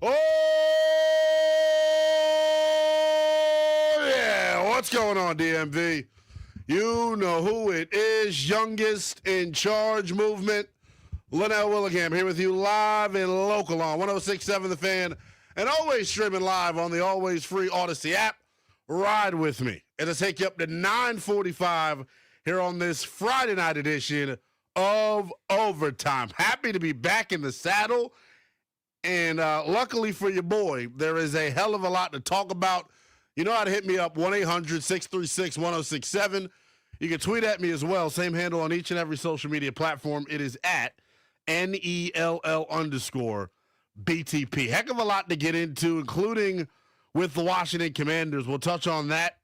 Oh, yeah. What's going on, DMV? You know who it is. Youngest in charge movement. Lynnell, Willingham here with you live and local on 106.7 The Fan and always streaming live on the always free Odyssey app. Ride with me. It'll take you up to 9:45 here on this Friday night edition of Overtime. Happy to be back in the saddle. And luckily for your boy, there is a hell of a lot to talk about. You know how to hit me up, 1-800-636-1067. You can tweet at me as well. Same handle on each and every social media platform. It is at NELL_BTP. Heck of a lot to get into, including with the Washington Commanders. We'll touch on that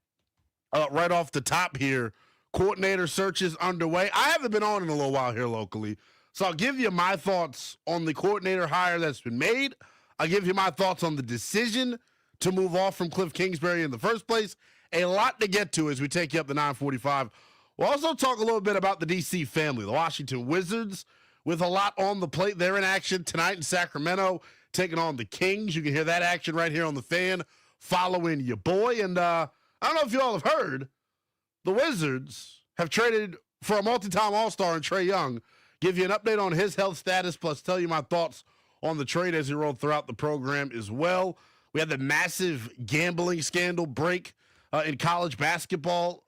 right off the top here. Coordinator searches underway. I haven't been on in a little while here locally, so I'll give you my thoughts on the coordinator hire that's been made. I'll give you my thoughts on the decision to move off from Cliff Kingsbury in the first place. A lot to get to as we take you up to 9:45. We'll also talk a little bit about the D.C. family, the Washington Wizards, with a lot on the plate. They're in action tonight in Sacramento, taking on the Kings. You can hear that action right here on the Fan, following your boy. And I don't know if you all have heard, the Wizards have traded for a multi-time All-Star in Trae Young. Give you an update on his health status, plus tell you my thoughts on the trade as he rolled throughout the program as well. We had the massive gambling scandal break in college basketball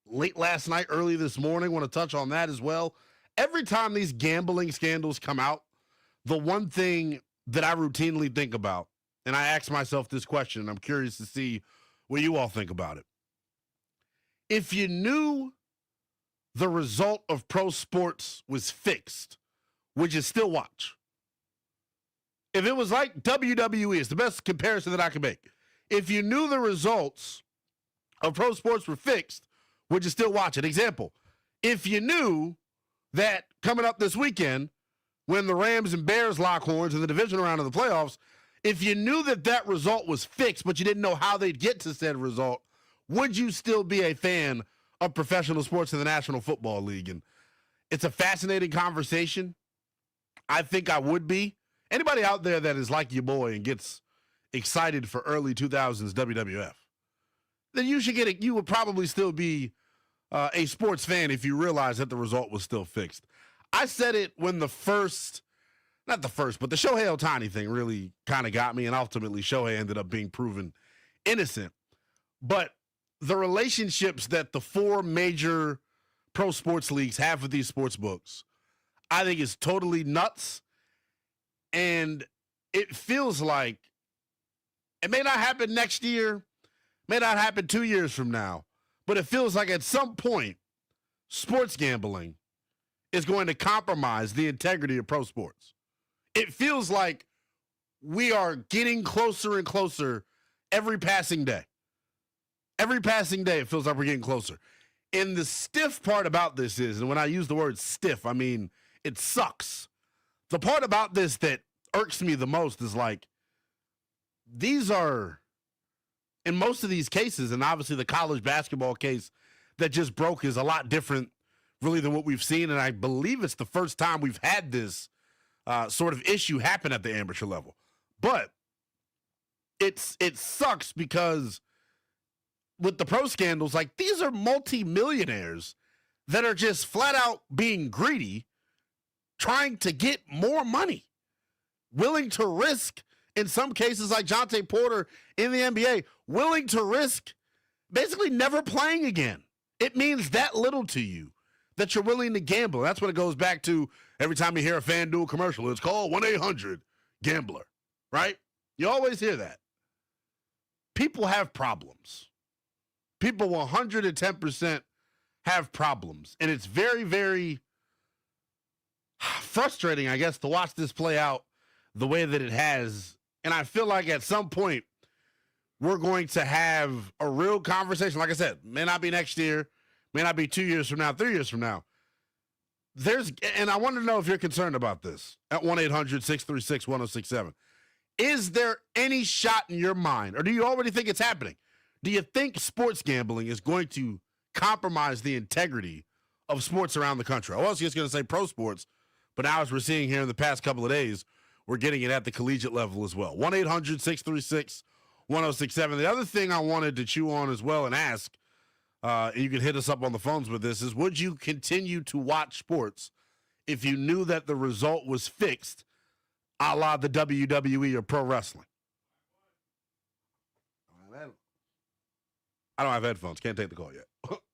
late last night, early this morning. Want to touch on that as well. Every time these gambling scandals come out, the one thing that I routinely think about, and I ask myself this question, and I'm curious to see what you all think about it. If you knew the result of pro sports was fixed, would you still watch? If it was like WWE, it's the best comparison that I can make. If you knew the results of pro sports were fixed, would you still watch it? Example, if you knew that coming up this weekend, when the Rams and Bears lock horns in the divisional round of the playoffs, if you knew that that result was fixed, but you didn't know how they'd get to said result, would you still be a fan of professional sports in the National Football League? And it's a fascinating conversation. I think I would be. Anybody out there that is like your boy and gets excited for early 2000s WWF, then you should get it. You would probably still be a sports fan if you realize that the result was still fixed. I said it when the Shohei Ohtani thing really kind of got me, and ultimately Shohei ended up being proven innocent. But the relationships that the four major pro sports leagues have with these sports books, I think is totally nuts. And it feels like it may not happen next year, may not happen 2 years from now, but it feels like at some point, sports gambling is going to compromise the integrity of pro sports. It feels like we are getting closer and closer every passing day. Every passing day, it feels like we're getting closer. And the stiff part about this is, and when I use the word stiff, I mean it sucks. The part about this that irks me the most is like, these are, in most of these cases, and obviously the college basketball case that just broke is a lot different really than what we've seen. And I believe it's the first time we've had this sort of issue happen at the amateur level. But it sucks because with the pro scandals, like, these are multi-millionaires that are just flat out being greedy, trying to get more money, willing to risk, in some cases like Jonte Porter in the NBA, willing to risk basically never playing again. It means that little to you that you're willing to gamble. That's what it goes back to every time you hear a FanDuel commercial. It's called 1-800-GAMBLER, right? You always hear that. People have problems. People 110% have problems. And it's very, very frustrating, I guess, to watch this play out the way that it has. And I feel like at some point we're going to have a real conversation. Like I said, may not be next year, may not be 2 years from now, 3 years from now. And I want to know if you're concerned about this at 1-800-636-1067. Is there any shot in your mind, or do you already think it's happening? Do you think sports gambling is going to compromise the integrity of sports around the country? I was just going to say pro sports, but now as we're seeing here in the past couple of days, we're getting it at the collegiate level as well. 1-800-636-1067. The other thing I wanted to chew on as well and ask, and you can hit us up on the phones with this, is would you continue to watch sports if you knew that the result was fixed, a la the WWE or pro wrestling? I don't have headphones. Can't take the call yet.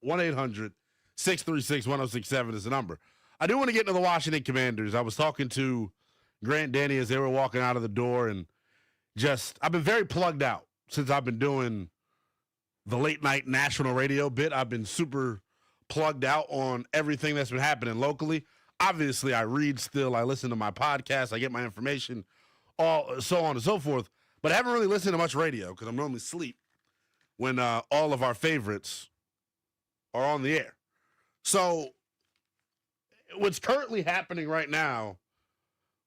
1-800-636-1067 is the number. I do want to get into the Washington Commanders. I was talking to Grant Denny as they were walking out of the door, and I've been very plugged out since I've been doing the late night national radio bit. I've been super plugged out on everything that's been happening locally. Obviously, I read still. I listen to my podcast. I get my information, so on and so forth. But I haven't really listened to much radio because I'm normally asleep when all of our favorites are on the air. So what's currently happening right now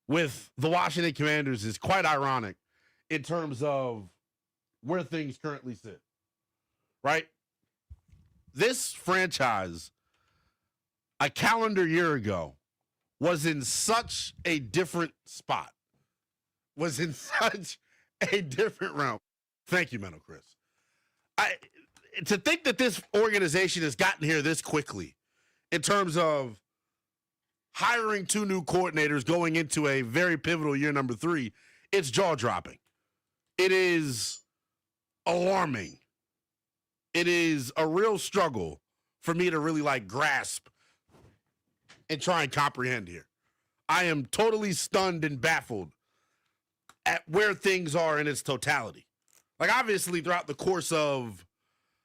with the Washington Commanders is quite ironic in terms of where things currently sit, right? This franchise, a calendar year ago, was in such a different spot, was in such a different realm. Thank you, Mental Chris. To think that this organization has gotten here this quickly in terms of hiring 2 new coordinators going into a very pivotal year number 3, it's jaw-dropping. It is alarming. It is a real struggle for me to really grasp and try and comprehend here. I am totally stunned and baffled at where things are in its totality. Obviously throughout the course of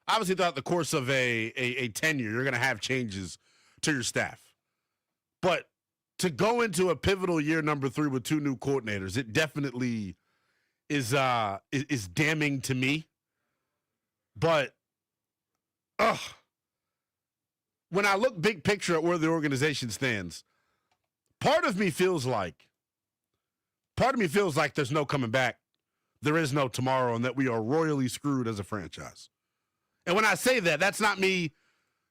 a tenure, you're going to have changes to your staff. But to go into a pivotal year number 3 with 2 new coordinators, it definitely is damning to me. But when I look big picture at where the organization stands, part of me feels like there's no coming back. There is no tomorrow, and that we are royally screwed as a franchise. And when I say that, that's not me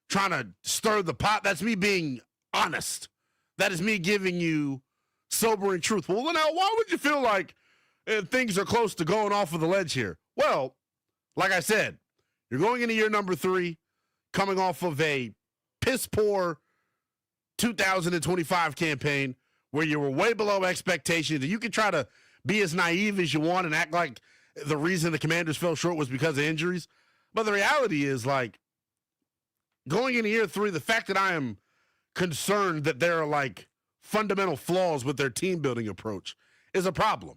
trying to stir the pot. That's me being honest. That is me giving you sobering truth. Well, now, why would you feel like things are close to going off of the ledge here? Well, like I said, you're going into year number 3, coming off of a piss-poor 2025 campaign where you were way below expectations. And you can try to be as naive as you want and act like the reason the Commanders fell short was because of injuries. But the reality is, going into year 3, the fact that I am concerned that there are, fundamental flaws with their team-building approach is a problem.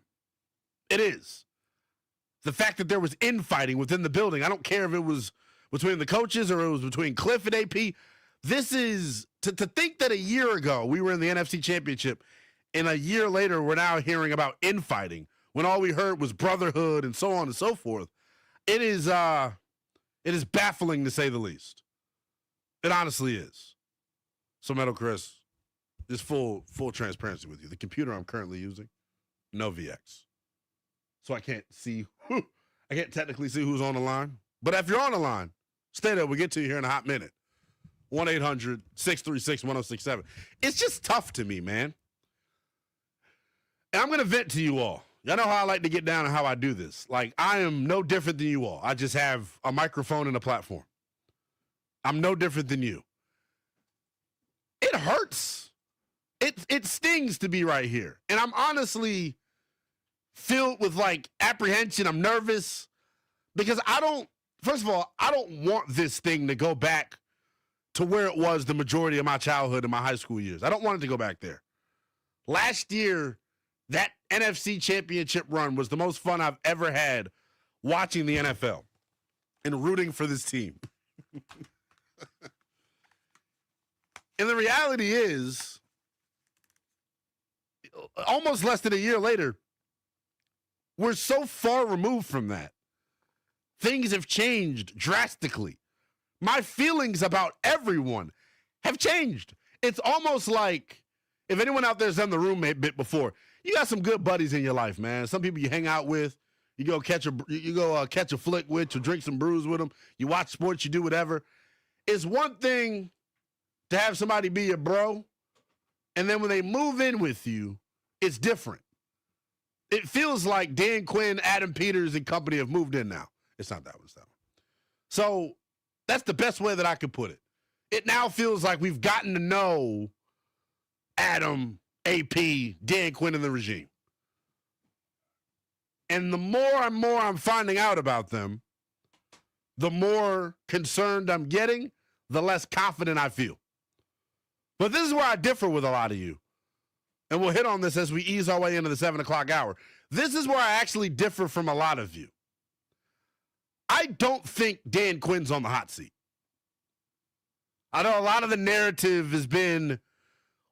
It is. The fact that there was infighting within the building, I don't care if it was between the coaches or it was between Cliff and AP. This is, to think that a year ago we were in the NFC Championship and a year later we're now hearing about infighting when all we heard was brotherhood and so on and so forth. It is baffling to say the least. It honestly is. So, Metal Chris, just full transparency with you. The computer I'm currently using, no VX. So I can't technically see who's on the line. But if you're on the line, stay there. We'll get to you here in a hot minute. 1-800-636-1067. It's just tough to me, man. And I'm going to vent to you all. Y'all know how I like to get down and how I do this. I am no different than you all. I just have a microphone and a platform. I'm no different than you. It hurts. It stings to be right here. And I'm honestly filled with apprehension. I'm nervous because first of all, I don't want this thing to go back to where it was the majority of my childhood and my high school years. I don't want it to go back there. Last year, that NFC Championship run was the most fun I've ever had watching the NFL and rooting for this team. And the reality is, almost less than a year later, we're so far removed from that. Things have changed drastically. My feelings about everyone have changed. It's almost like, if anyone out there's done the roommate bit before, you got some good buddies in your life, man. Some people you hang out with, you go catch a flick with, you drink some brews with them, you watch sports, you do whatever. It's one thing to have somebody be your bro, and then when they move in with you, it's different. it feels like Dan Quinn, Adam Peters, and company have moved in now. It's not that one. It's that one. So that's the best way that I could put it. It now feels like we've gotten to know Adam, AP, Dan Quinn, and the regime. And the more and more I'm finding out about them, the more concerned I'm getting, the less confident I feel. But this is where I differ with a lot of you. And we'll hit on this as we ease our way into the 7 o'clock hour. This is where I actually differ from a lot of you. I don't think Dan Quinn's on the hot seat. I know a lot of the narrative has been,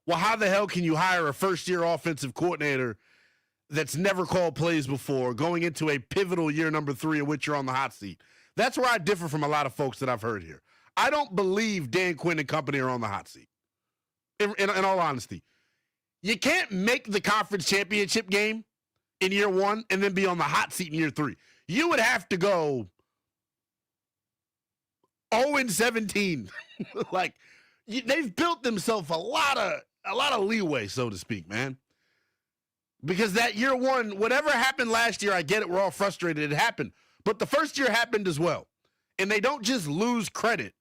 well, how the hell can you hire a first-year offensive coordinator that's never called plays before, going into a pivotal year number 3 in which you're on the hot seat? That's where I differ from a lot of folks that I've heard here. I don't believe Dan Quinn and company are on the hot seat, in all honesty. You can't make the conference championship game in year 1 and then be on the hot seat in year 3. You would have to go 0-17. Like, they've built themselves a lot of leeway, so to speak, man. Because that year 1, whatever happened last year, I get it, we're all frustrated, it happened. But the first year happened as well. And they don't just lose credit.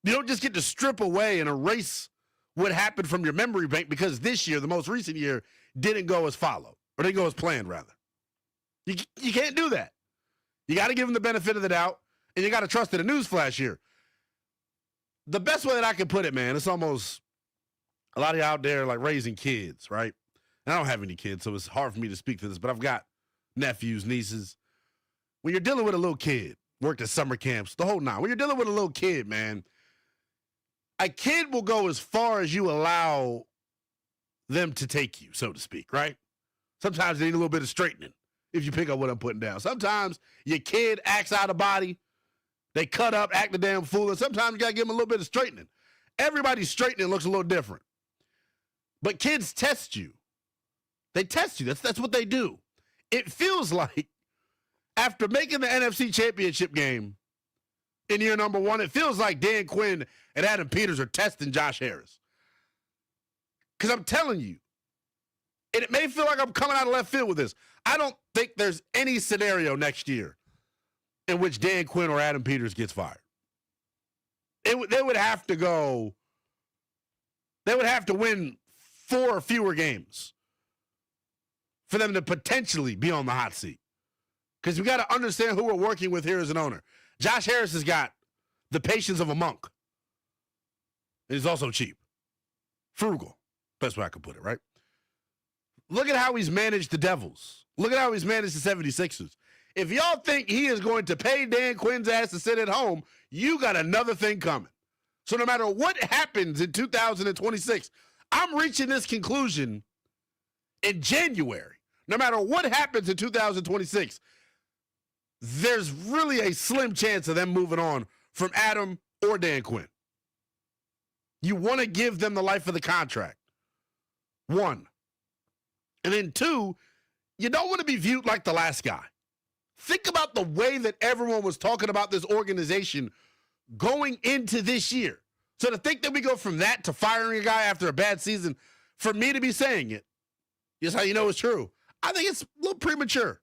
You don't just get to strip away and erase what happened from your memory bank because this year, the most recent year, didn't go as followed. Or didn't go as planned, rather. You can't do that. You got to give them the benefit of the doubt, and you got to trust in a newsflash here. The best way that I can put it, man, it's almost a lot of you out there like raising kids, right? And I don't have any kids, so it's hard for me to speak to this, but I've got nephews, nieces. When you're dealing with a little kid, worked at summer camps, the whole nine. When you're dealing with a little kid, man, a kid will go as far as you allow them to take you, so to speak, right? Sometimes they need a little bit of straightening if you pick up what I'm putting down. Sometimes your kid acts out of body. They cut up, act a damn fool, and sometimes you got to give them a little bit of straightening. Everybody's straightening looks a little different. But kids test you. They test you. That's what they do. It feels like after making the NFC Championship game in year number 1, it feels like Dan Quinn and Adam Peters are testing Josh Harris. Because I'm telling you, and it may feel like I'm coming out of left field with this, I don't think there's any scenario next year in which Dan Quinn or Adam Peters gets fired. They would have to go, they would have to win 4 or fewer games for them to potentially be on the hot seat. Because we got to understand who we're working with here as an owner. Josh Harris has got the patience of a monk. And he's also cheap. Frugal. Best way I could put it, right? Look at how he's managed the Devils. Look at how he's managed the 76ers. If y'all think he is going to pay Dan Quinn's ass to sit at home, you got another thing coming. So no matter what happens in 2026, I'm reaching this conclusion in January. No matter what happens in 2026, there's really a slim chance of them moving on from Adam or Dan Quinn. You want to give them the life of the contract. 1. And then 2, you don't want to be viewed like the last guy. Think about the way that everyone was talking about this organization going into this year. So to think that we go from that to firing a guy after a bad season, for me to be saying it, here's how you know it's true. I think it's a little premature.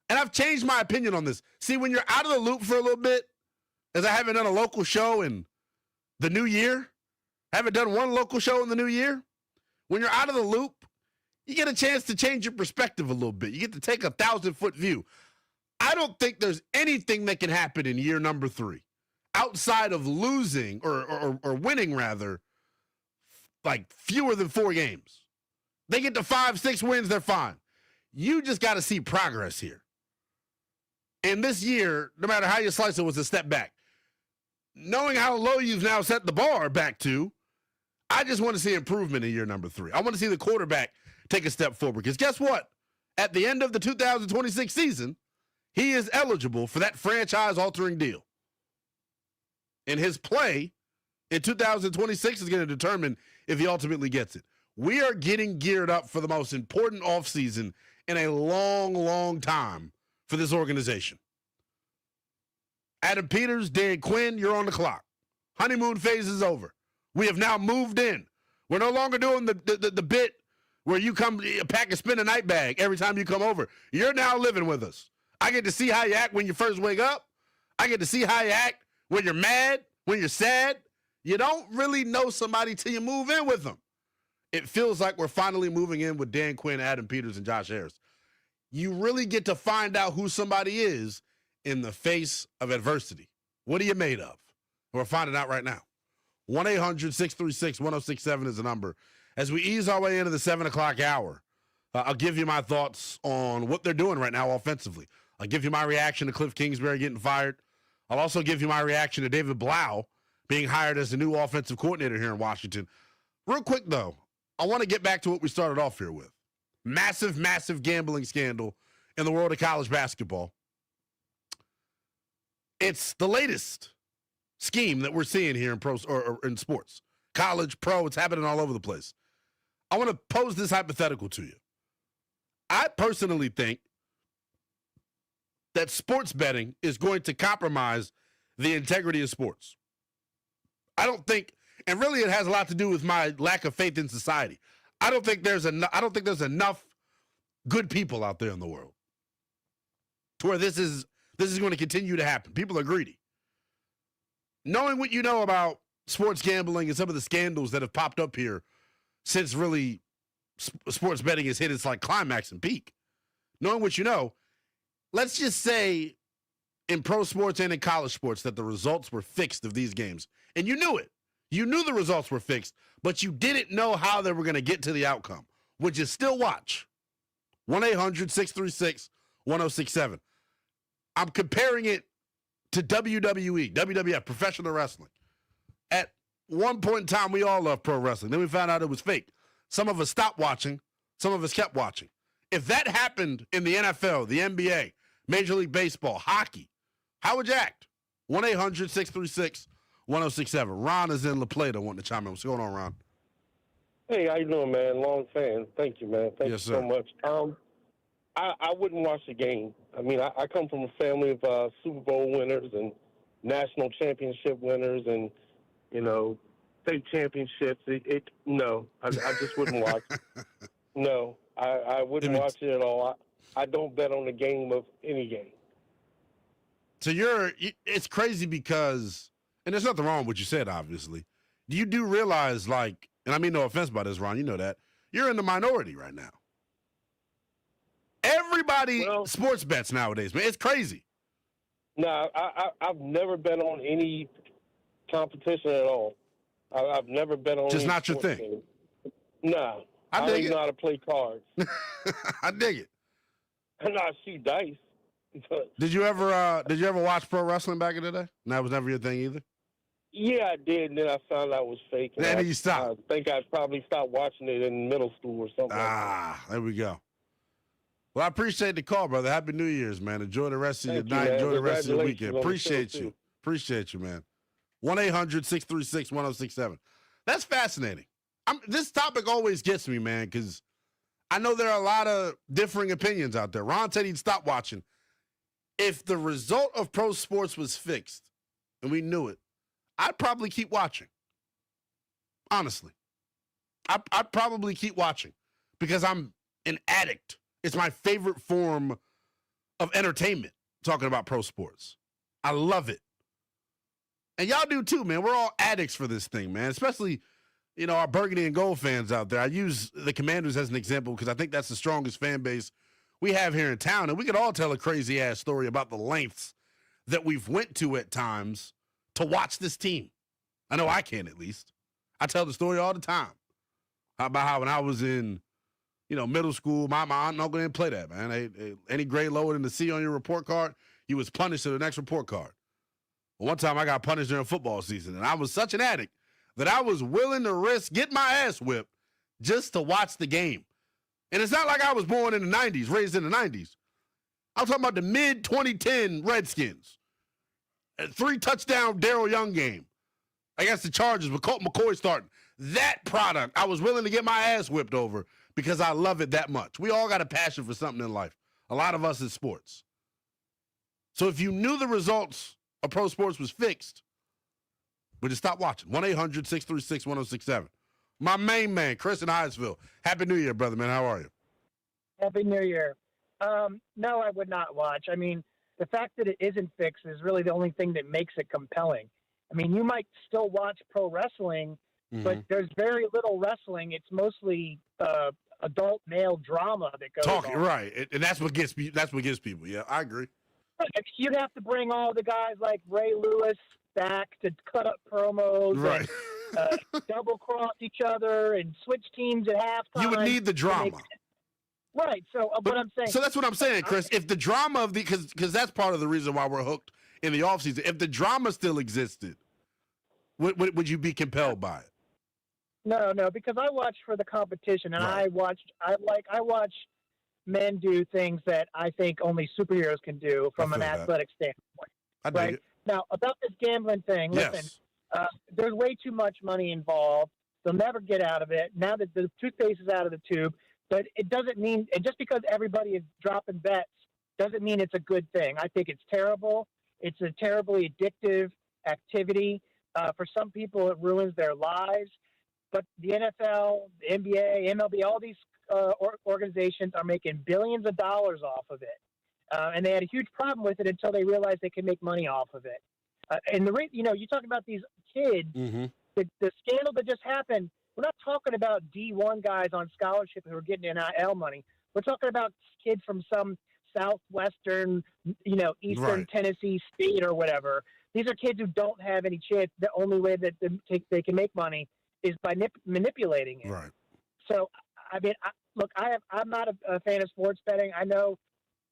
And I've changed my opinion on this. See, when you're out of the loop for a little bit, as I haven't done a local show in the new year, I haven't done one local show in the new year. When you're out of the loop, you get a chance to change your perspective a little bit. You get to take a 1,000-foot view. I don't think there's anything that can happen in year number 3 outside of losing or winning, rather, like fewer than 4 games. They get to 5, 6 wins, they're fine. You just got to see progress here. And this year, no matter how you slice it, was a step back. Knowing how low you've now set the bar back to, I just want to see improvement in year number 3. I want to see the quarterback take a step forward. Because guess what? At the end of the 2026 season, he is eligible for that franchise-altering deal. And his play in 2026 is going to determine if he ultimately gets it. We are getting geared up for the most important offseason in a long, long time for this organization. Adam Peters, Dan Quinn, you're on the clock. Honeymoon phase is over. We have now moved in. We're no longer doing the bit where you come pack and spend a night bag every time you come over. You're now living with us. I get to see how you act when you first wake up. I get to see how you act when you're mad, when you're sad. You don't really know somebody till you move in with them. It feels like we're finally moving in with Dan Quinn, Adam Peters, and Josh Harris. You really get to find out who somebody is in the face of adversity. What are you made of? We're finding out right now. 1-800-636-1067 is the number. As we ease our way into the 7 o'clock hour, I'll give you my thoughts on what they're doing right now offensively. I'll give you my reaction to Cliff Kingsbury getting fired. I'll also give you my reaction to David Blau being hired as the new offensive coordinator here in Washington. Real quick, though, I want to get back to what we started off here with. Massive, massive gambling scandal in the world of college basketball. It's the latest scheme that we're seeing here in pros or in sports. College, pro, it's happening all over the place. I want to pose this hypothetical to you. I personally think that sports betting is going to compromise the integrity of sports. I don't think, and really it has a lot to do with my lack of faith in society. I don't think there's enough good people out there in the world to where this is going to continue to happen. People are greedy. Knowing what you know about sports gambling and some of the scandals that have popped up here since really sports betting has hit its like climax and peak. Knowing what you know, let's just say in pro sports and in college sports that the results were fixed of these games. And you knew it. You knew the results were fixed, but you didn't know how they were going to get to the outcome. Would you still watch? 1-800-636-1067. I'm comparing it to WWE, WWF, professional wrestling. At one point in time, we all loved pro wrestling. Then we found out it was fake. Some of us stopped watching. Some of us kept watching. If that happened in the NFL, the NBA, Major League Baseball, hockey, how would you act? 1-800-636-1067. Ron is in La Plata wanting to chime in. What's going on, Ron? Hey, how you doing, man? Long fan. Thank you, man. Thank you so much. I wouldn't watch the game. I mean, I come from a family of Super Bowl winners and national championship winners and, state championships. No, I just wouldn't watch it. No, I wouldn't watch it at all. I don't bet on the game of any game. So it's crazy because, and there's nothing wrong with what you said, obviously. You do realize, like, and I mean no offense by this, Ron, you know that, you're in the minority right now. Everybody sports bets nowadays, man. It's crazy. No, I've never bet on any competition at all. I've never bet on just any not your thing. Game. No, I don't even know how to play cards. I dig it. I know how to shoot dice. Did you ever watch pro wrestling back in the day? And that was never your thing either? Yeah, I did, and then I found out it was fake. And then you stopped. I think I probably stopped watching it in middle school or something. There we go. Well, I appreciate the call, brother. Happy New Year's, man. Enjoy the rest of your night. Enjoy the rest of your weekend. Appreciate you. Appreciate you, man. 1-800-636-1067. That's fascinating. This topic always gets me, man, because I know there are a lot of differing opinions out there. Ron said he'd stop watching. If the result of pro sports was fixed, and we knew it, I'd probably keep watching. Honestly. I'd probably keep watching because I'm an addict. It's my favorite form of entertainment, talking about pro sports. I love it. And y'all do too, man. We're all addicts for this thing, man, especially, our burgundy and gold fans out there. I use the Commanders as an example because I think that's the strongest fan base we have here in town. And we could all tell a crazy-ass story about the lengths that we've went to at times to watch this team. I know I can, at least. I tell the story all the time about how when I was in, middle school, my aunt and uncle didn't play that, man. Any grade lower than the C on your report card, you was punished to the next report card. Well, one time I got punished during football season, and I was such an addict that I was willing to risk getting my ass whipped just to watch the game. And it's not like I was born in the 90s, raised in the 90s. I'm talking about the mid-2010 Redskins. A 3-touchdown Darrell Young game against the Chargers with Colt McCoy starting. That product, I was willing to get my ass whipped over because I love it that much. We all got a passion for something in life. A lot of us is sports. So if you knew the results of pro sports was fixed, but just stop watching. 1-800-636-1067. My main man, Chris in Hyattsville. Happy New Year, brother, man. How are you? Happy New Year. No, I would not watch. I mean, the fact that it isn't fixed is really the only thing that makes it compelling. I mean, you might still watch pro wrestling, but there's very little wrestling. It's mostly adult male drama that goes Talking on. right, and that's what gets people. Yeah, I agree. You'd have to bring all the guys like Ray Lewis back to cut up promos right. and double cross each other and switch teams at halftime. You would need the drama. Right. So what I'm saying. So that's what I'm saying, Chris. If the drama of because that's part of the reason why we're hooked in the offseason. If the drama still existed, would you be compelled by it? No, because I watch for the competition, and right. I watch men do things that I think only superheroes can do from an athletic standpoint. I dig it. Now, about this gambling thing, listen, there's way too much money involved. They'll never get out of it. Now that the toothpaste is out of the tube, but it doesn't mean, and just because everybody is dropping bets doesn't mean it's a good thing. I think it's terrible. It's a terribly addictive activity. For some people, it ruins their lives. But the NFL, the NBA, MLB, all these organizations are making billions of dollars off of it. And they had a huge problem with it until they realized they could make money off of it. And you talk about these kids, the scandal that just happened, we're not talking about D1 guys on scholarship who are getting NIL money. We're talking about kids from some southwestern, eastern Tennessee state or whatever. These are kids who don't have any chance. The only way that they can make money is by manipulating it. Right. So, I mean, I'm not a fan of sports betting. I know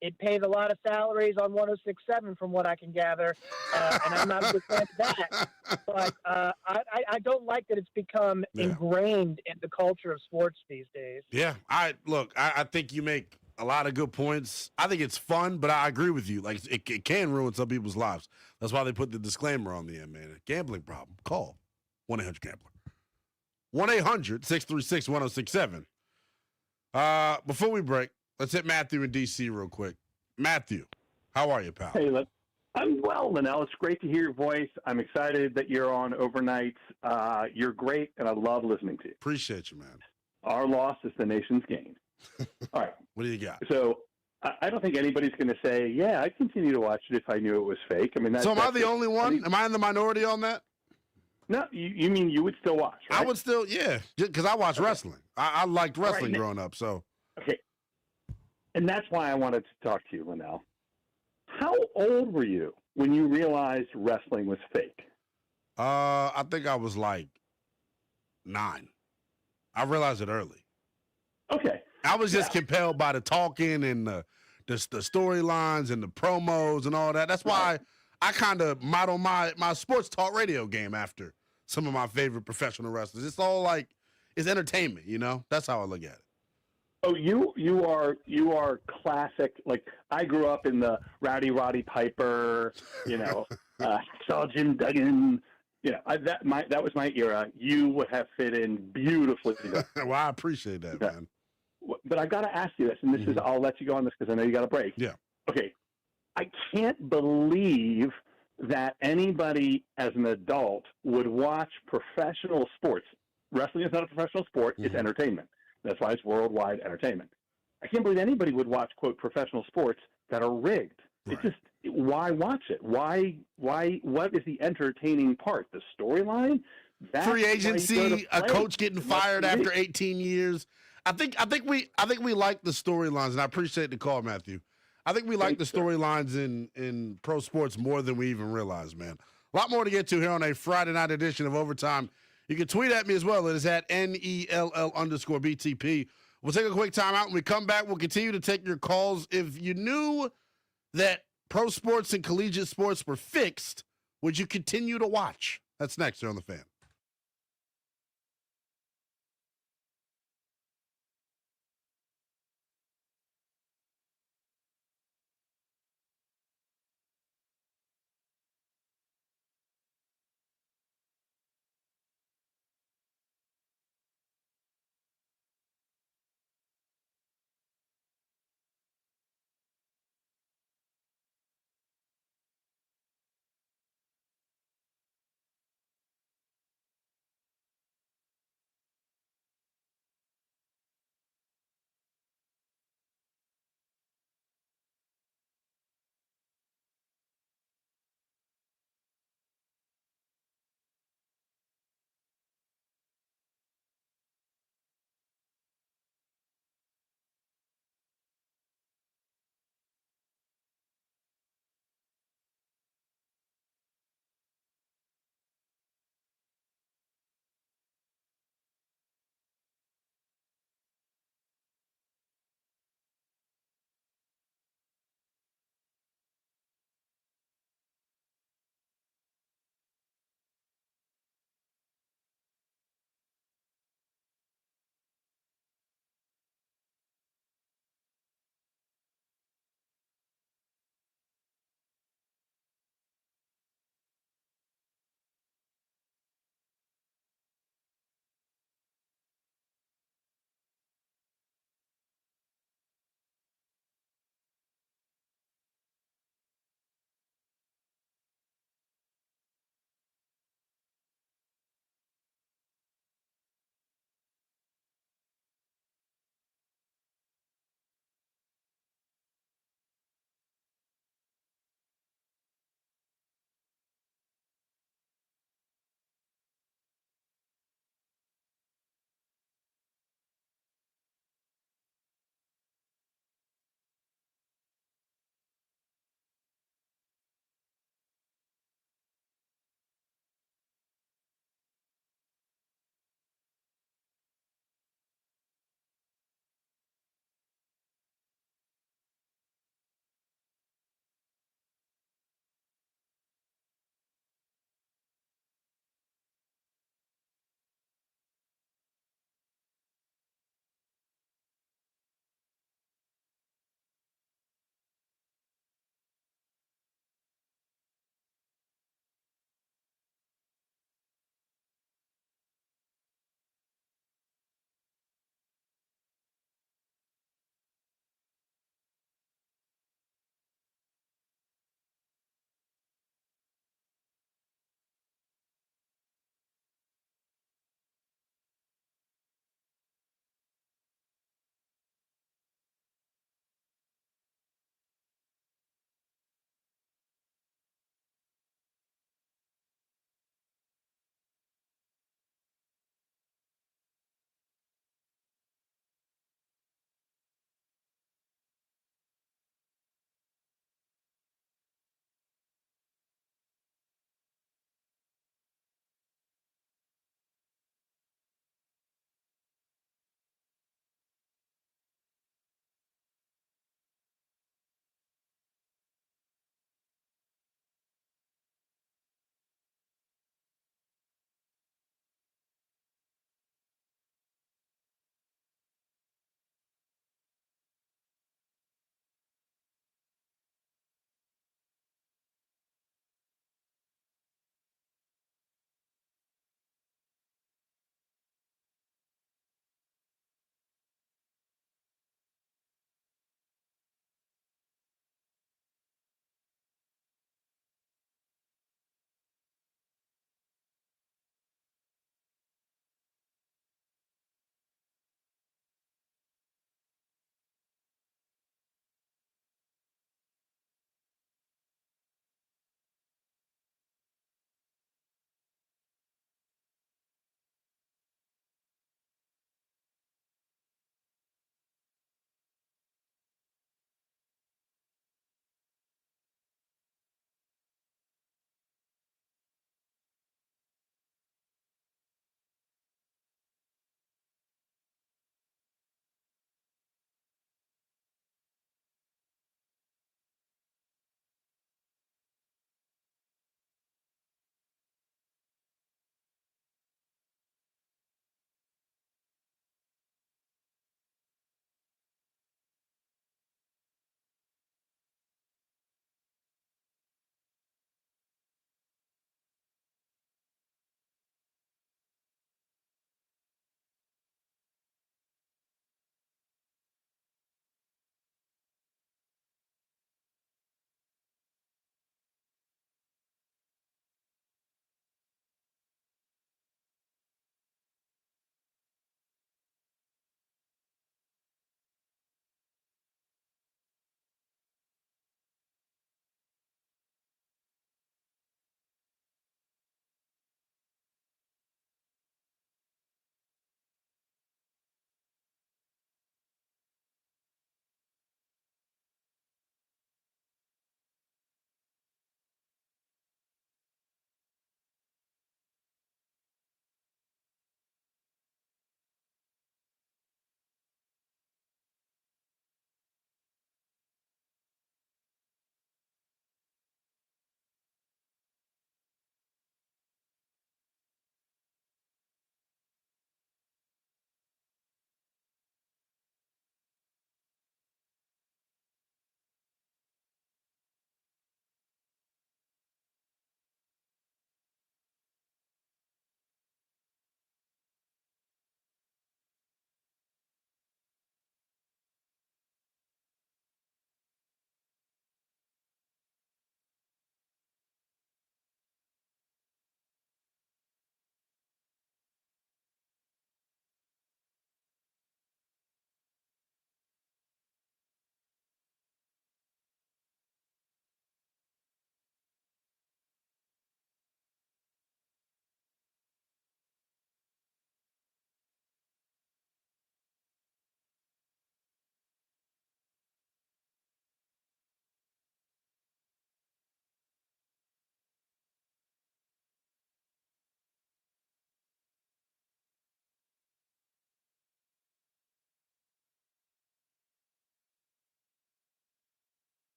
it pays a lot of salaries on 106.7 from what I can gather, and I'm not a big fan of that. But I don't like that it's become ingrained in the culture of sports these days. Yeah, I think you make a lot of good points. I think it's fun, but I agree with you. Like it can ruin some people's lives. That's why they put the disclaimer on the end, man. A gambling problem. Call 1-800-GAMBLER. 1-800-636-1067. Before we break, let's hit Matthew in D.C. real quick. Matthew, how are you, pal? Hey, I'm well, Lynnell. It's great to hear your voice. I'm excited that you're on overnight. You're great, and I love listening to you. Appreciate you, man. Our loss is the nation's gain. All right. What do you got? So I don't think anybody's going to say, yeah, I'd continue to watch it if I knew it was fake. I mean, so am I the only one? Am I in the minority on that? No, you mean you would still watch, right? I would still, yeah, because I watch wrestling. I liked wrestling growing up, so. Okay. And that's why I wanted to talk to you, Lynnell. How old were you when you realized wrestling was fake? I think I was like 9. I realized it early. Okay. I was just compelled by the talking and the storylines and the promos and all that. That's why I kind of model my sports talk radio game after some of my favorite professional wrestlers. It's all like, it's entertainment, That's how I look at it. Oh, you are classic. Like I grew up in the Rowdy Roddy Piper, saw Jim Duggan. That was my era. You would have fit in beautifully. Well, I appreciate that, man. But I got to ask you this, and this is I'll let you go on this because I know you got a break. Yeah. Okay. I can't believe that anybody as an adult would watch professional sports. Wrestling is not a professional sport; it's entertainment. That's why it's worldwide entertainment. I can't believe anybody would watch, quote, professional sports that are rigged. Right. Why watch it? Why, what is the entertaining part? The storyline? Free agency, a coach getting fired after 18 years. I think we like the storylines, and I appreciate the call, Matthew. I think we like the storylines in pro sports more than we even realize, man. A lot more to get to here on a Friday night edition of Overtime. You can tweet at me as well. It is at NELL_BTP. We'll take a quick time out. When we come back, we'll continue to take your calls. If you knew that pro sports and collegiate sports were fixed, would you continue to watch? That's next here on The Fan.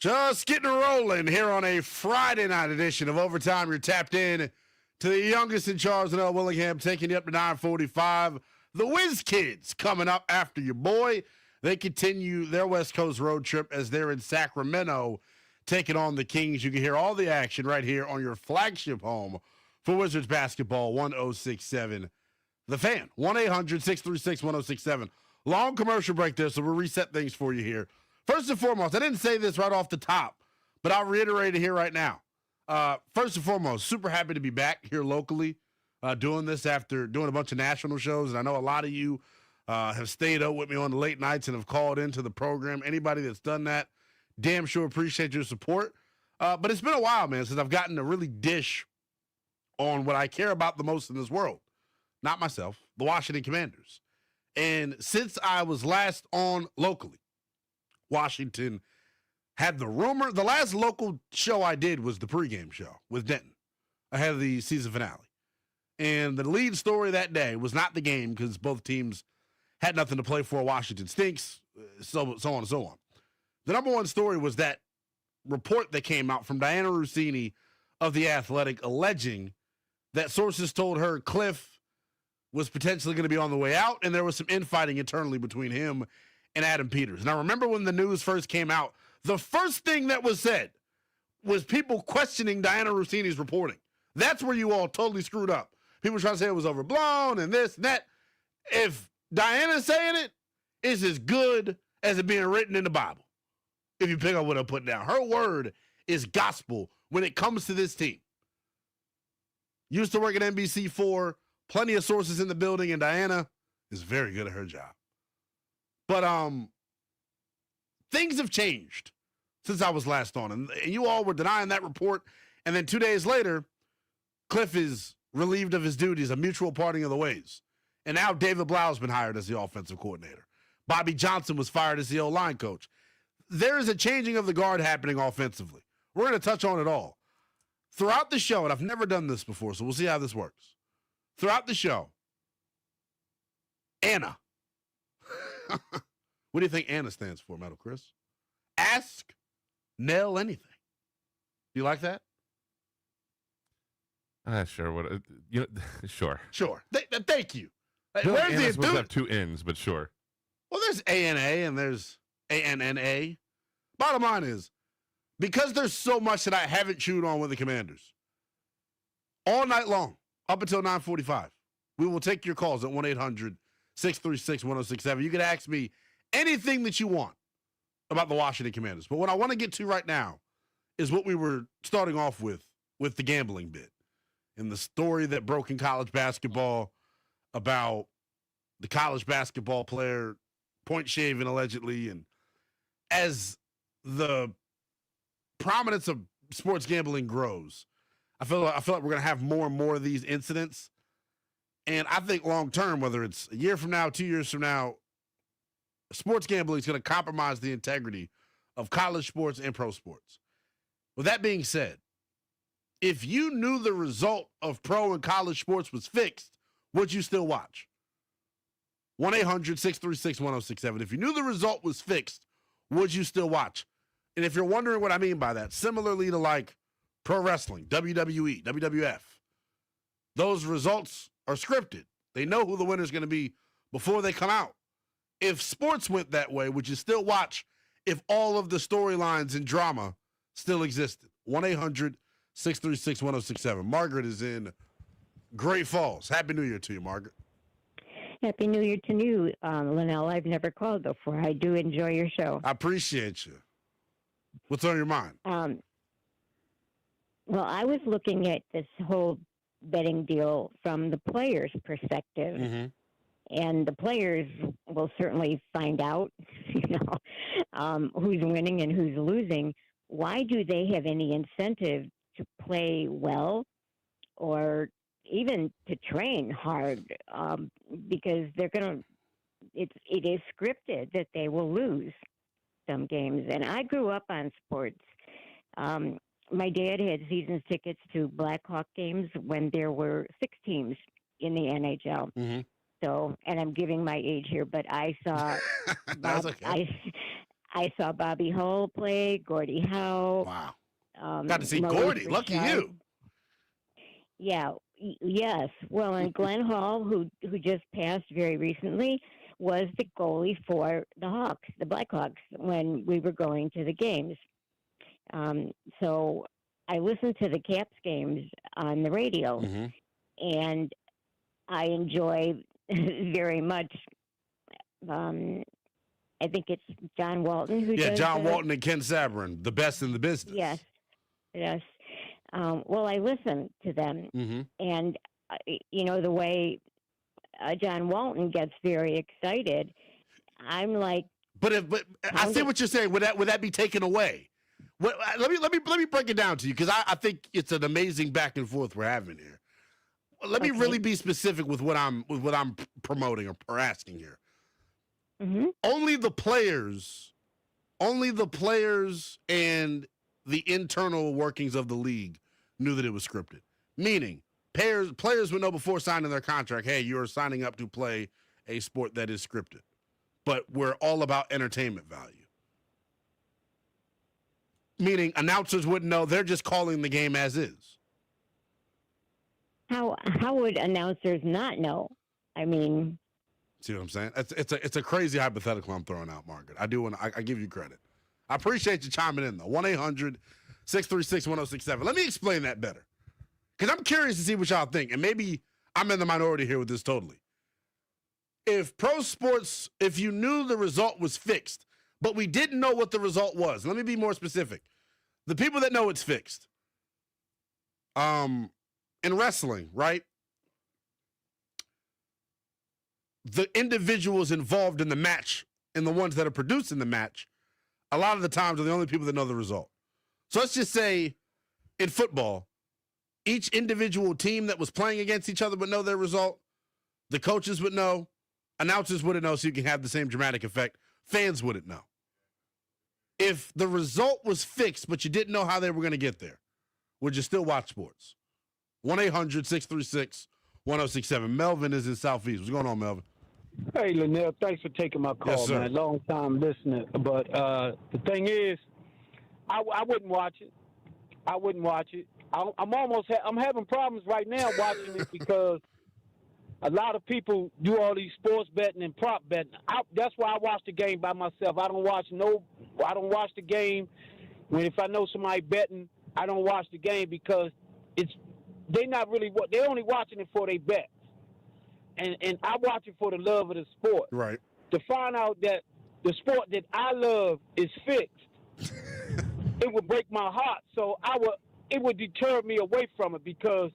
Just getting rolling here on a Friday night edition of Overtime. You're tapped in to the youngest in charge, Lynnell Willingham, taking you up to 9:45. The Whiz Kids coming up after your boy. They continue their West Coast road trip as they're in Sacramento taking on the Kings. You can hear all the action right here on your flagship home for Wizards basketball, 106.7 The Fan, 1-800-636-1067. Long commercial break there, so we'll reset things for you here. First and foremost, I didn't say this right off the top, but I'll reiterate it here right now. First and foremost, super happy to be back here locally doing this after doing a bunch of national shows. And I know a lot of you have stayed up with me on the late nights and have called into the program. Anybody that's done that, damn sure appreciate your support. But it's been a while, man, since I've gotten to really dish on what I care about the most in this world. Not myself, the Washington Commanders. And since I was last on locally, Washington had the rumor. The last local show I did was the pregame show with Denton ahead of the season finale. And the lead story that day was not the game because both teams had nothing to play for. Washington stinks, so on and so on. The number one story was that report that came out from Diana Rossini of The Athletic alleging that sources told her Cliff was potentially going to be on the way out, and there was some infighting internally between him and Adam Peters. And I remember when the news first came out, the first thing that was said was people questioning Diana Rossini's reporting. That's where you all totally screwed up. People trying to say it was overblown and this and that. If Diana's saying it, it's as good as it being written in the Bible. If you pick up what I put down. Her word is gospel when it comes to this team. Used to work at NBC4, plenty of sources in the building, and Diana is very good at her job. But things have changed since I was last on, and you all were denying that report. And then 2 days later, Cliff is relieved of his duties, a mutual parting of the ways. And now David Blau's been hired as the offensive coordinator. Bobby Johnson was fired as the O-line coach. There is a changing of the guard happening offensively. We're going to touch on it all. Throughout the show, and I've never done this before, so we'll see how this works. Throughout the show, Anna. What do you think Anna stands for, Metal Chris? Ask Nell anything. Do you like that? Sure. Sure. Sure. Thank you. Where's Anna's supposed to have two N's, but sure. Well, there's ANA and there's ANNA. Bottom line is, because there's so much that I haven't chewed on with the Commanders, all night long, up until 9:45, we will take your calls at 1-800-636-1067. You can ask me anything that you want about the Washington Commanders. But what I want to get to right now is what we were starting off with the gambling bit and the story that broke in college basketball about the college basketball player point shaving allegedly. And as the prominence of sports gambling grows, I feel like we're going to have more and more of these incidents. And I think long term, whether it's a year from now, 2 years from now, sports gambling is going to compromise the integrity of college sports and pro sports. With that being said, if you knew the result of pro and college sports was fixed, would you still watch? 1-800-636-1067. If you knew the result was fixed, would you still watch? And if you're wondering what I mean by that, similarly to like pro wrestling, WWE, WWF, those results are scripted. They know who the winner is going to be before they come out. If sports went that way, would you still watch if all of the storylines and drama still existed? 1-800-636-1067. Margaret is in Great Falls. Happy New Year to you, Margaret. Happy New Year to you, Lynnell. I've never called before. I do enjoy your show. I appreciate you. What's on your mind? Well, I was looking at this whole betting deal from the players' perspective. Mm-hmm. And the players will certainly find out, who's winning and who's losing. Why do they have any incentive to play well or even to train hard? Because they're going to, it is scripted that they will lose some games. And I grew up on sports. My dad had season tickets to Blackhawk games when there were 6 teams in the NHL. Mm-hmm. So, and I'm giving my age here, but I saw, That's okay. I saw Bobby Hull play, Gordie Howe. Wow. Got to see Maurice Gordie. Lucky Richard. you. Yeah, yes. Well, and Glenn Hall, who just passed very recently, was the goalie for the Hawks, the Blackhawks, when we were going to the games. So I listened to the Caps games on the radio, and I enjoy very much. I think it's John Walton who does John Walton and Ken Sabrin, the best in the business. Yes. Well, I listen to them, and the way John Walton gets very excited, I'm like. But I see what you're saying. Would that be taken away? Let me break it down to you, because I think it's an amazing back and forth we're having here. Let me really be specific with what I'm promoting or asking here. Only the players and the internal workings of the league knew that it was scripted. Meaning, players would know before signing their contract, hey, you're signing up to play a sport that is scripted. But we're all about entertainment value. Meaning, announcers wouldn't know. They're just calling the game as is. How would announcers not know? I mean, see what I'm saying? It's a crazy hypothetical I'm throwing out, Margaret. I do want I give you credit. I appreciate you chiming in though. 1-800-636-1067. Let me explain that better, because I'm curious to see what y'all think, and maybe I'm in the minority here with this totally. If pro sports, if you knew the result was fixed, but we didn't know what the result was, let me be more specific. The people that know it's fixed. In wrestling, right? The individuals involved in the match and the ones that are producing the match, a lot of the times are the only people that know the result. So let's just say in football, each individual team that was playing against each other would know their result. The coaches would know. Announcers wouldn't know, so you can have the same dramatic effect. Fans wouldn't know. If the result was fixed, but you didn't know how they were going to get there, would you still watch sports? 1-800-636-1067. Melvin is in Southeast. What's going on, Melvin? Hey, Lynnell, thanks for taking my call, yes, sir. man. Long time listener. But the thing is, I wouldn't watch it. I wouldn't watch it. I'm having problems right now watching it because a lot of people do all these sports betting and prop betting. That's why I watch the game by myself. I don't watch the game if I know somebody betting. I don't watch the game because they're only watching it for their bets. And I watch it for the love of the sport. Right. To find out that the sport that I love is fixed, it would break my heart. So it would deter me away from it, because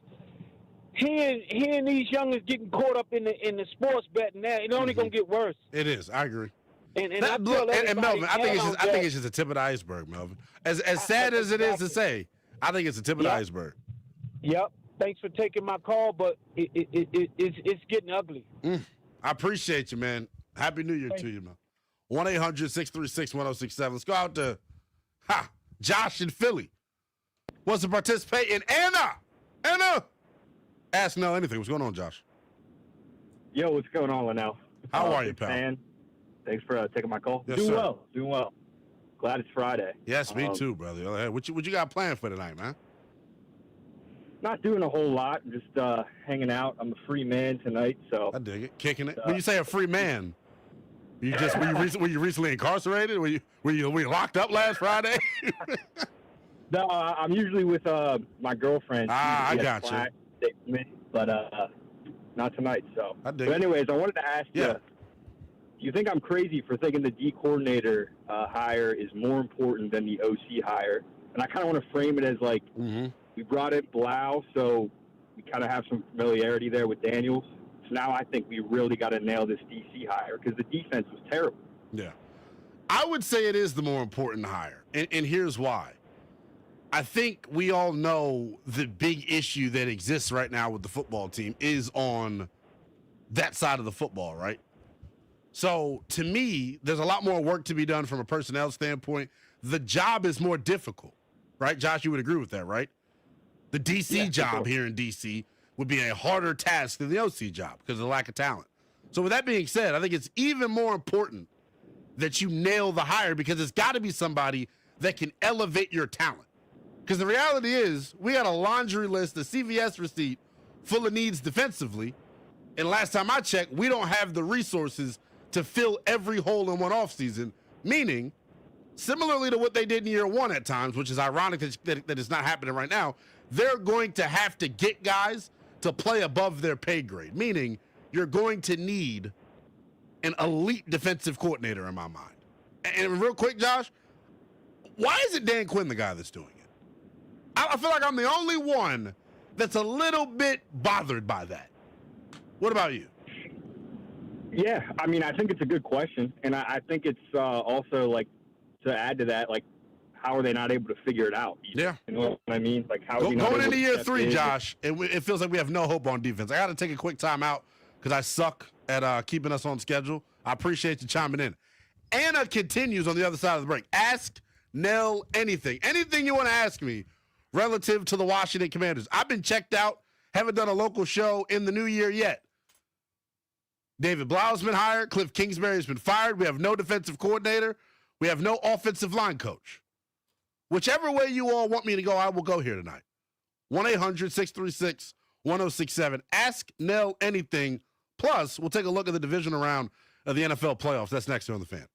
hearing these youngins getting caught up in the sports betting now, it's only gonna get worse. It is. I agree. And Melvin, I think it's just a tip of the iceberg, Melvin. As sad as it is to say, I think it's a tip of the iceberg. Yep. Thanks for taking my call, but it's getting ugly. I appreciate you, man. Happy New Year to you, man. 1-800-636-1067. Let's go out to Josh in Philly. Wants to participate in Anna. Ask Nell anything. What's going on, Josh? Yo, what's going on, Lynnell? How are you, pal? Man, thanks for taking my call. Yes, Doing sir. well. Glad it's Friday. Yes, me too, brother. Hey, what you got planned for tonight, man? Not doing a whole lot. Just hanging out. I'm a free man tonight, so I dig it. Kicking it. When you say a free man, were you recently incarcerated? Were you locked up last Friday? No, I'm usually with my girlfriend. I got you. But not tonight. So, I dig but anyways, I wanted to ask you. Do you think I'm crazy for thinking the D coordinator hire is more important than the OC hire? And I kind of want to frame it as like we brought in Blau, so we kind of have some familiarity there with Daniels. So now I think we really got to nail this DC hire because the defense was terrible. Yeah. I would say it is the more important hire, and here's why. I think we all know the big issue that exists right now with the football team is on that side of the football, right? So to me, there's a lot more work to be done from a personnel standpoint. The job is more difficult, right? Josh, you would agree with that, right? The DC job here in DC would be a harder task than the OC job because of the lack of talent. So with that being said, I think it's even more important that you nail the hire, because it's got to be somebody that can elevate your talent. Because the reality is, we got a laundry list, a CVS receipt full of needs defensively. And last time I checked, we don't have the resources to fill every hole in one offseason, meaning, similarly to what they did in year one at times, which is ironic that it's not happening right now, they're going to have to get guys to play above their pay grade, meaning you're going to need an elite defensive coordinator in my mind. And real quick, Josh, why isn't Dan Quinn the guy that's doing it? I feel like I'm the only one that's a little bit bothered by that. What about you? Yeah, I mean, I think it's a good question. And I think it's also, like, to add to that, like, how are they not able to figure it out? Yeah. You know what I mean? Like, how going into year 3, Josh, it feels like we have no hope on defense. I got to take a quick time out because I suck at keeping us on schedule. I appreciate you chiming in. Anna continues on the other side of the break. Ask Nell anything. Anything you want to ask me relative to the Washington Commanders. I've been checked out. Haven't done a local show in the new year yet. David Blau's been hired. Cliff Kingsbury has been fired. We have no defensive coordinator. We have no offensive line coach. Whichever way you all want me to go, I will go here tonight. 1-800-636-1067. Ask Nell anything. Plus, we'll take a look at the divisional round of the NFL playoffs. That's next here on The Fan.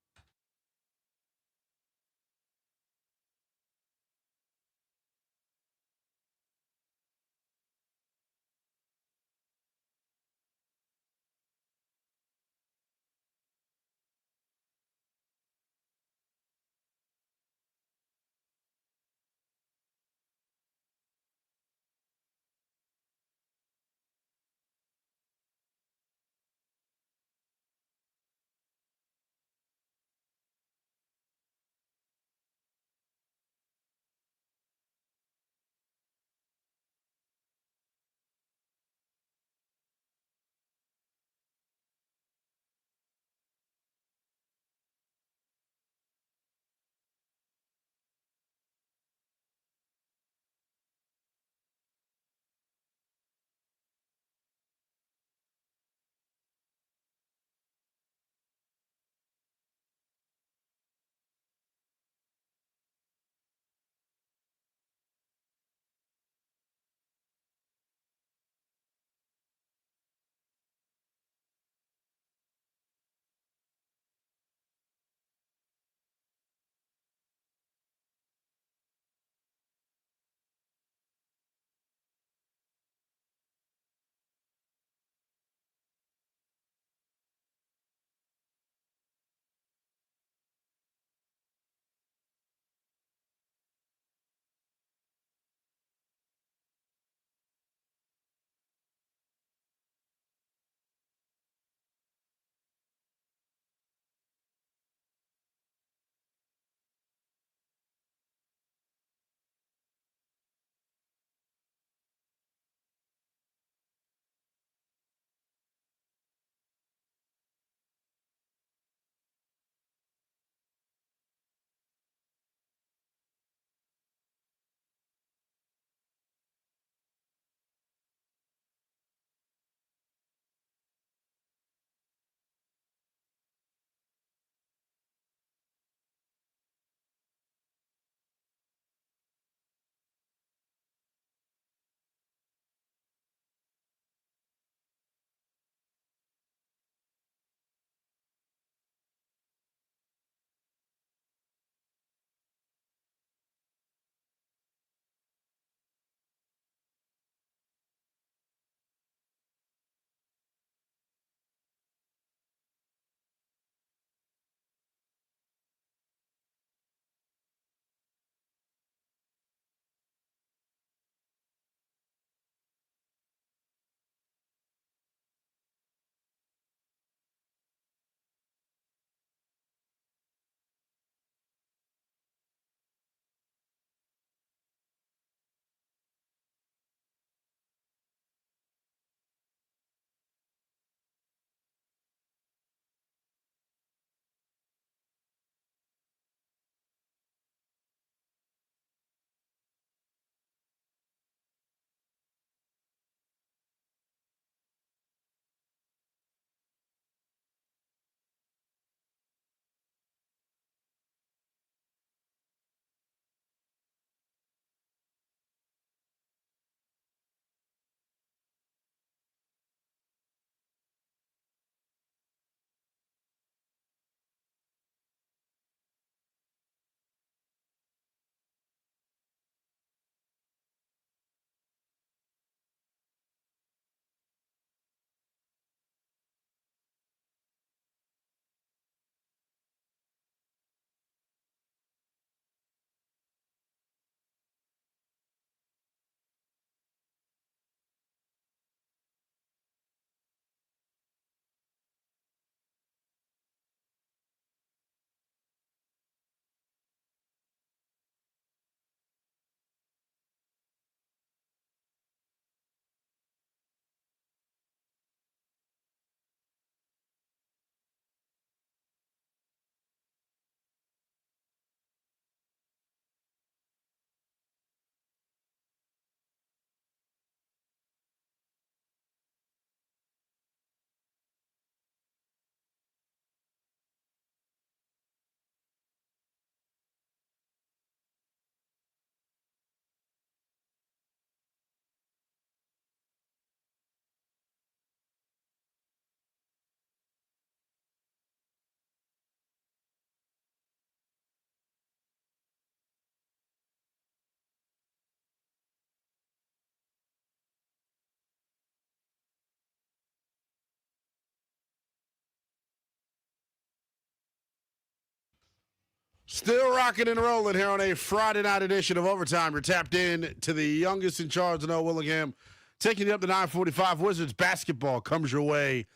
Still rocking and rolling here on a Friday night edition of Overtime. You're tapped in to the youngest in charge of Willingham. Taking you up to 9:45. Wizards basketball comes your way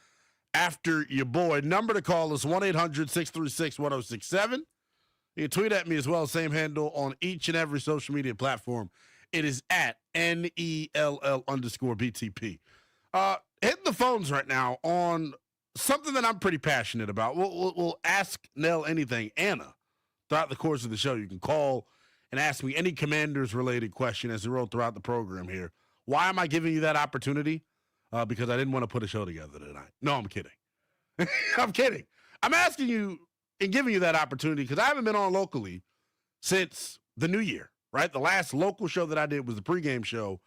after your boy. Number to call is 1-800-636-1067. You can tweet at me as well. Same handle on each and every social media platform. It is at NELL_BTP. Hitting the phones right now on something that I'm pretty passionate about. We'll ask Nell anything. Anna, throughout the course of the show, you can call and ask me any Commanders-related question as we roll throughout the program here. Why am I giving you that opportunity? Because I didn't want to put a show together tonight. No, I'm kidding. I'm kidding. I'm asking you and giving you that opportunity because I haven't been on locally since the new year, right? The last local show that I did was the pregame show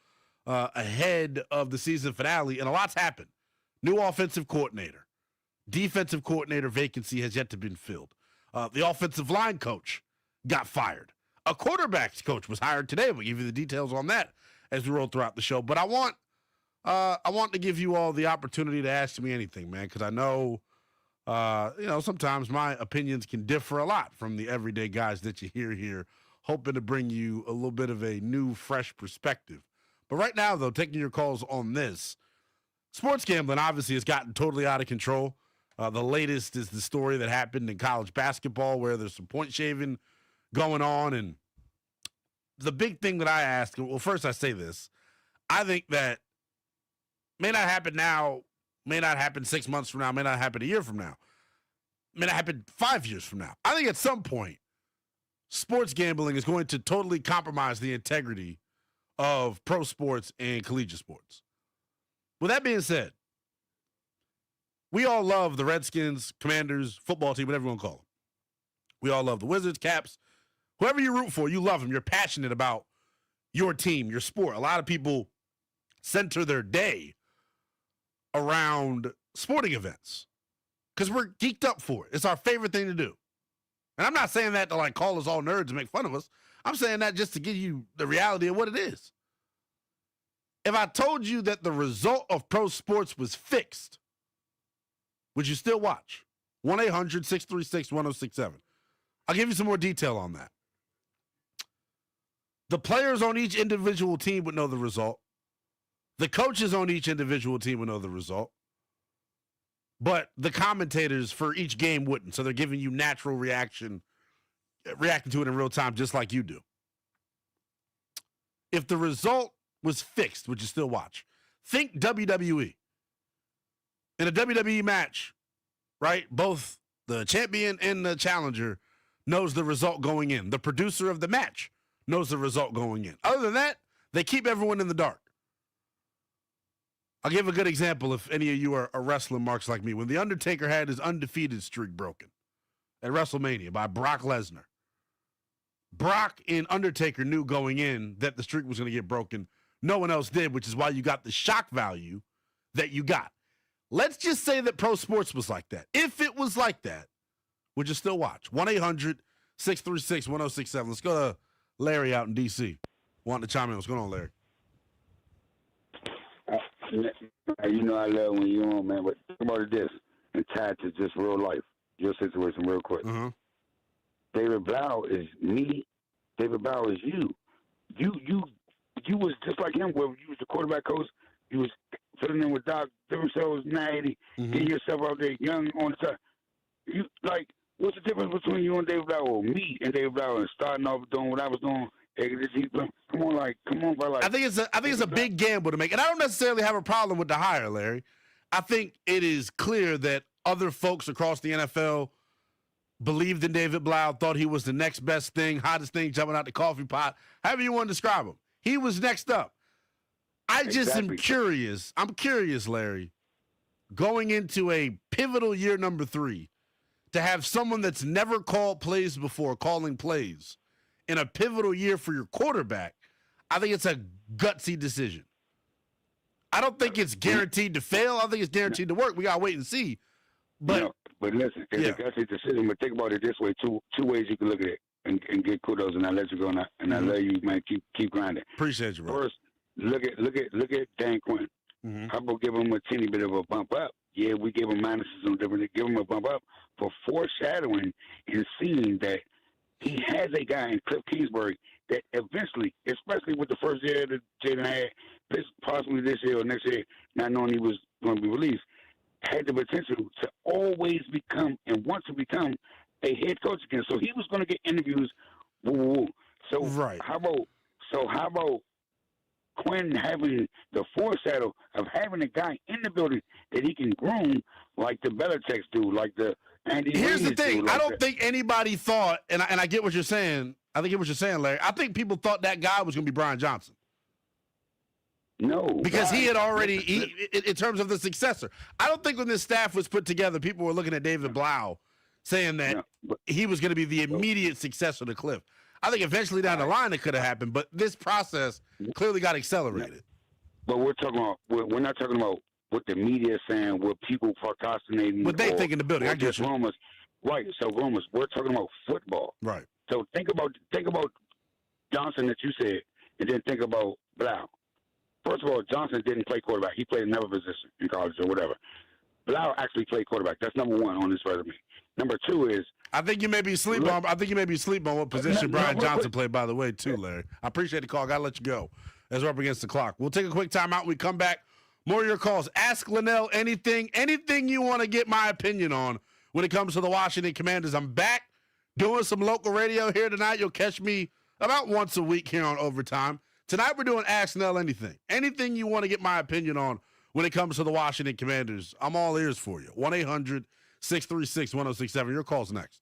ahead of the season finale, and a lot's happened. New offensive coordinator. Defensive coordinator vacancy has yet to be filled. The offensive line coach got fired. A quarterbacks coach was hired today. We'll give you the details on that as we roll throughout the show. But I want to give you all the opportunity to ask me anything, man, because I know, sometimes my opinions can differ a lot from the everyday guys that you hear here, hoping to bring you a little bit of a new, fresh perspective. But right now, though, taking your calls on this, sports gambling obviously has gotten totally out of control. The latest is the story that happened in college basketball where there's some point shaving going on. And the big thing that I ask, well, first I say this, I think that may not happen now, may not happen 6 months from now, may not happen a year from now, may not happen 5 years from now. I think at some point, sports gambling is going to totally compromise the integrity of pro sports and collegiate sports. With that being said, we all love the Redskins, Commanders, football team, whatever you want to call them. We all love the Wizards, Caps. Whoever you root for, you love them. You're passionate about your team, your sport. A lot of people center their day around sporting events because we're geeked up for it. It's our favorite thing to do. And I'm not saying that to call us all nerds and make fun of us. I'm saying that just to give you the reality of what it is. If I told you that the result of pro sports was fixed, would you still watch? 1-800-636-1067. I'll give you some more detail on that. The players on each individual team would know the result. The coaches on each individual team would know the result. But the commentators for each game wouldn't. So they're giving you natural reacting to it in real time, just like you do. If the result was fixed, would you still watch? Think WWE. In a WWE match, right, both the champion and the challenger knows the result going in. The producer of the match knows the result going in. Other than that, they keep everyone in the dark. I'll give a good example if any of you are wrestling marks like me. When The Undertaker had his undefeated streak broken at WrestleMania by Brock Lesnar, Brock and Undertaker knew going in that the streak was going to get broken. No one else did, which is why you got the shock value that you got. Let's just say that pro sports was like that. If it was like that, would you still watch? 1-800-636-1067. Let's go to Larry out in D.C. Wanting to chime in. What's going on, Larry? You know I love when you're on, man, but think about this and tied to just real life, your situation real quick. Uh-huh. David Blau is me. David Blau is you. You was just like him, where you was the quarterback coach. You was filling in with Doc, different shows, 980, getting yourself out there young on the side. You what's the difference between you and David Blau, or me and David Blau, and starting off doing what I was doing? Come on, bro. I think it's a big gamble to make, and I don't necessarily have a problem with the hire, Larry. I think it is clear that other folks across the NFL believed in David Blau, thought he was the next best thing, hottest thing jumping out the coffee pot, however you want to describe him. He was next up. I just am curious. I'm curious, Larry, going into a pivotal year number 3, to have someone that's never called plays before calling plays in a pivotal year for your quarterback. I think it's a gutsy decision. I don't think it's guaranteed to fail. I think it's guaranteed to work. We got to wait and see. But listen, it's a gutsy decision. But think about it this way: two ways you can look at it and get kudos. And I let you go, and I love you, man. Keep grinding. Appreciate you, bro. First, look at Dan Quinn. How about give him a teeny bit of a bump up? Yeah, we gave him minuses on different. Give him a bump up for foreshadowing and seeing that he has a guy in Cliff Kingsbury that eventually, especially with the first year that Jaden had, possibly this year or next year, not knowing he was going to be released, had the potential to always become and want to become a head coach again. So he was going to get interviews. So how about Quinn having the foreshadow of having a guy in the building that he can groom like the Belichick's do, like the Andy Here's the Reid's thing. do, like I don't think anybody thought, and I get what you're saying. I think what you're saying, Larry. I think people thought that guy was going to be Brian Johnson. No. Because he had already, in terms of the successor. I don't think when this staff was put together, people were looking at David Blau saying that he was going to be the immediate successor to Cliff. I think eventually down the line it could have happened, but this process clearly got accelerated. But we're not talking about what the media is saying, what people procrastinating. What they think in the building. I guess rumors. Right. So rumors. We're talking about football. Right. So think about Johnson that you said, and then think about Blau. First of all, Johnson didn't play quarterback. He played another position in college or whatever. Blau actually played quarterback. That's number one on his resume. Number two is I think you may be asleep on what position Brian Johnson played, by the way, too, Larry. I appreciate the call. Gotta let you go as we're up against the clock. We'll take a quick timeout. We come back. More of your calls. Ask Lynnell anything you want to get my opinion on when it comes to the Washington Commanders. I'm back doing some local radio here tonight. You'll catch me about once a week here on Overtime. Tonight we're doing Ask Nell anything. Anything you want to get my opinion on when it comes to the Washington Commanders. I'm all ears for you. 1-800-636-1067. Your call's next.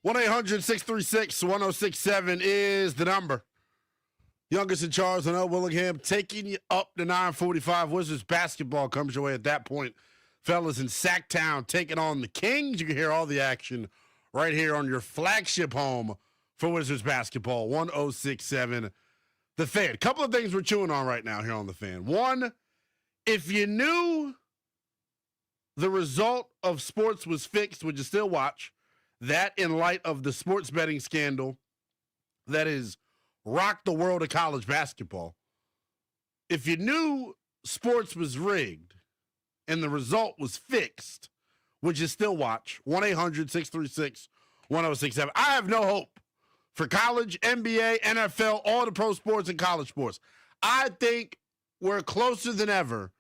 1-800-636-1067 is the number. Youngest in charge, Lynnell Willingham, taking you up to 9:45. Wizards basketball comes your way at that point. Fellas in Sacktown taking on the Kings. You can hear all the action right here on your flagship home for Wizards basketball, 106.7 The Fan. A couple of things we're chewing on right now here on The Fan. One, if you knew the result of sports was fixed, would you still watch? That in light of the sports betting scandal that is rocked the world of college basketball. If you knew sports was rigged and the result was fixed, would you still watch? 1-800-636-1067. I have no hope for college, NBA, NFL, all the pro sports and college sports. I think we're closer than ever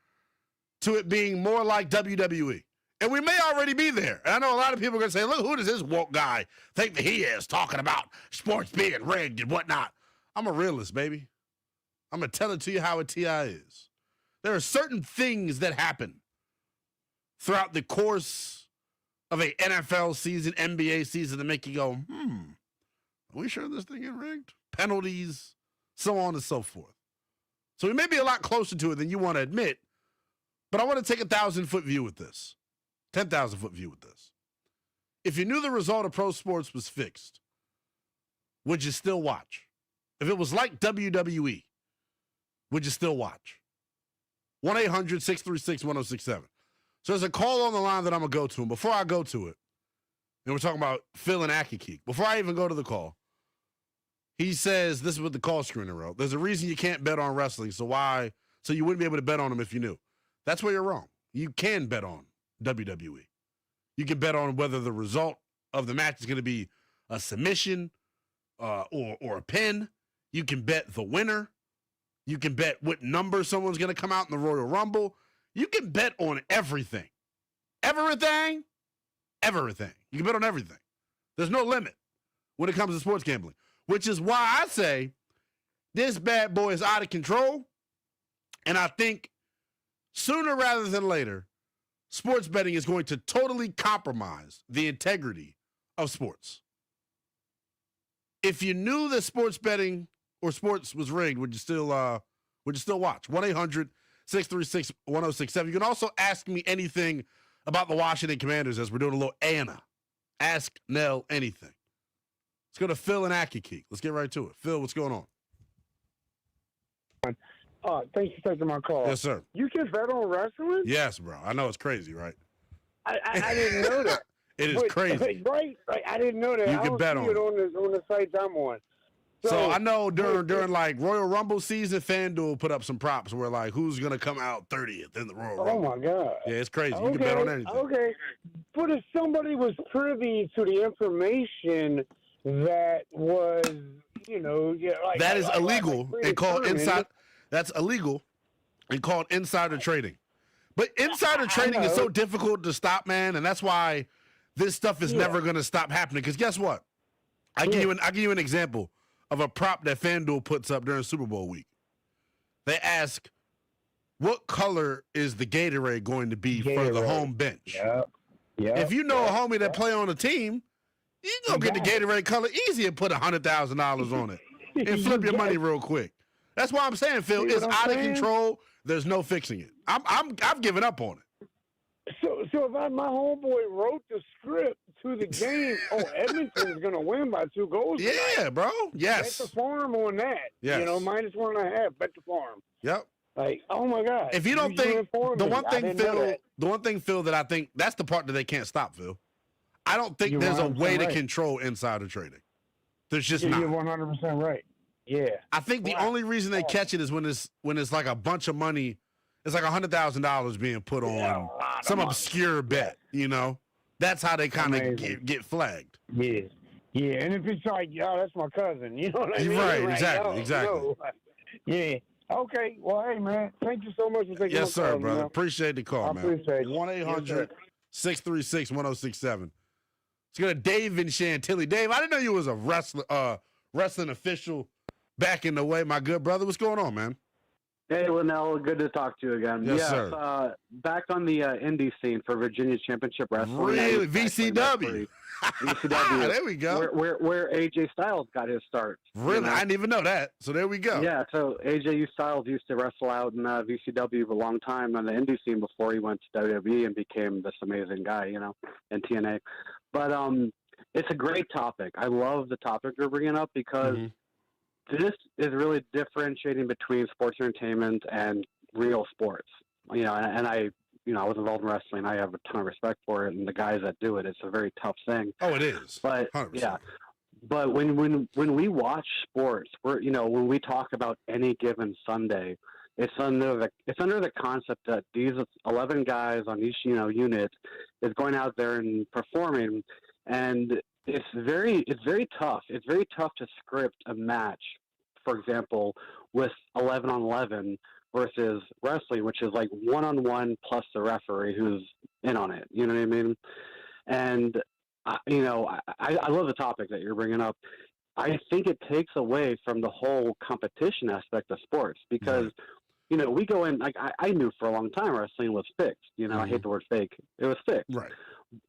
to it being more like WWE. And we may already be there. And I know a lot of people are going to say, look, who does this woke guy think that he is talking about sports being rigged and whatnot? I'm a realist, baby. I'm going to tell it to you how a TI is. There are certain things that happen throughout the course of a NFL season, NBA season, that make you go, are we sure this thing is rigged? Penalties, so on and so forth. So we may be a lot closer to it than you want to admit, but I want to take a 1,000-foot view with this, 10,000-foot view with this. If you knew the result of pro sports was fixed, would you still watch? If it was like WWE, would you still watch? 1-800-636-1067. So there's a call on the line that I'm going to go to. And before I go to it, and we're talking about Phil and Akiki, before I even go to the call, he says, this is what the call screener wrote. There's a reason you can't bet on wrestling, so you wouldn't be able to bet on them if you knew. That's where you're wrong. You can bet on WWE. You can bet on whether the result of the match is going to be a submission or a pin. You can bet the winner. You can bet what number someone's going to come out in the Royal Rumble. You can bet on everything. Everything. You can bet on everything. There's no limit when it comes to sports gambling, which is why I say this bad boy is out of control. And I think sooner rather than later, sports betting is going to totally compromise the integrity of sports. If you knew that sports betting or sports was rigged, would you still watch? 1-800-636-1067. You can also ask me anything about the Washington Commanders as we're doing a little Anna. Ask Nell anything. Let's go to Phil and Akiki. Let's get right to it. Phil, what's going on? Thanks for taking my call. Yes, sir. You can bet on wrestling? Yes, bro. I know it's crazy, right? I didn't know that. It is crazy. Right? I didn't know that. You can bet on it. On the sites I'm on. So I know during like Royal Rumble season, FanDuel put up some props where like who's gonna come out 30th in the Royal Rumble. Oh my God! Yeah, it's crazy. You can bet on anything. Okay, but if somebody was privy to the information that was, that is illegal and called inside. That's illegal and called insider trading. But insider trading is so difficult to stop, man, and that's why this stuff is never gonna stop happening. Because guess what? I give you an example of a prop that FanDuel puts up during Super Bowl week. They ask, what color is the Gatorade going to be for the home bench? Yep. If you know a homie that play on a team, you can go get the Gatorade color easy and put $100,000 on it and flip your money real quick. That's why I'm saying, Phil, it's out of control. There's no fixing it. I've given up on it. So if my homeboy wrote the script to the game, Edmonton's going to win by 2 goals. Yeah, tonight. bro. Yes. Bet the farm on that. Yes. -1.5. Bet the farm. Yep. Like, oh my God. If you don't think the one thing, Phil, that I think that's the part that they can't stop, Phil. I don't think there's a way to control insider trading. There's just not. You're 100% right. Yeah. I think the only reason they catch it is when it's like a bunch of money. It's like $100,000 being put on some obscure bet. That's how they kind of get flagged. Yeah. Yeah, and if it's like, that's my cousin. You know what I mean? Right, like, exactly. Yeah. Okay. Well, hey, man, thank you so much for taking my call. Yes, sir, brother. Appreciate the call, man. I appreciate it. 1-800-636-1067. Let's go to Dave in Chantilly. Dave, I didn't know you was a wrestling official back in the way, my good brother. What's going on, man? Hey, Lynnell, good to talk to you again. Yes, sir. Back on the indie scene for Virginia Championship Wrestling. Really? VCW. VCW. There we go. Where AJ Styles got his start. Really? You know? I didn't even know that. So there we go. Yeah, so AJ Styles used to wrestle out in VCW for a long time on the indie scene before he went to WWE and became this amazing guy, you know, in TNA. But it's a great topic. I love the topic you're bringing up because this is really differentiating between sports entertainment and real sports. You know, and I was involved in wrestling. I have a ton of respect for it, and the guys that do it, it's a very tough thing. Oh, it is. But 100%. yeah, but when we watch sports, when we talk about any given Sunday, it's under the concept that these 11 guys on each unit is going out there and performing, and it's very tough. It's very tough to script a match, for example, with 11 on 11 versus wrestling, which is like 1-on-1 plus the referee who's in on it. You know what I mean? And I love the topic that you're bringing up. I think it takes away from the whole competition aspect of sports because, we go in, like I knew for a long time wrestling was fixed. I hate the word fake. It was fixed. Right.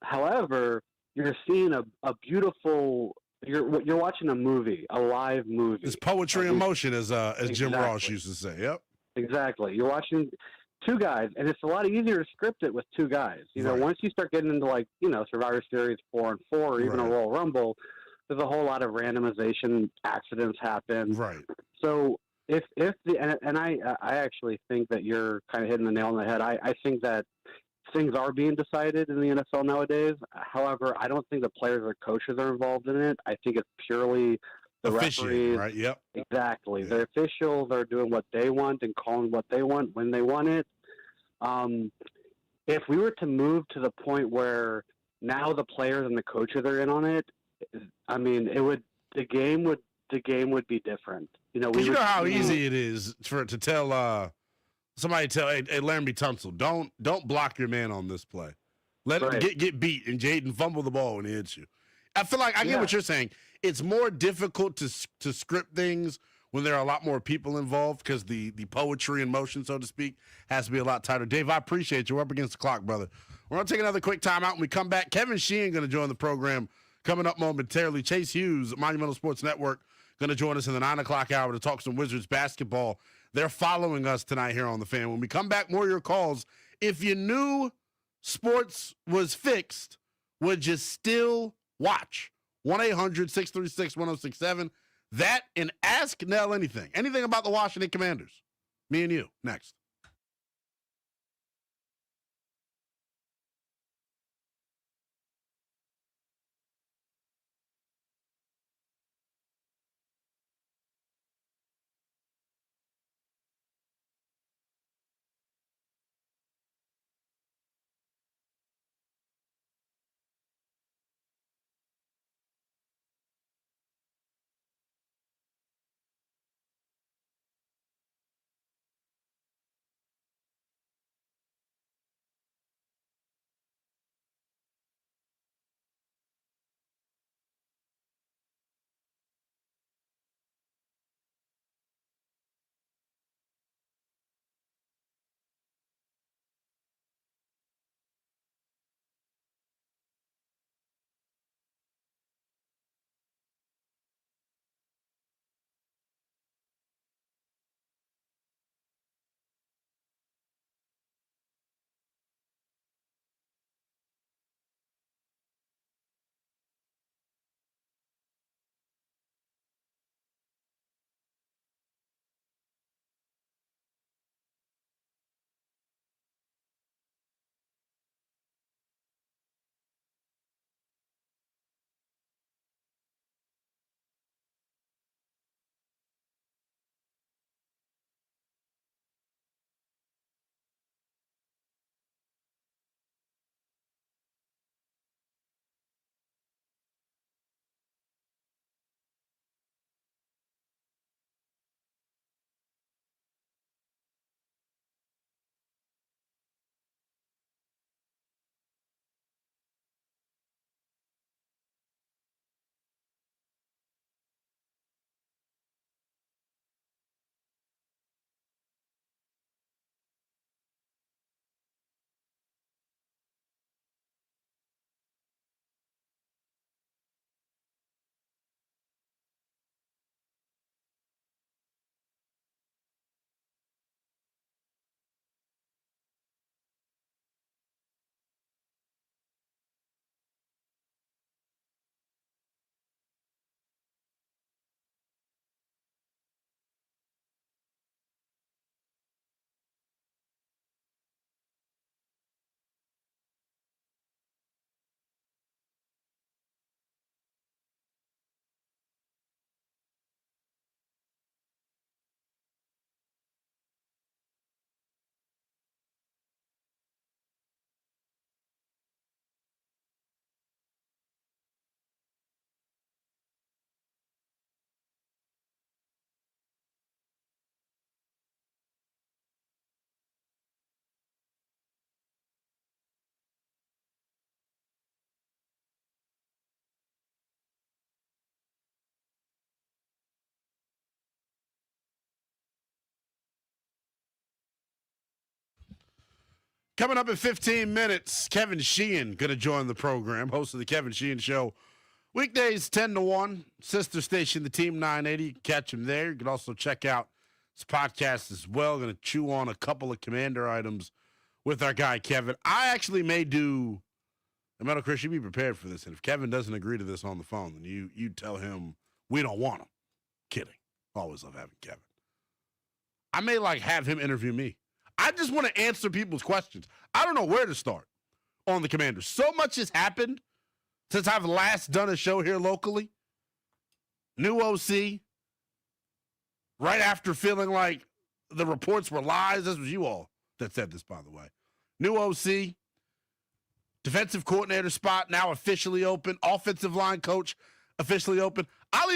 However, you're seeing a beautiful, you're watching a movie, a live movie. It's poetry in motion, as Jim Ross used to say. Yep. Exactly. You're watching two guys, and it's a lot easier to script it with two guys. Once you start getting into Survivor Series 4 and 4, or even a Royal Rumble, there's a whole lot of randomization. Accidents happen. Right. So I actually think that you're kind of hitting the nail on the head. I think that things are being decided in the NFL nowadays. However, I don't think the players or coaches are involved in it. I think it's purely the referees. Right. Yep. Exactly. The officials are doing what they want and calling what they want when they want it. If we were to move to the point where now the players and the coaches are in on it, I mean, the game would be different. How easy it is to tell somebody hey Laramie Tunsil, don't block your man on this play. Let him get beat and Jaden fumble the ball when he hits you. I feel like I get what you're saying. It's more difficult to script things when there are a lot more people involved because the poetry in motion, so to speak, has to be a lot tighter. Dave, I appreciate you. We're up against the clock, brother. We're going to take another quick time out. When we come back, Kevin Sheehan going to join the program coming up momentarily. Chase Hughes, Monumental Sports Network, going to join us in the 9 o'clock hour to talk some Wizards basketball. They're following us tonight here on The Fan. When we come back, more of your calls. If you knew sports was fixed, would you still watch? 1-800-636-1067. That and ask Nell anything. Anything about the Washington Commanders. Me and you. Next. Coming up in 15 minutes, Kevin Sheehan going to join the program, host of the Kevin Sheehan Show. Weekdays 10 to 1, sister station, the Team 980. You can catch him there. You can also check out his podcast as well. Going to chew on a couple of Commander items with our guy, Kevin. I actually may do, no matter, Chris, you be prepared for this. And if Kevin doesn't agree to this on the phone, then you tell him we don't want him. Kidding. Always love having Kevin. I may have him interview me. I just want to answer people's questions. I don't know where to start on the Commanders. So much has happened since I've last done a show here locally. New OC. Right after feeling like the reports were lies. This was you all that said this, by the way. New OC. Defensive coordinator spot now officially open. Offensive line coach officially open. I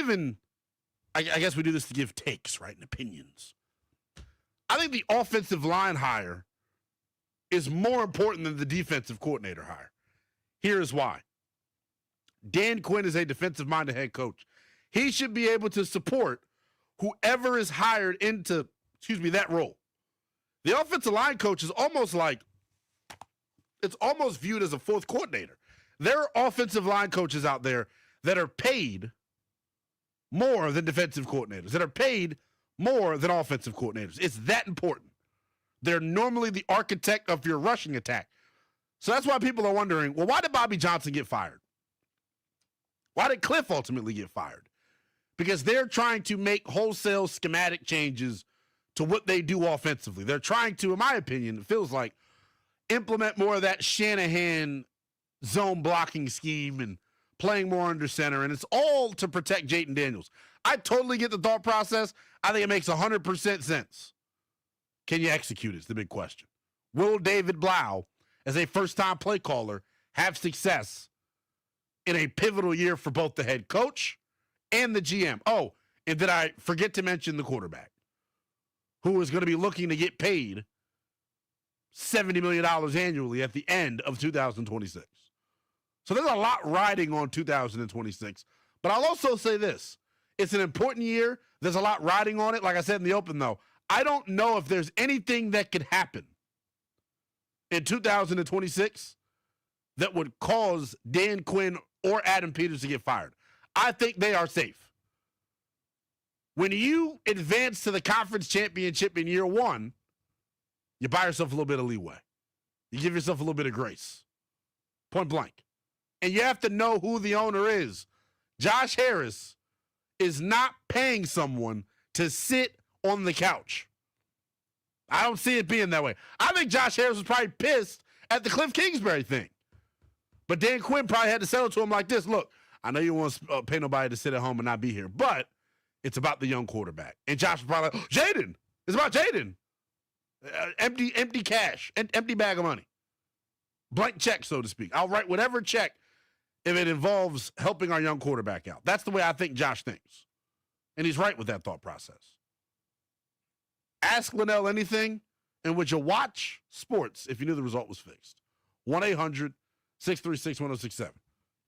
guess we do this to give takes, right, and opinions. I think the offensive line hire is more important than the defensive coordinator hire. Here is why. Dan Quinn is a defensive-minded head coach. He should be able to support whoever is hired into, that role. The offensive line coach is almost viewed as a fourth coordinator. There are offensive line coaches out there that are paid more than defensive coordinators, that are paid more than offensive coordinators. It's that important. They're normally the architect of your rushing attack. So that's why people are wondering, well, why did Bobby Johnson get fired? Why did Cliff ultimately get fired? Because they're trying to make wholesale schematic changes to what they do offensively. They're trying to, in my opinion, it feels like, implement more of that Shanahan zone blocking scheme and playing more under center, and it's all to protect Jayden Daniels. I totally get the thought process. I think it makes 100% sense. Can you execute it? It's the big question. Will David Blau, as a first-time play caller, have success in a pivotal year for both the head coach and the GM? Oh, and did I forget to mention the quarterback, who is going to be looking to get paid $70 million annually at the end of 2026. So there's a lot riding on 2026. But I'll also say this. It's an important year. There's a lot riding on it. Like I said in the open, though, I don't know if there's anything that could happen in 2026 that would cause Dan Quinn or Adam Peters to get fired. I think they are safe. When you advance to the conference championship in year one, you buy yourself a little bit of leeway. You give yourself a little bit of grace. Point blank. And you have to know who the owner is. Josh Harris is not paying someone to sit on the couch. I don't see it being that way. I think Josh Harris was probably pissed at the Cliff Kingsbury thing. But Dan Quinn probably had to settle to him like this. Look, I know you want to pay nobody to sit at home and not be here, but it's about the young quarterback. And Josh was probably like, Jayden. It's about Jayden. Empty cash, empty bag of money. Blank check, so to speak. I'll write whatever check if it involves helping our young quarterback out. That's the way I think Josh thinks. And he's right with that thought process. Ask Lynnell anything, and would you watch sports if you knew the result was fixed? 1-800-636-1067.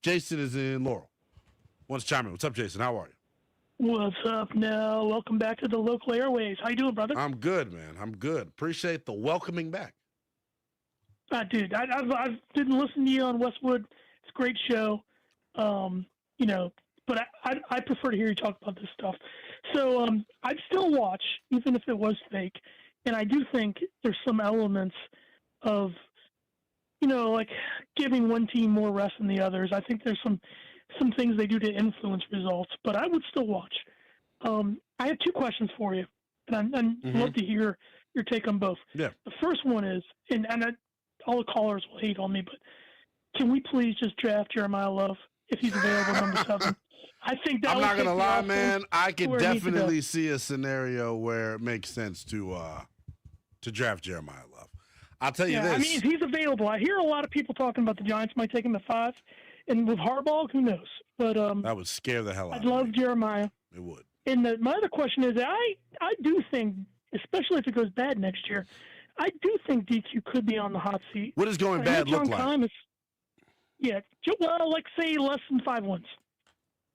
Jason is in Laurel. Wants to chime in. What's up, Jason? How are you? What's up now? Welcome back to the local airways. How you doing, brother? I'm good, man. I'm good. Appreciate the welcoming back. Dude, I've been listening to you on Westwood. It's a great show. But I prefer to hear you talk about this stuff. So I'd still watch, even if it was fake. And I do think there's some elements of, like giving one team more rest than the others. I think there's some things they do to influence results, but I would still watch. I have two questions for you, and I'd love to hear your take on both. Yeah. The first one is, and all the callers will hate on me, but can we please just draft Jeremiah Love if he's available, number 7? I think that. I'm not gonna lie, man. I could definitely see a scenario where it makes sense to draft Jeremiah Love. I'll tell you this. I mean, if he's available, I hear a lot of people talking about the Giants might take him at 5, and with Harbaugh, who knows? But that would scare the hell out of me. I'd love Jeremiah. It would. And my other question is, I do think, especially if it goes bad next year, I do think DQ could be on the hot seat. What does going bad look like? Like say less than 5 wins.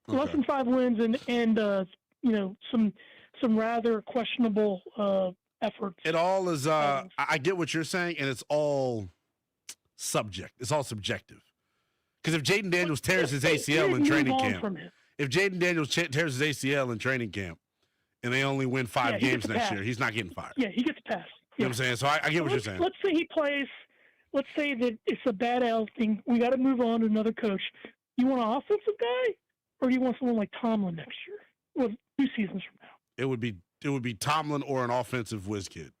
Okay. Less than 5 wins and some rather questionable efforts. It all is. I get what you're saying, and it's all subject. It's all subjective. Because if Jaden Daniels tears his ACL in training camp, and they only win 5 games next year, he's not getting fired. Yeah, he gets passed. You know what I'm saying? So I get what you're saying. Let's say he plays. Let's say that it's a bad outing. We got to move on to another coach. You want an offensive guy, or do you want someone like Tomlin next year? Well, 2 seasons from now. It would be Tomlin or an offensive whiz kid.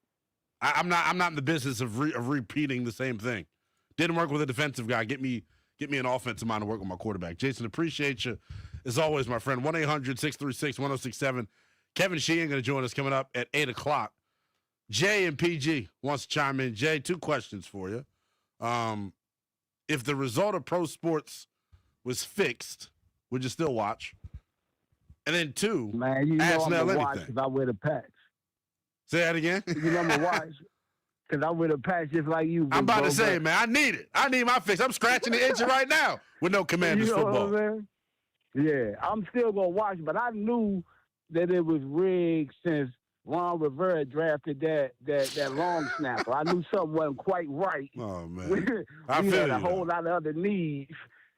I'm not in the business of repeating the same thing. Didn't work with a defensive guy. Get me an offensive mind to work with my quarterback. Jason, appreciate you as always, my friend. 1-800-636-1067. Kevin Sheehan going to join us coming up at 8:00. Jay and PG wants to chime in. Jay, 2 questions for you. If the result of pro sports was fixed, would you still watch? And then 2, man, you know ask I'm Nell gonna watch anything. because I wear the patch. Say that again? You know I'm gonna watch because I wear the patch just like you. I'm about to say, but man, I need it. I need my fix. I'm scratching the itch right now with no Commanders you know football. what I'm saying? Yeah, I'm still gonna watch, but I knew that it was rigged since Ron Rivera drafted that long snapper. I knew something wasn't quite right. Oh man, we had a whole lot of other needs,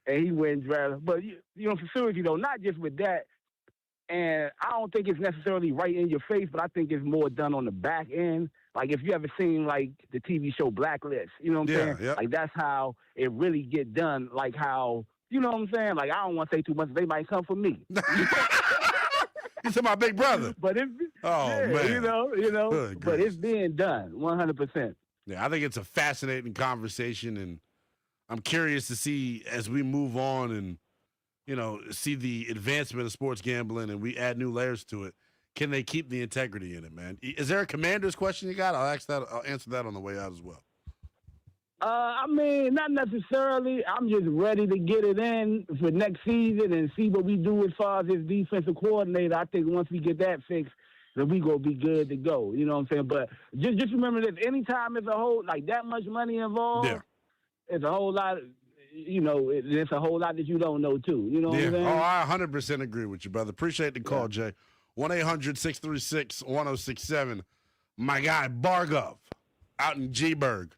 and he went and drafted. But you know, for serious, not just with that. And I don't think it's necessarily right in your face, but I think it's more done on the back end. Like if you ever seen like the TV show Blacklist, you know what I'm saying? Yep. Like that's how it really get done. Like how, you know what I'm saying? Like I don't want to say too much. They might come for me. You said my big brother. But man, you know. But it's being done 100%. Yeah, I think it's a fascinating conversation, and I'm curious to see as we move on and see the advancement of sports gambling and we add new layers to it. Can they keep the integrity in it, man? Is there a Commanders question you got? I'll answer that on the way out as well. I mean, not necessarily. I'm just ready to get it in for next season and see what we do as far as this defensive coordinator. I think once we get that fixed, then we gonna be good to go. You know what I'm saying? But just remember this: anytime there's a whole that much money involved, it's a whole lot. It's a whole lot that you don't know too. You know what I'm saying? Oh, I 100% agree with you, brother. Appreciate the call, Jay. 1-800-636-1067. My guy Bargov out in G-Burg.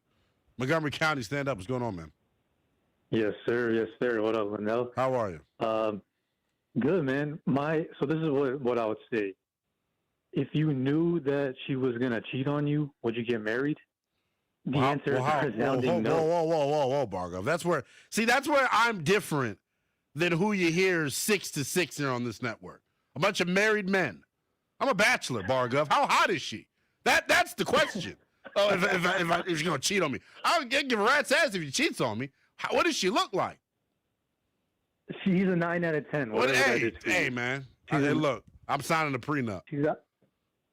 Montgomery County, stand up. What's going on, man? Yes, sir. Yes, sir. What up, Lynnell? How are you? Good, man. So this is what I would say. If you knew that she was going to cheat on you, would you get married? The answer is resounding no. Whoa, Bargov. That's where I'm different than who you hear 6-6 here on this network. A bunch of married men. I'm a bachelor, Bargov. How hot is she? That's the question. If she's going to cheat on me. I'll give a rat's ass if she cheats on me. What does she look like? She's a 9 out of 10. Hey, man. Look, I'm signing a prenup.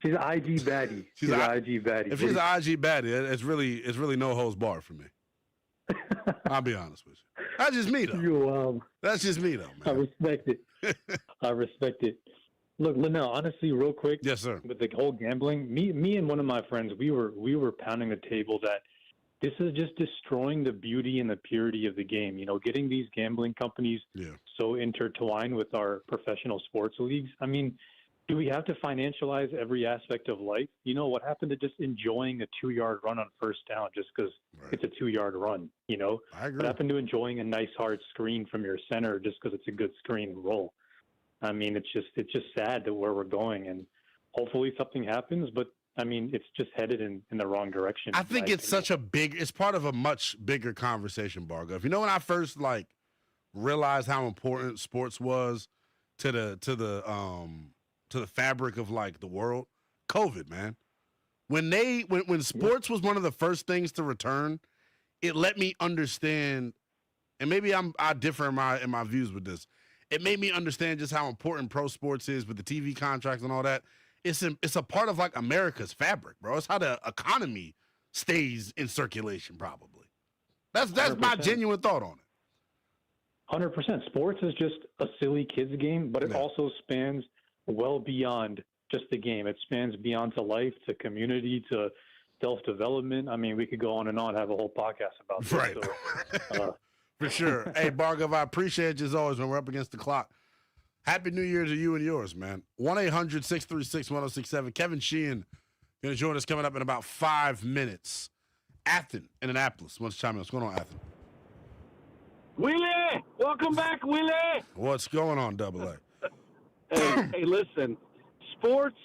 She's an IG baddie. She's an IG baddie. If she's an IG baddie, it's really no holds barred for me. I'll be honest with you. That's just me, though. That's just me, though, man. I respect it. I respect it. Look, Lynnell, honestly, real quick. Yes, sir. With the whole gambling, me and one of my friends, we were pounding the table that this is just destroying the beauty and the purity of the game. Getting these gambling companies so intertwined with our professional sports leagues. I mean, do we have to financialize every aspect of life? What happened to just enjoying a 2-yard run on first down just because it's a 2-yard run? I agree. What happened to enjoying a nice hard screen from your center just because it's a good screen and roll? I mean, it's just sad that where we're going, and hopefully something happens. But I mean, it's just headed in the wrong direction. I think it's it's part of a much bigger conversation, Bargov. When I first realized how important sports was to the fabric of the world, COVID, man. When sports was one of the first things to return, it let me understand, and maybe I differ in my views with this. It made me understand just how important pro sports is with the TV contracts and all that. It's a part of America's fabric, bro. It's how the economy stays in circulation, probably. That's 100%. My genuine thought on it. 100%. Sports is just a silly kids game, but it also spans well beyond just the game. It spans beyond to life, to community, to self-development. I mean, we could go on and on, have a whole podcast about this. Right. So, for sure. Hey, Bargov, I appreciate you as always when we're up against the clock. Happy New Year to you and yours, man. 1-800-636-1067. Kevin Sheehan Going to join us coming up in about 5 minutes. Athen in Annapolis. What's chime in? What's going on, Athen? Willie, welcome back, Willie. What's going on, Double A? Hey, listen, sports,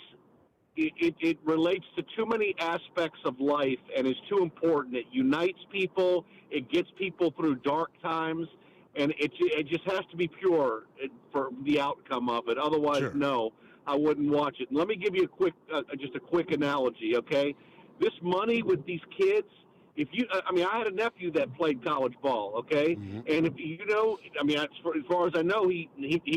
it relates to too many aspects of life and is too important. It unites people. It gets people through dark times, and it just has to be pure for the outcome of it. Otherwise, no, I wouldn't watch it. And let me give you just a quick analogy, okay? This money with these kids. I had a nephew that played college ball, okay? Mm-hmm. And if you know, as far as I know, he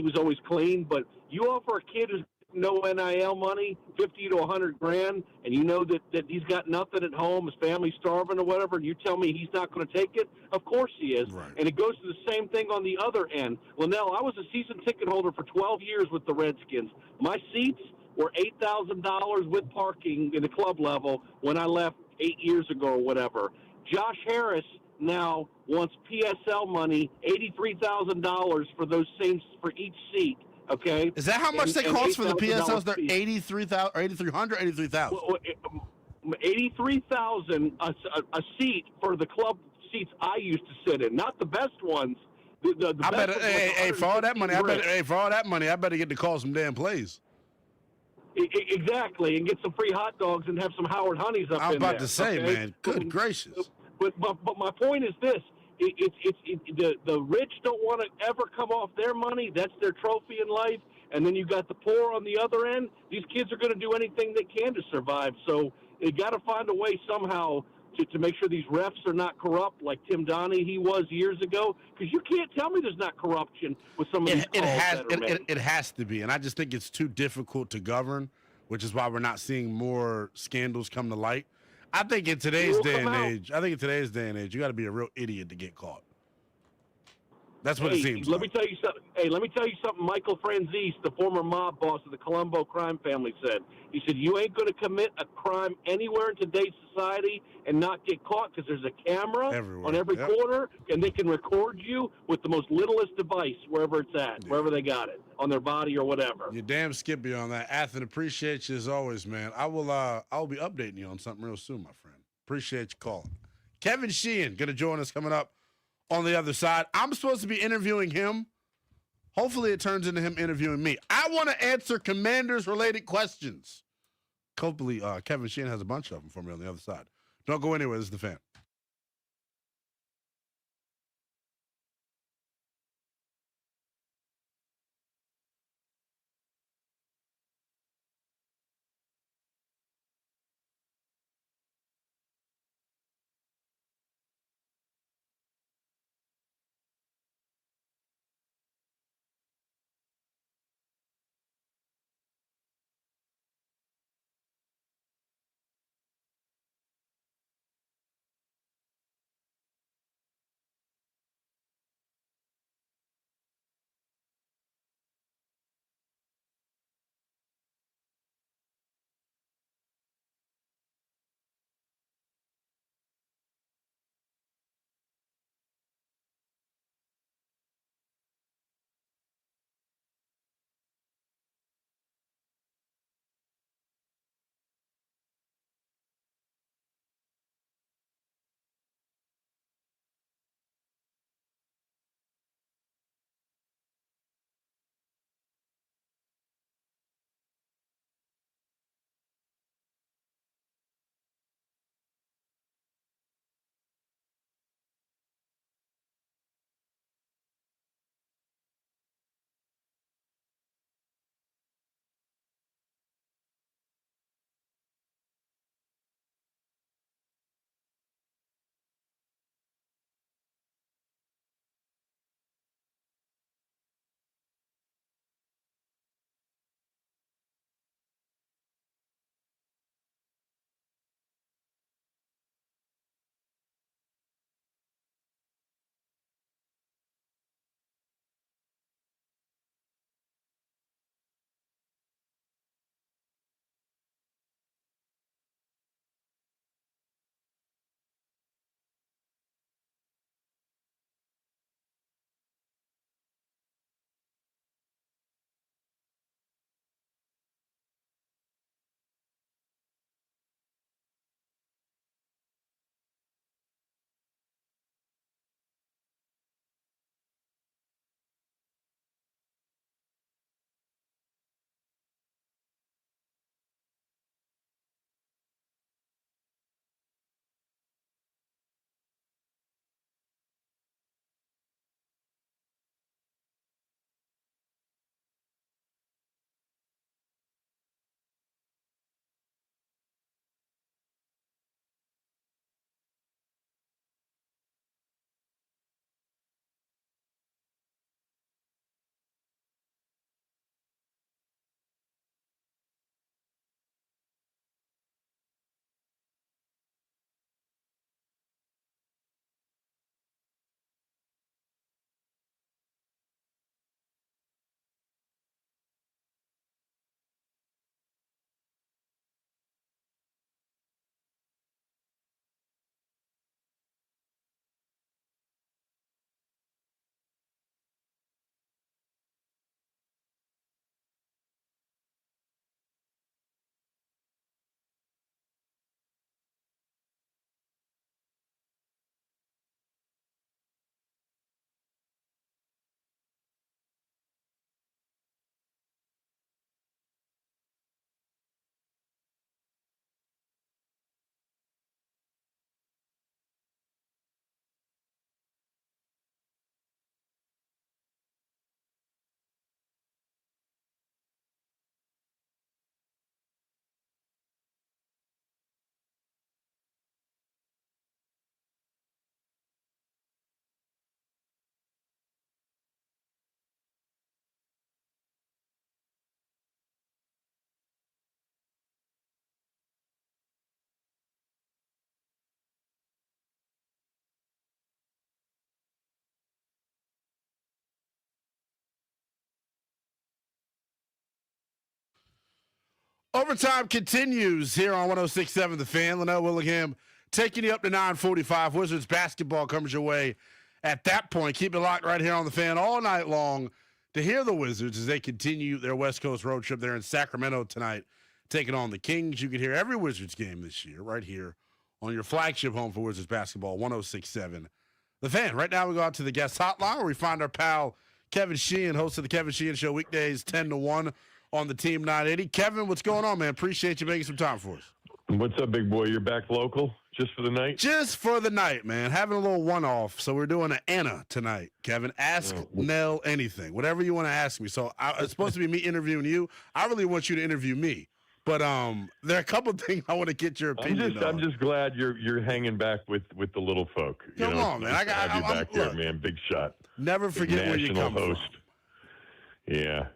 was always clean, but you offer a kid who's no NIL money, 50 to 100 grand, and you know that he's got nothing at home, his family's starving or whatever, and you tell me he's not going to take it? Of course he is. Right. And it goes to the same thing on the other end. Lynnell, I was a season ticket holder for 12 years with the Redskins. My seats were $8,000 with parking in the club level when I left 8 years ago or whatever. Josh Harris now wants PSL money, $83,000 for those same for each seat. Okay, is that how much they cost for the PSLs? They're $83,000 or $8,300, $83,000. $83,000 a seat for the club seats I used to sit in, not the best ones. The I better for all that money. I better get to call some damn plays. Exactly, and get some free hot dogs and have some Howard Honeys up in there. I'm about to say, man, good gracious. But my point is this. The rich don't want to ever come off their money. That's their trophy in life. And then you got the poor on the other end. These kids are going to do anything they can to survive. So they got to find a way somehow to make sure these refs are not corrupt like Tim Donahue was years ago. Because you can't tell me there's not corruption with some of these calls it has to be. And I just think it's too difficult to govern, which is why we're not seeing more scandals come to light. I think in today's day and age, you got to be a real idiot to get caught. That's what it seems. Let me tell you something. Michael Franzese, the former mob boss of the Colombo crime family, said. He said, "You ain't going to commit a crime anywhere in today's society and not get caught because there's a camera on every corner, and they can record you with the most littlest device wherever it's at, wherever they got it, on their body or whatever." You're damn skippy on that, Athen. Appreciate you as always, man. I will be updating you on something real soon, my friend. Appreciate you calling. Kevin Sheehan going to join us coming up on the other side. I'm supposed to be interviewing him. Hopefully it turns into him interviewing me. I want to answer Commanders-related questions. Hopefully Kevin Sheehan has a bunch of them for me on the other side. Don't go anywhere. This is The Fan. Overtime continues here on 106.7 The Fan. Lynnell, Willingham taking you up to 9:45. Wizards basketball comes your way at that point. Keep it locked right here on The Fan all night long to hear the Wizards as they continue their West Coast road trip. They're in Sacramento tonight, taking on the Kings. You can hear every Wizards game this year right here on your flagship home for Wizards basketball, 106.7 The Fan. Right now we go out to the guest hotline where we find our pal Kevin Sheehan, host of the Kevin Sheehan Show, weekdays 10 to 1 on the Team 980. Kevin, what's going on, man? Appreciate you making some time for us. What's up, big boy? You're back local just for the night? Just for the night, man. Having a little one-off. So we're doing an Anna tonight, Kevin. Ask Nell anything, whatever you want to ask me. So it's supposed to be me interviewing you. I really want you to interview me. But there are a couple of things I want to get your opinion on. I'm just glad you're hanging back with the little folk. Come on, man. I got you back there, man. Big shot. Never forget where you come host. From. Yeah.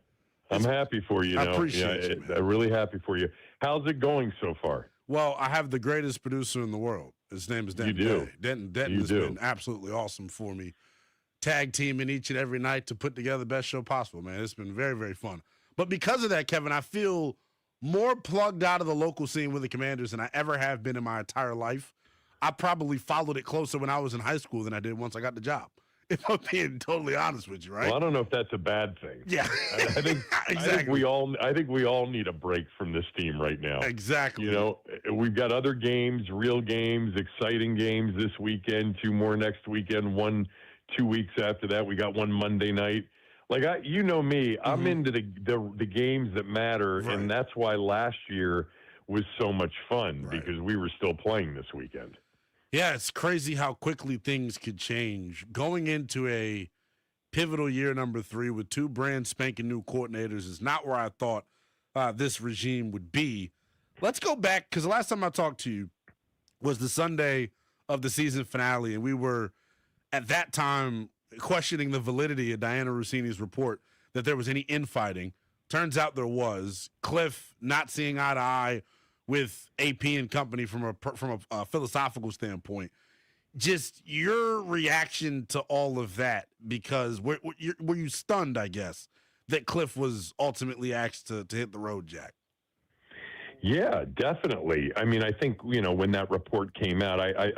I'm happy for you. I appreciate you, man. I'm really happy for you. How's it going so far? Well, I have the greatest producer in the world. His name is Denton. You do. Denton has been absolutely awesome for me. Tag teaming each and every night to put together the best show possible, man. It's been very, very fun. But because of that, Kevin, I feel more plugged out of the local scene with the Commanders than I ever have been in my entire life. I probably followed it closer when I was in high school than I did once I got the job. If I'm being totally honest with you, right? Well, I don't know if that's a bad thing. Yeah, I think exactly. I think we all need a break from this team right now. Exactly. You know, we've got other games, real games, exciting games this weekend. 2 more next weekend. 1 2 weeks after that. We got one Monday night. Like you know me, I'm into the games that matter, right. And that's why last year was so much fun because we were still playing this weekend. Yeah, it's crazy how quickly things could change. Going into a pivotal year number 3 with 2 brand spanking new coordinators is not where I thought this regime would be. Let's go back, because the last time I talked to you was the Sunday of the season finale, and we were, at that time, questioning the validity of Diana Rossini's report that there was any infighting. Turns out there was. Cliff not seeing eye to eye with AP and company from a philosophical standpoint. Just your reaction to all of that, because were you stunned, I guess, that Cliff was ultimately asked to hit the road, Jack? Yeah, definitely. I mean, I think, when that report came out, I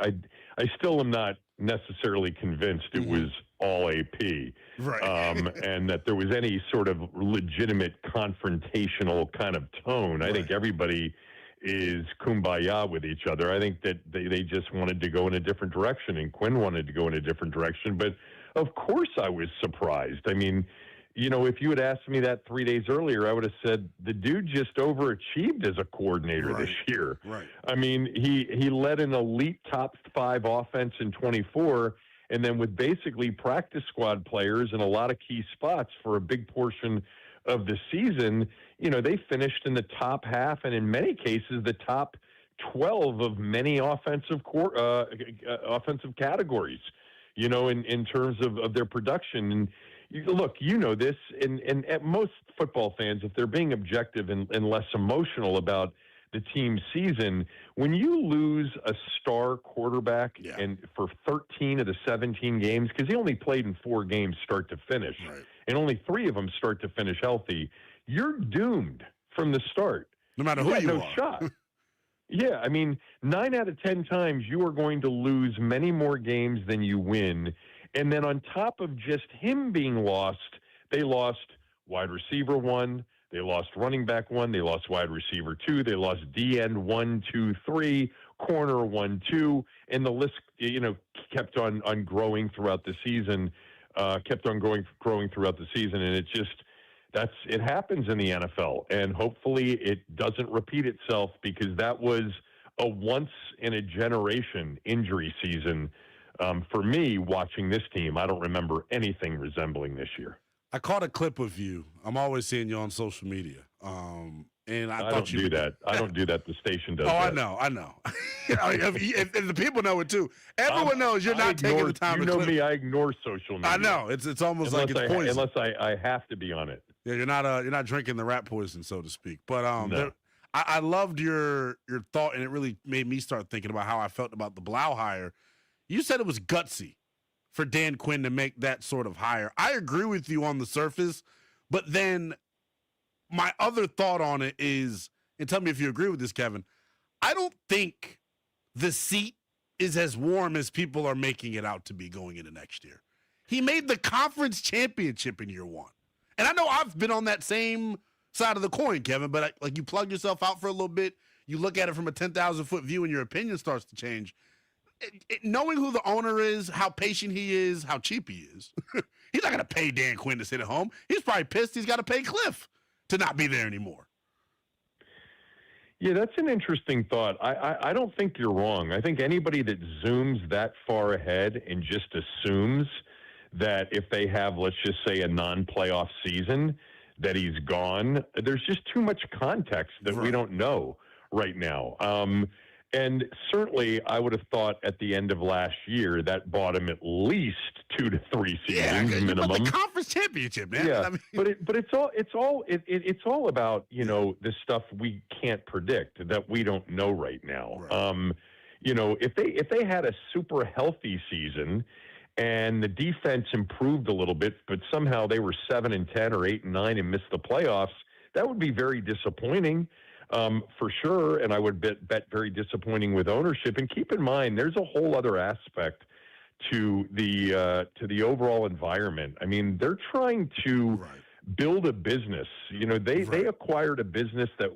still am not necessarily convinced it was all AP. Right. And that there was any sort of legitimate confrontational kind of tone. I think everybody is kumbaya with each other. I think that they just wanted to go in a different direction, and Quinn wanted to go in a different direction. But of course I was surprised. I mean, if you had asked me that 3 days earlier, I would have said the dude just overachieved as a coordinator this year. Right. I mean, he led an elite top 5 offense in 24, and then with basically practice squad players in a lot of key spots for a big portion of the season, they finished in the top half, and in many cases, the top 12 of many offensive categories, in terms of their production. And look, this, and most football fans, if they're being objective and less emotional about the team's season, when you lose a star quarterback and for 13 of the 17 games, because he only played in 4 games start to finish, and only 3 of them start to finish healthy, you're doomed from the start. No matter who you are. Shot. Yeah, I mean, 9 out of 10 times you are going to lose many more games than you win. And then on top of just him being lost, they lost wide receiver 1, they lost running back 1, they lost wide receiver 2, they lost D-end 1, 2, 3, corner 1, 2, and the list, kept on growing throughout the season, growing throughout the season, and it happens in the NFL, and hopefully it doesn't repeat itself, because that was a once-in-a-generation injury season. For me, watching this team, I don't remember anything resembling this year. I caught a clip of you. I'm always seeing you on social media. And I thought don't do that. I don't do that. The station does. Oh, that. I know. if the people know it too. Everyone knows you're not taking the time. You know me. I ignore social media. I know. It's almost like it's poison. Unless I have to be on it. Yeah, you're not drinking the rat poison, so to speak. But no. I loved your thought, and it really made me start thinking about how I felt about the Blau hire. You said it was gutsy for Dan Quinn to make that sort of hire. I agree with you on the surface, but then my other thought on it is and tell me if you agree with this, Kevin. I don't think the seat is as warm as people are making it out to be going into next year. He made the conference championship in year one. And I know I've been on that same side of the coin, Kevin, but like you plug yourself out for a little bit, you look at it from a 10,000-foot view and your opinion starts to change. Knowing who the owner is, how patient he is, how cheap he is, he's not going to pay Dan Quinn to sit at home. He's probably pissed he's got to pay Cliff to not be there anymore. Yeah, that's an interesting thought. I don't think you're wrong. I think anybody that zooms that far ahead and just assumes that if they have, let's just say, a non-playoff season, that he's gone, there's just too much context that we don't know right now. And certainly, I would have thought at the end of last year that bought him at least 2 to 3 seasons minimum. But the conference championship, man. Yeah, I mean, but it's all about the stuff we can't predict that we don't know right now. Right. If they had a super healthy season and the defense improved a little bit, but somehow they were 7-10 or 8-9 and missed the playoffs, that would be very disappointing. For sure, and I would bet very disappointing with ownership. And keep in mind, there's a whole other aspect to the overall environment. I mean, they're trying to build a business. They acquired a business that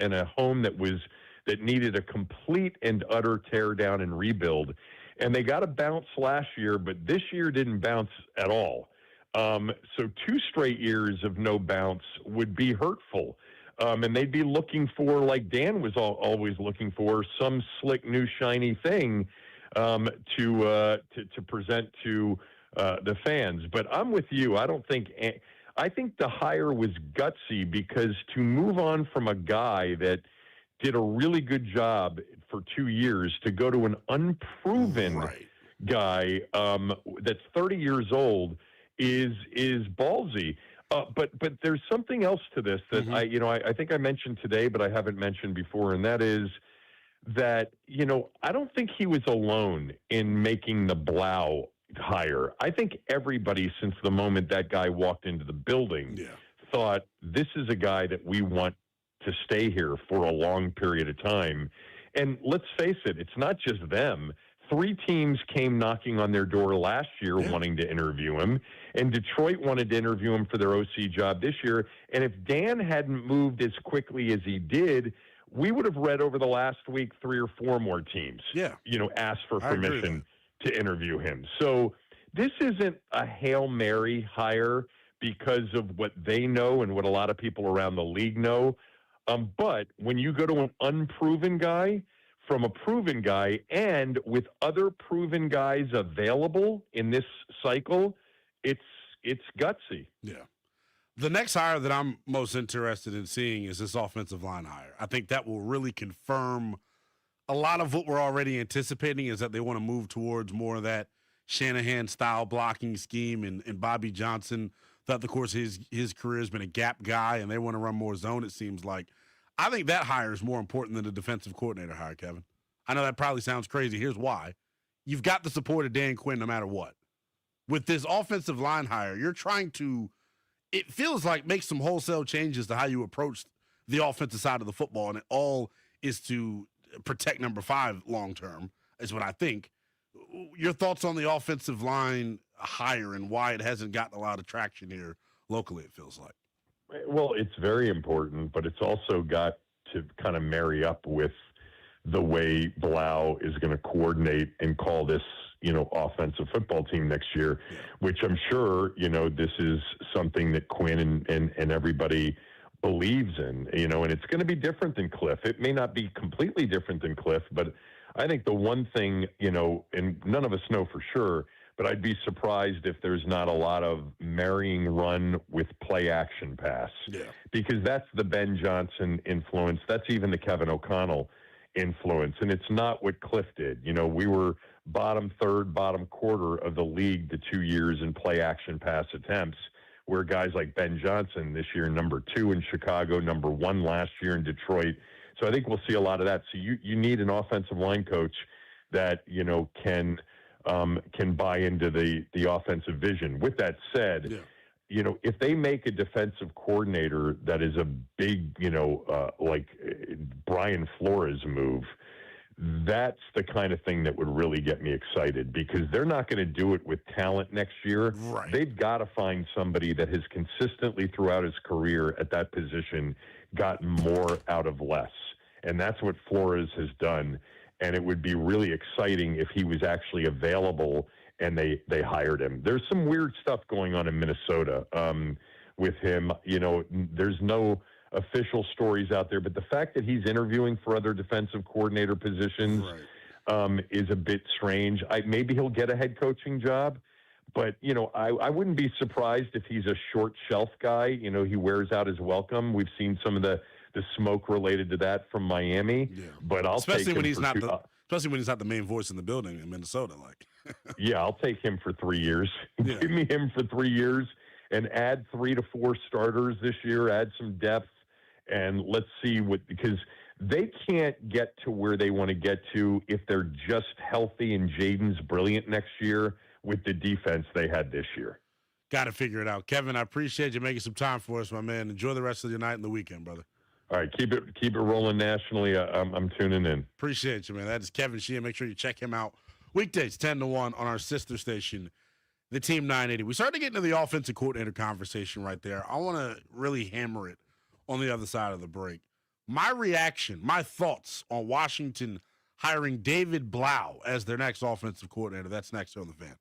in a home that needed a complete and utter tear down and rebuild, and they got a bounce last year, but this year didn't bounce at all. So 2 straight years of no bounce would be hurtful. And they'd be looking for, like Dan was always looking for, some slick new shiny thing to present to the fans. But I'm with you. I think the hire was gutsy because to move on from a guy that did a really good job for 2 years to go to an unproven guy that's 30 years old is ballsy. But there's something else to this that I think I mentioned today, but I haven't mentioned before, and that is that I don't think he was alone in making the Blau hire. I think everybody since the moment that guy walked into the building thought this is a guy that we want to stay here for a long period of time. And let's face it, it's not just them. 3 teams came knocking on their door last year wanting to interview him, and Detroit wanted to interview him for their OC job this year. And if Dan hadn't moved as quickly as he did, we would have read over the last week 3 or 4 more teams, ask for permission to interview him. So this isn't a Hail Mary hire because of what they know and what a lot of people around the league know. But when you go to an unproven guy from a proven guy, and with other proven guys available in this cycle, it's gutsy. Yeah. The next hire that I'm most interested in seeing is this offensive line hire. I think that will really confirm a lot of what we're already anticipating, is that they want to move towards more of that Shanahan-style blocking scheme, and Bobby Johnson, throughout the course of his career, has been a gap guy, and they want to run more zone, it seems like. I think that hire is more important than the defensive coordinator hire, Kevin. I know that probably sounds crazy. Here's why. You've got the support of Dan Quinn no matter what. With this offensive line hire, you're trying to, it feels like, make some wholesale changes to how you approach the offensive side of the football, and it all is to protect number 5 long-term, is what I think. Your thoughts on the offensive line hire and why it hasn't gotten a lot of traction here locally, it feels like? Well, it's very important, but it's also got to kind of marry up with the way Blau is going to coordinate and call this, offensive football team next year, which I'm sure, this is something that Quinn and everybody believes in, and it's going to be different than Cliff. It may not be completely different than Cliff, but I think the one thing, and none of us know for sure, but I'd be surprised if there's not a lot of marrying run with play action pass. Yeah. Because that's the Ben Johnson influence. That's even the Kevin O'Connell influence. And it's not what Cliff did. We were bottom third, bottom quarter of the league the 2 years in play action pass attempts, where guys like Ben Johnson this year, number 2 in Chicago, number 1 last year in Detroit. So I think we'll see a lot of that. So you need an offensive line coach that, can buy into the offensive vision. With that said, if they make a defensive coordinator that is a big, like Brian Flores move, that's the kind of thing that would really get me excited, because they're not going to do it with talent next year. Right. They've got to find somebody that has consistently throughout his career at that position gotten more out of less. And that's what Flores has done. And it would be really exciting if he was actually available and they hired him. There's some weird stuff going on in Minnesota with him. There's no official stories out there, but the fact that he's interviewing for other defensive coordinator positions is a bit strange. Maybe he'll get a head coaching job, but I wouldn't be surprised if he's a short shelf guy. He wears out his welcome. We've seen some of the smoke related to that from Miami. Yeah. But especially when he's not the main voice in the building in Minnesota. Yeah, I'll take him for 3 years. Yeah. Give me him for 3 years and add 3 to 4 starters this year. Add some depth. And let's see because they can't get to where they want to get to if they're just healthy and Jaden's brilliant next year with the defense they had this year. Got to figure it out. Kevin, I appreciate you making some time for us, my man. Enjoy the rest of your night and the weekend, brother. All right, keep it rolling nationally. I'm tuning in. Appreciate you, man. That is Kevin Sheehan. Make sure you check him out weekdays 10 to 1 on our sister station, the Team 980. We started getting into the offensive coordinator conversation right there. I want to really hammer it on the other side of the break. My reaction, my thoughts on Washington hiring David Blau as their next offensive coordinator. That's next on the Fan.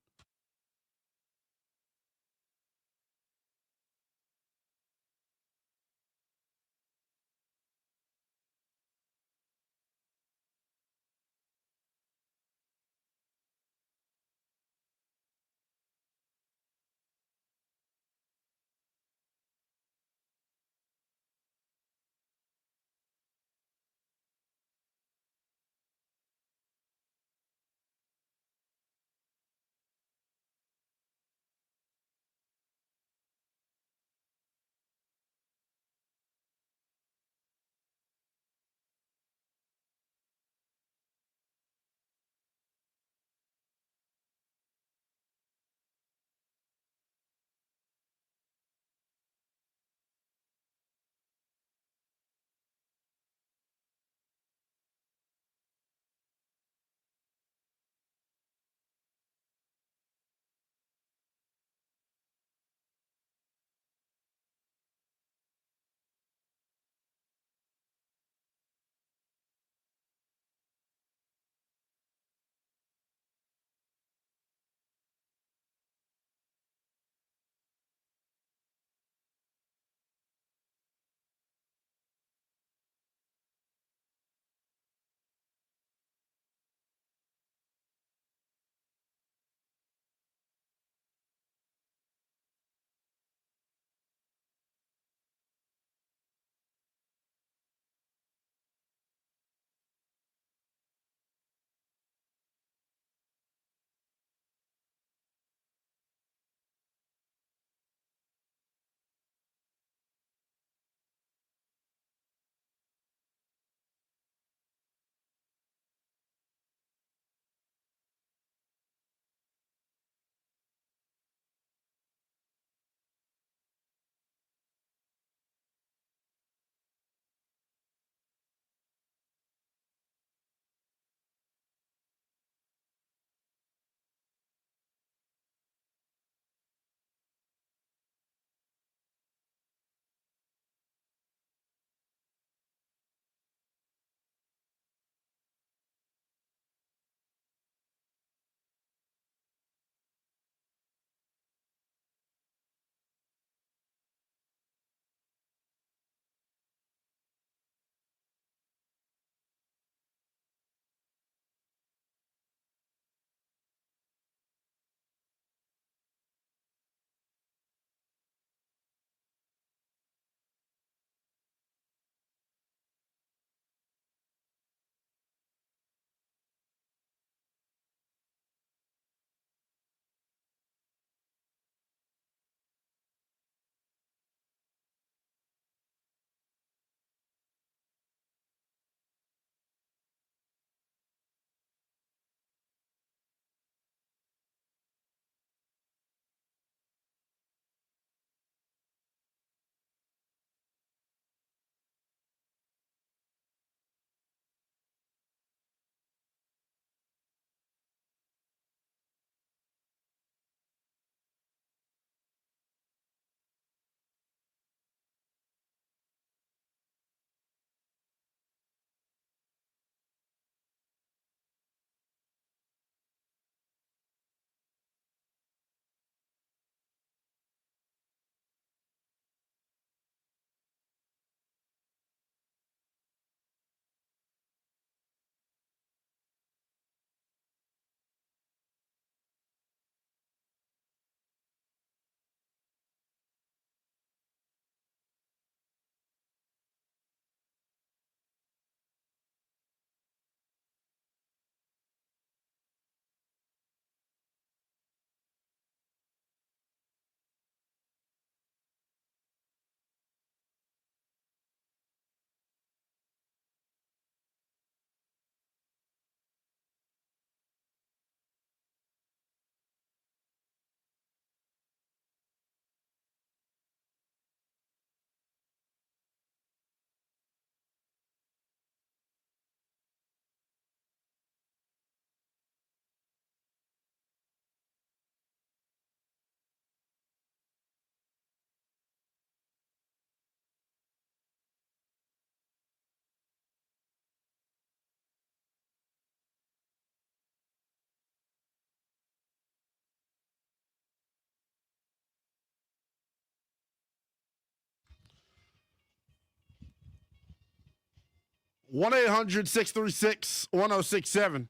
1-800-636-1067.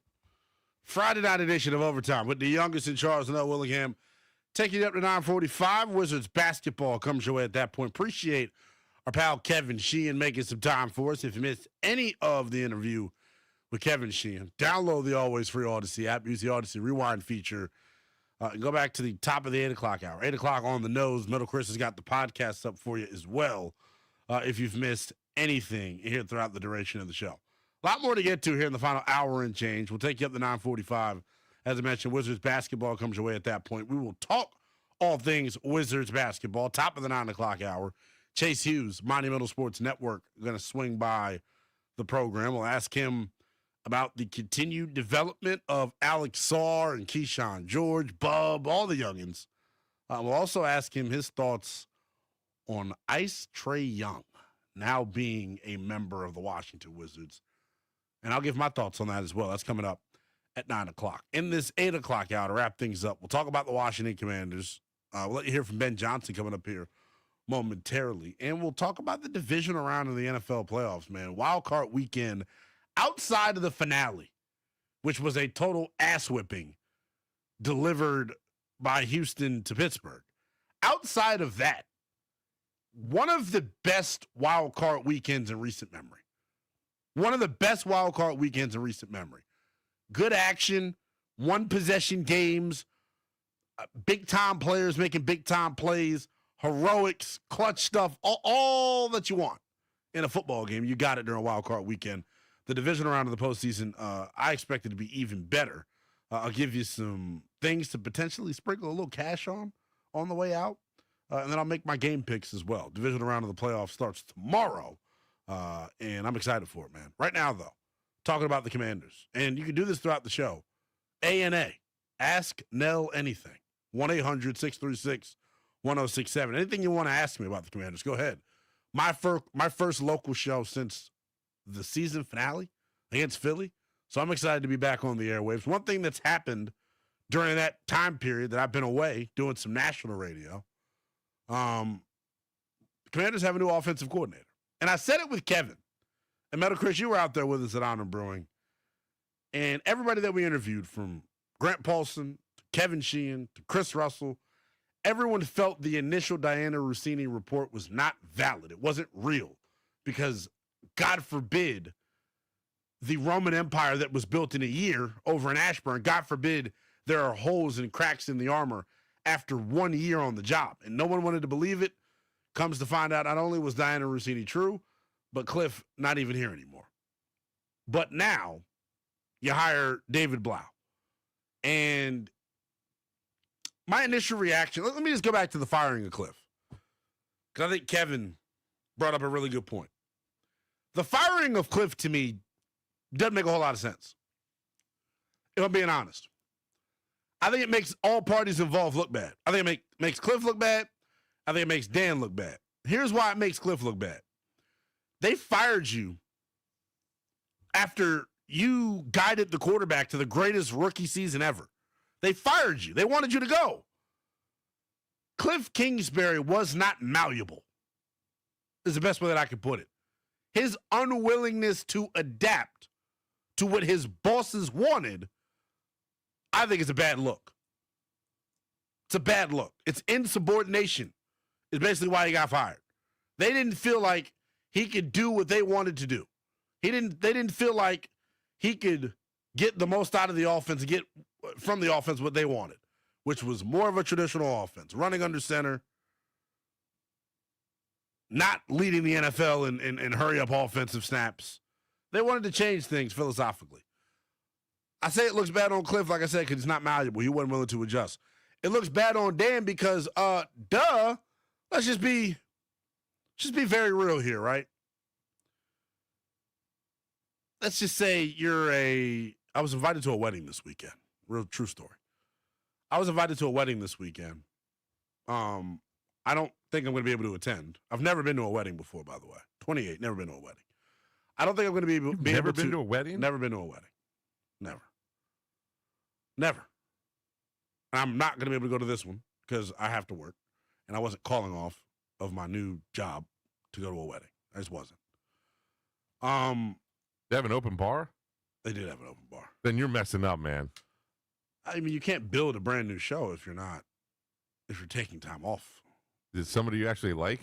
Friday night edition of Overtime with the youngest in Charles and Willingham. Taking you up to 9:45. Wizards basketball comes your way at that point. Appreciate our pal Kevin Sheehan making some time for us. If you missed any of the interview with Kevin Sheehan, download the always free Odyssey app. Use the Odyssey Rewind feature. And go back to the top of the 8 o'clock hour. 8 o'clock on the nose. Middle Chris has got the podcast up for you as well if you've missed anything here throughout the duration of the show. A lot more to get to here in the final hour and change. We'll take you up to 9:45. As I mentioned, Wizards basketball comes your way at that point. We will talk all things Wizards basketball. Top of the 9 o'clock hour. Chase Hughes, Monumental Sports Network, going to swing by the program. We'll ask him about the continued development of Alex Sarr and Keyshawn George, Bub, all the youngins. We'll also ask him his thoughts on Ice Trae Young, now being a member of the Washington Wizards. And I'll give my thoughts on that as well. That's coming up at 9 o'clock. In this 8 o'clock hour, to wrap things up, we'll talk about the Washington Commanders. We'll let you hear from Ben Johnson coming up here momentarily. And we'll talk about the divisional round of the NFL playoffs, man. Wild card weekend outside of the finale, which was a total ass whipping delivered by Houston to Pittsburgh. Outside of that, one of the best wild card weekends in recent memory. One of the best wild card weekends in recent memory. Good action, one possession games, big time players making big time plays, heroics, clutch stuff, all that you want in a football game. You got it during a wild card weekend. The divisional round of the postseason, I expect it to be even better. I'll give you some things to potentially sprinkle a little cash on the way out. And then I'll make my game picks as well. Divisional round of the playoffs starts tomorrow. And I'm excited for it, man. Right now, though, talking about the Commanders. And you can do this throughout the show. A&A. Ask Nell anything. 1-800-636-1067. Anything you want to ask me about the Commanders, go ahead. My first local show since the season finale against Philly. So I'm excited to be back on the airwaves. One thing that's happened during that time period that I've been away doing some national radio, Commanders have a new offensive coordinator. And I said it with Kevin. And Metal Chris, you were out there with us at Honor Brewing. And everybody that we interviewed, from Grant Paulson to Kevin Sheehan to Chris Russell, everyone felt the initial Diana Rossini report was not valid. It wasn't real because, God forbid, the Roman Empire that was built in a year over in Ashburn, God forbid there are holes and cracks in the armor after 1 year on the job. And no one wanted to believe it. Comes to find out, not only was Diana Rossini true, but Cliff not even here anymore. But now you hire David Blau. And my initial reaction, let me just go back to the firing of Cliff, because I think Kevin brought up a really good point. The firing of Cliff, to me, doesn't make a whole lot of sense, if I'm being honest. I think it makes all parties involved look bad. I think it makes Cliff look bad. I think it makes Dan look bad. Here's why it makes Cliff look bad. They fired you after you guided the quarterback to the greatest rookie season ever. They fired you. They wanted you to go. Cliff Kingsbury was not malleable, is the best way that I could put it. His unwillingness to adapt to what his bosses wanted, I think, is a bad look. It's a bad look. It's insubordination. Is basically why he got fired. They didn't feel like he could do what they wanted to do. They didn't feel like he could get the most out of the offense and get from the offense what they wanted, which was more of a traditional offense, running under center, not leading the NFL in hurry-up offensive snaps. They wanted to change things philosophically. I say it looks bad on Cliff, like I said, because he's not malleable. He wasn't willing to adjust. It looks bad on Dan because, let's just be very real here, right? Let's just say I was invited to a wedding this weekend. Real true story. I was invited to a wedding this weekend. I don't think I'm going to be able to attend. I've never been to a wedding before, by the way. 28, never been to a wedding. I don't think I'm going to be able to. Never been to a wedding? Never been to a wedding. Never. And I'm not going to be able to go to this one because I have to work. And I wasn't calling off of my new job to go to a wedding. I just wasn't. They have an open bar? They did have an open bar. Then you're messing up, man. I mean, you can't build a brand new show if you're taking time off. Is somebody you actually like?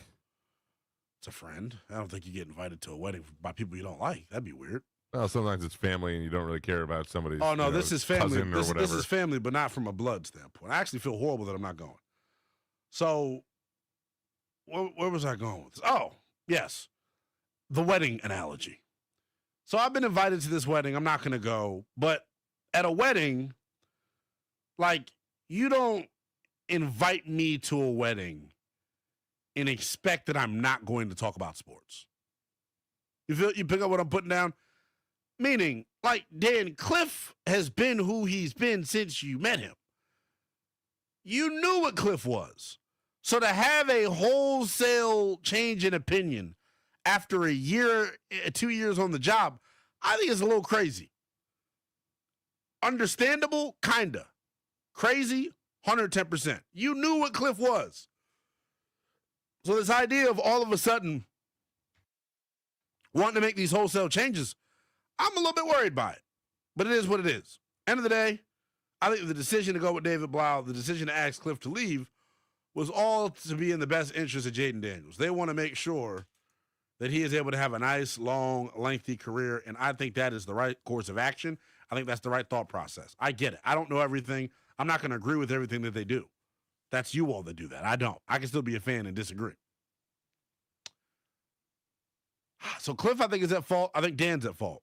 It's a friend. I don't think you get invited to a wedding by people you don't like. That'd be weird. Well, sometimes it's family and you don't really care about somebody's this is family. cousin or whatever. This is family, but not from a blood standpoint. I actually feel horrible that I'm not going. So, where was I going with this? Oh, yes. The wedding analogy. So I've been invited to this wedding. I'm not going to go. But at a wedding, like, you don't invite me to a wedding and expect that I'm not going to talk about sports. You pick up what I'm putting down? Meaning, like, Dan, Cliff has been who he's been since you met him. You knew what Cliff was. So to have a wholesale change in opinion after a year, 2 years on the job, I think it's a little crazy. Understandable? Kinda. Crazy? 110%. You knew what Cliff was. So this idea of all of a sudden wanting to make these wholesale changes, I'm a little bit worried by it. But it is what it is. End of the day, I think the decision to go with David Blau, the decision to ask Cliff to leave, was all to be in the best interest of Jaden Daniels. They want to make sure that he is able to have a nice, long, lengthy career, and I think that is the right course of action. I think that's the right thought process. I get it. I don't know everything. I'm not going to agree with everything that they do. That's you all that do that. I don't. I can still be a fan and disagree. So Cliff, I think, is at fault. I think Dan's at fault.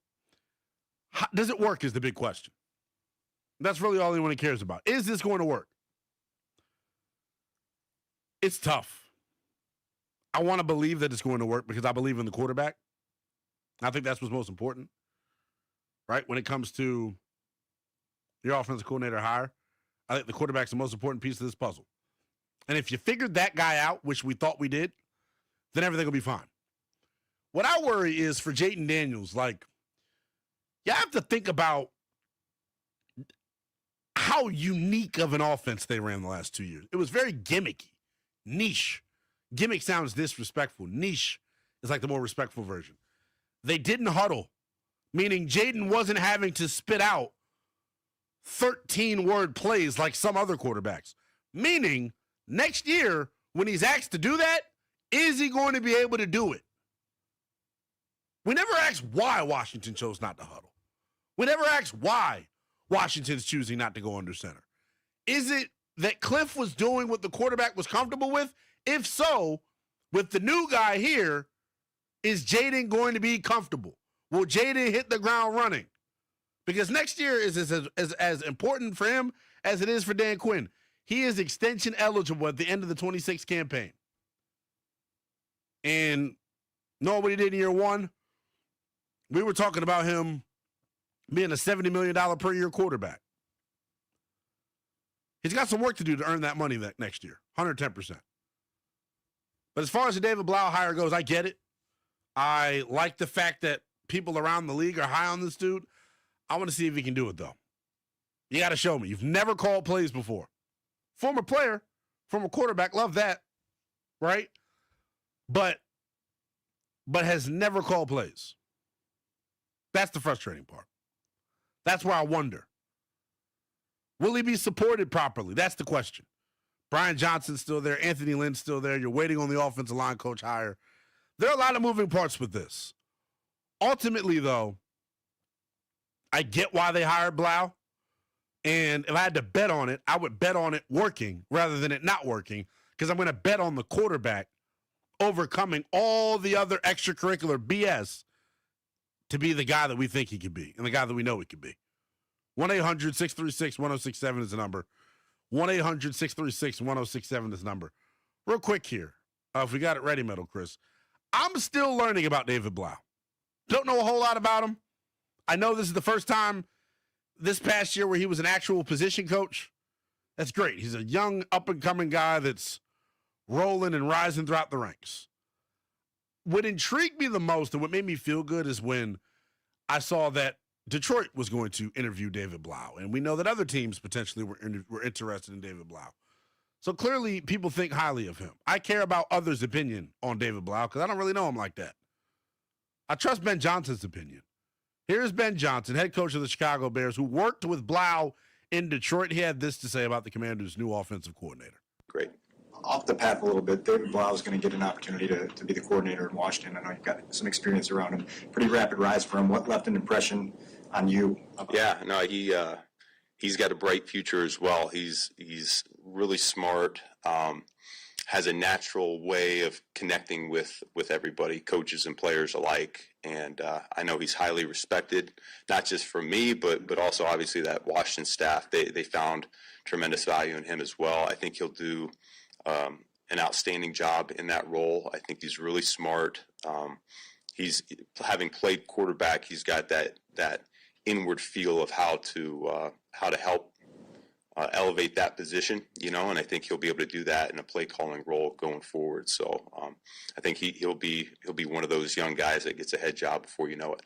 Does it work is the big question. That's really all anyone cares about. Is this going to work? It's tough. I want to believe that it's going to work because I believe in the quarterback. I think that's what's most important, right? When it comes to your offensive coordinator hire, I think the quarterback's the most important piece of this puzzle. And if you figured that guy out, which we thought we did, then everything will be fine. What I worry is for Jaden Daniels, like, you have to think about how unique of an offense they ran the last 2 years. It was very gimmicky, niche. Gimmick sounds disrespectful. Niche is like the more respectful version. They didn't huddle, meaning Jaden wasn't having to spit out 13-word plays like some other quarterbacks. Meaning, next year, when he's asked to do that, is he going to be able to do it? We never asked why Washington chose not to huddle. We never asked why Washington's choosing not to go under center. Is it that Cliff was doing what the quarterback was comfortable with? If so, with the new guy here, is Jaden going to be comfortable? Will Jaden hit the ground running? Because next year is as important for him as it is for Dan Quinn. He is extension eligible at the end of the 26 campaign. And know what he did in year one? We were talking about him being a $70 million per year quarterback. He's got some work to do to earn that money next year, 110%. But as far as the David Blau hire goes, I get it. I like the fact that people around the league are high on this dude. I want to see if he can do it, though. You got to show me. You've never called plays before. Former player, former quarterback, love that, right? But has never called plays. That's the frustrating part. That's where I wonder. Will he be supported properly? That's the question. Brian Johnson's still there. Anthony Lynn's still there. You're waiting on the offensive line coach hire. There are a lot of moving parts with this. Ultimately, though, I get why they hired Blau. And if I had to bet on it, I would bet on it working rather than it not working, because I'm going to bet on the quarterback overcoming all the other extracurricular BS to be the guy that we think he could be and the guy that we know he could be. 1-800-636-1067 is the number. 1-800-636-1067 is the number. Real quick here, if we got it ready, Metal Chris. I'm still learning about David Blau. Don't know a whole lot about him. I know this is the first time this past year where he was an actual position coach. That's great. He's a young, up-and-coming guy that's rolling and rising throughout the ranks. What intrigued me the most and what made me feel good is when I saw that Detroit was going to interview David Blau, and we know that other teams potentially were interested in David Blau. So clearly people think highly of him. I care about others' opinion on David Blau because I don't really know him like that. I trust Ben Johnson's opinion. Here's Ben Johnson, head coach of the Chicago Bears, who worked with Blau in Detroit. He had this to say about the Commanders' new offensive coordinator. Great. Off the path a little bit, David Blau is going to get an opportunity to be the coordinator in Washington. I know you've got some experience around him. Pretty rapid rise for him. What left an impression on you? Yeah, no, he's got a bright future as well. He's really smart, has a natural way of connecting with everybody, coaches and players alike. And I know he's highly respected, not just from me, but also obviously that Washington staff. They found tremendous value in him as well. I think he'll do an outstanding job in that role. I think he's really smart. He's having played quarterback. He's got that inward feel of how to help elevate that position, and I think he'll be able to do that in a play calling role going forward. So I think he'll be one of those young guys that gets a head job before you know it.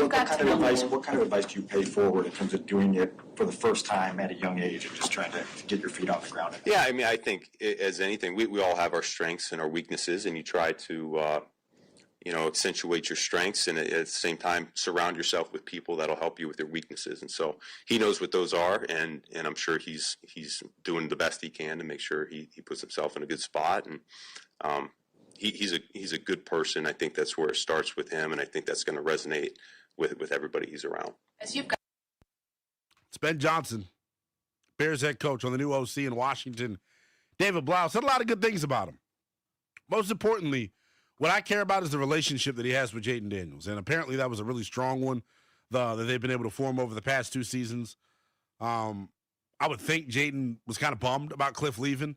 What kind of advice do you pay forward in terms of doing it for the first time at a young age and just trying to get your feet on the ground? Yeah, I mean, I think as anything, we all have our strengths and our weaknesses, and you try to accentuate your strengths, and at the same time surround yourself with people that'll help you with your weaknesses. And so he knows what those are, and I'm sure he's doing the best he can to make sure he puts himself in a good spot. And he's a good person. I think that's where it starts with him, and I think that's going to resonate with everybody he's around. It's Ben Johnson, Bears head coach, on the new OC in Washington. David Blau said a lot of good things about him. Most importantly, what I care about is the relationship that he has with Jayden Daniels, and apparently that was a really strong one that they've been able to form over the past 2 seasons. I would think Jayden was kind of bummed about Cliff leaving.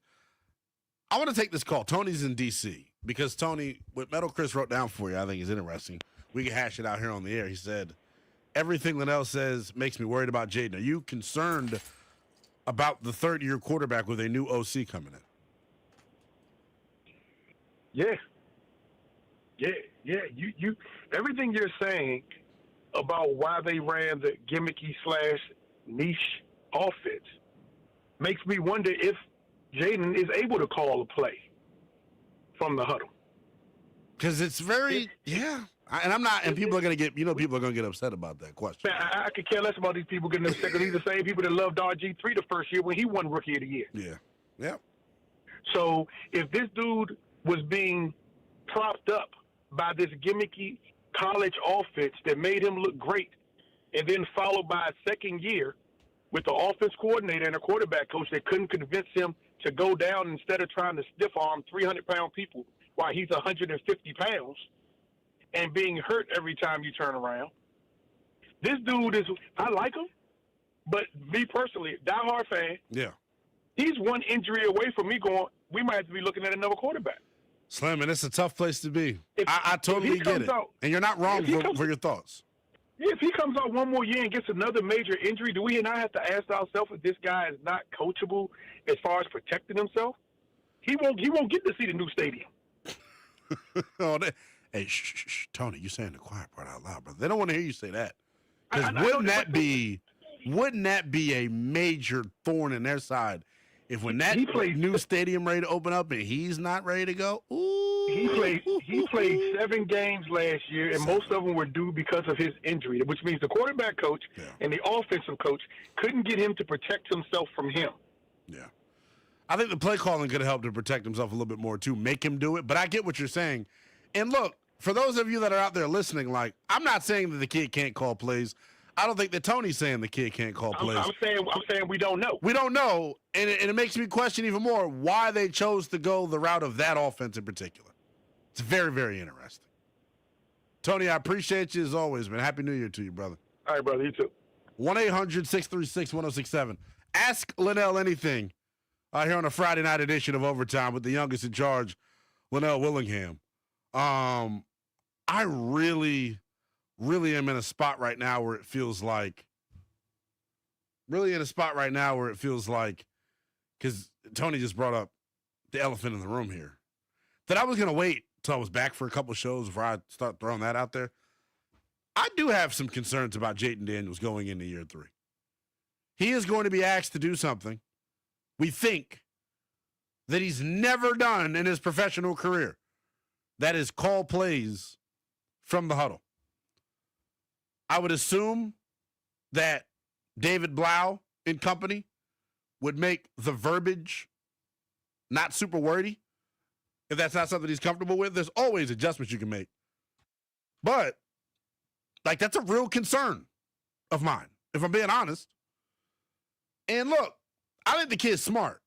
I want to take this call. Tony's in D.C. because, Tony, what Metal Chris wrote down for you I think is interesting. We can hash it out here on the air. He said, everything Lynnell says makes me worried about Jayden. Are you concerned about the third-year quarterback with a new OC coming in? Yeah. You everything you're saying about why they ran the gimmicky / niche offense makes me wonder if Jayden is able to call a play from the huddle. Because it's very, and I'm not, and people are going to get upset about that question. Man, I could care less about these people getting upset because these are the same people that loved RG3 the first year when he won Rookie of the Year. Yeah. So if this dude was being propped up by this gimmicky college offense that made him look great, and then followed by a second year with the offense coordinator and a quarterback coach that couldn't convince him to go down instead of trying to stiff arm 300-pound people while he's 150 pounds and being hurt every time you turn around. This dude is, I like him, but me personally, diehard fan. Yeah. He's one injury away from me going, we might have to be looking at another quarterback. Slim, and it's a tough place to be. I totally get it. And you're not wrong for your thoughts. If he comes out one more year and gets another major injury, do we not have to ask ourselves if this guy is not coachable as far as protecting himself? He won't get to see the new stadium. Hey, shh, Tony, you're saying the quiet part out loud, brother. They don't want to hear you say that. Because wouldn't that be a major thorn in their side if when that new stadium ready to open up and he's not ready to go? Ooh. He played 7 games last year, and most of them were due because of his injury, which means the quarterback coach and the offensive coach couldn't get him to protect himself from him. Yeah. I think the play calling could help to protect himself a little bit more, too, make him do it. But I get what you're saying. And look, for those of you that are out there listening, I'm not saying that the kid can't call plays. I don't think that Tony's saying the kid can't call plays. I'm saying we don't know. We don't know, and it makes me question even more why they chose to go the route of that offense in particular. It's very, very interesting. Tony, I appreciate you as always, man. Happy New Year to you, brother. All right, brother. You too. 1-800-636-1067. Ask Lynnell anything here on a Friday night edition of Overtime with the youngest in charge, Lynnell Willingham. I really am in a spot right now where it feels like, because Tony just brought up the elephant in the room here, that I was going to wait till I was back for a couple shows before I start throwing that out there. I do have some concerns about Jayden Daniels going into year 3. He is going to be asked to do something we think that he's never done in his professional career. That is call plays from the huddle. I would assume that David Blau and company would make the verbiage not super wordy. If that's not something he's comfortable with, there's always adjustments you can make. But, like, that's a real concern of mine, if I'm being honest. And look, I think the kid's smart,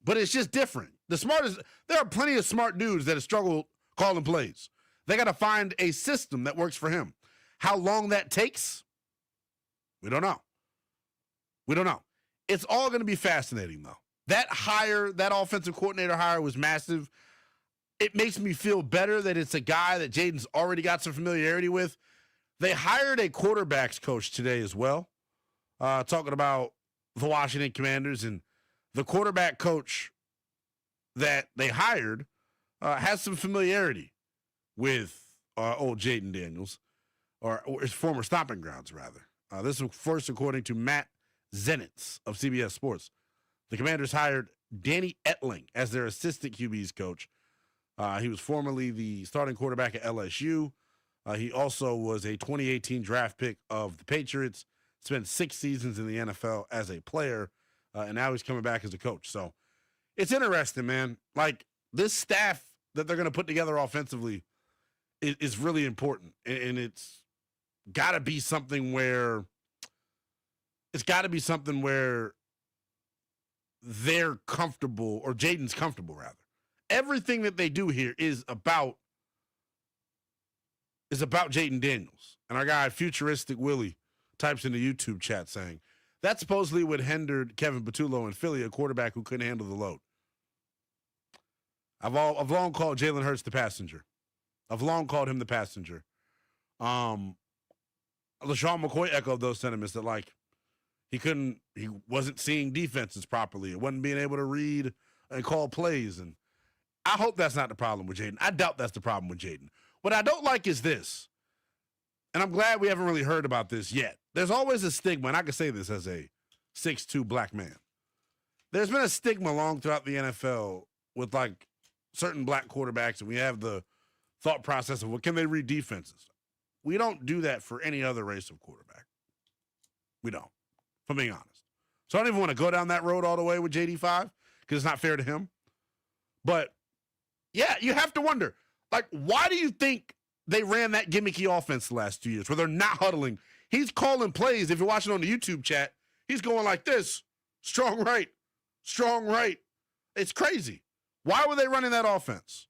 but it's just different. There are plenty of smart dudes that have struggled calling plays. They got to find a system that works for him. How long that takes, we don't know. We don't know. It's all going to be fascinating, though. That offensive coordinator hire was massive. It makes me feel better that it's a guy that Jaden's already got some familiarity with. They hired a quarterbacks coach today as well, talking about the Washington Commanders, and the quarterback coach that they hired has some familiarity with old Jaden Daniels, or his former stomping grounds, rather. This is first according to Matt Zenitz of CBS Sports. The Commanders hired Danny Etling as their assistant QB's coach. He was formerly the starting quarterback at LSU. He also was a 2018 draft pick of the Patriots, spent 6 seasons in the NFL as a player, and now he's coming back as a coach. So it's interesting, man. Like, this staff that they're going to put together offensively is really important, and it's got to be something where they're comfortable, or Jaden's comfortable, rather. Everything that they do here is about Jaden Daniels. And our guy, Futuristic Willie, types in the YouTube chat saying, that supposedly what hindered Kevin Patullo in Philly, a quarterback who couldn't handle the load. I've long called Jalen Hurts the passenger. I've long called him the passenger. LaShawn McCoy echoed those sentiments that, like, he wasn't seeing defenses properly. It wasn't being able to read and call plays. And I hope that's not the problem with Jaden. I doubt that's the problem with Jaden. What I don't like is this, and I'm glad we haven't really heard about this yet. There's always a stigma, and I can say this as a 6'2" black man. There's been a stigma long throughout the NFL with, like, certain black quarterbacks, and we have the thought process of, well, can they read defenses? We don't do that for any other race of quarterback. We don't, if I'm being honest. So I don't even want to go down that road all the way with JD5 because it's not fair to him. But, yeah, you have to wonder, like, why do you think they ran that gimmicky offense the last 2 years where they're not huddling? He's calling plays. If you're watching on the YouTube chat, he's going like this, strong right, strong right. It's crazy. Why were they running that offense?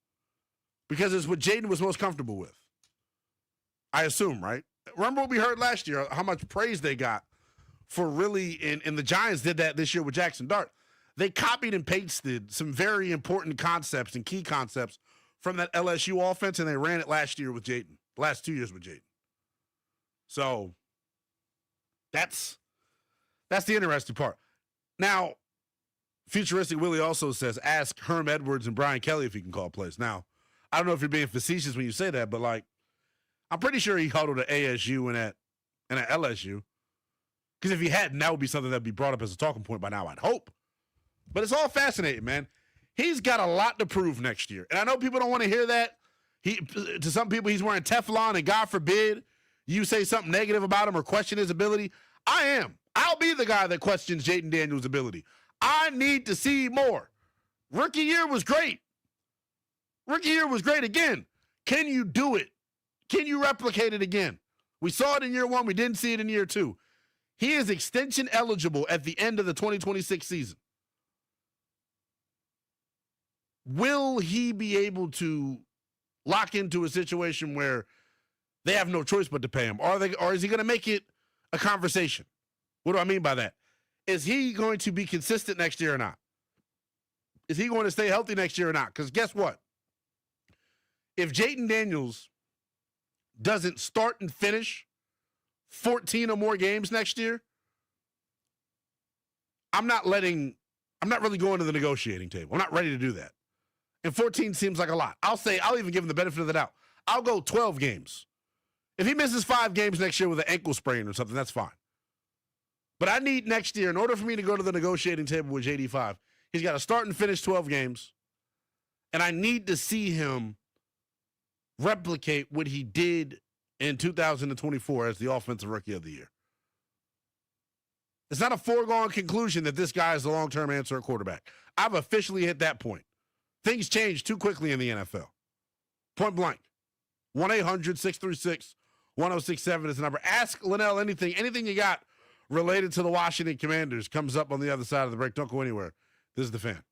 Because it's what Jaden was most comfortable with. I assume, right? Remember what we heard last year, how much praise they got for really, and the Giants did that this year with Jackson Dart. They copied and pasted some very important concepts and key concepts from that LSU offense, and they ran it last year with Jaden, last 2 years with Jaden. So that's the interesting part. Now, Futuristic Willie also says, ask Herm Edwards and Brian Kelly if he can call plays. Now, I don't know if you're being facetious when you say that, but, like, I'm pretty sure he huddled at ASU and at LSU. Because if he hadn't, that would be something that would be brought up as a talking point by now, I'd hope. But it's all fascinating, man. He's got a lot to prove next year. And I know people don't want to hear that. To some people, he's wearing Teflon, and God forbid you say something negative about him or question his ability. I am. I'll be the guy that questions Jaden Daniels' ability. I need to see more. Rookie year was great. Rookie year was great again. Can you do it? Can you replicate it again? We saw it in year one. We didn't see it in year two. He is extension eligible at the end of the 2026 season. Will he be able to lock into a situation where they have no choice but to pay him? Or is he going to make it a conversation? What do I mean by that? Is he going to be consistent next year or not? Is he going to stay healthy next year or not? Because guess what? If Jaden Daniels doesn't start and finish 14 or more games next year, I'm not really going to the negotiating table. I'm not ready to do that. And 14 seems like a lot. I'll even give him the benefit of the doubt. I'll go 12 games. If he misses 5 games next year with an ankle sprain or something, that's fine. But I need next year, in order for me to go to the negotiating table with JD5, he's got to start and finish 12 games. And I need to see him replicate what he did in 2024 as the Offensive Rookie of the Year. It's not a foregone conclusion that this guy is the long-term answer at quarterback. I've officially hit that point. Things change too quickly in the NFL. Point blank. 1-800-636-1067 is the number. Ask Lynnell anything. Anything you got related to the Washington Commanders comes up on the other side of the break. Don't go anywhere. This is The Fan.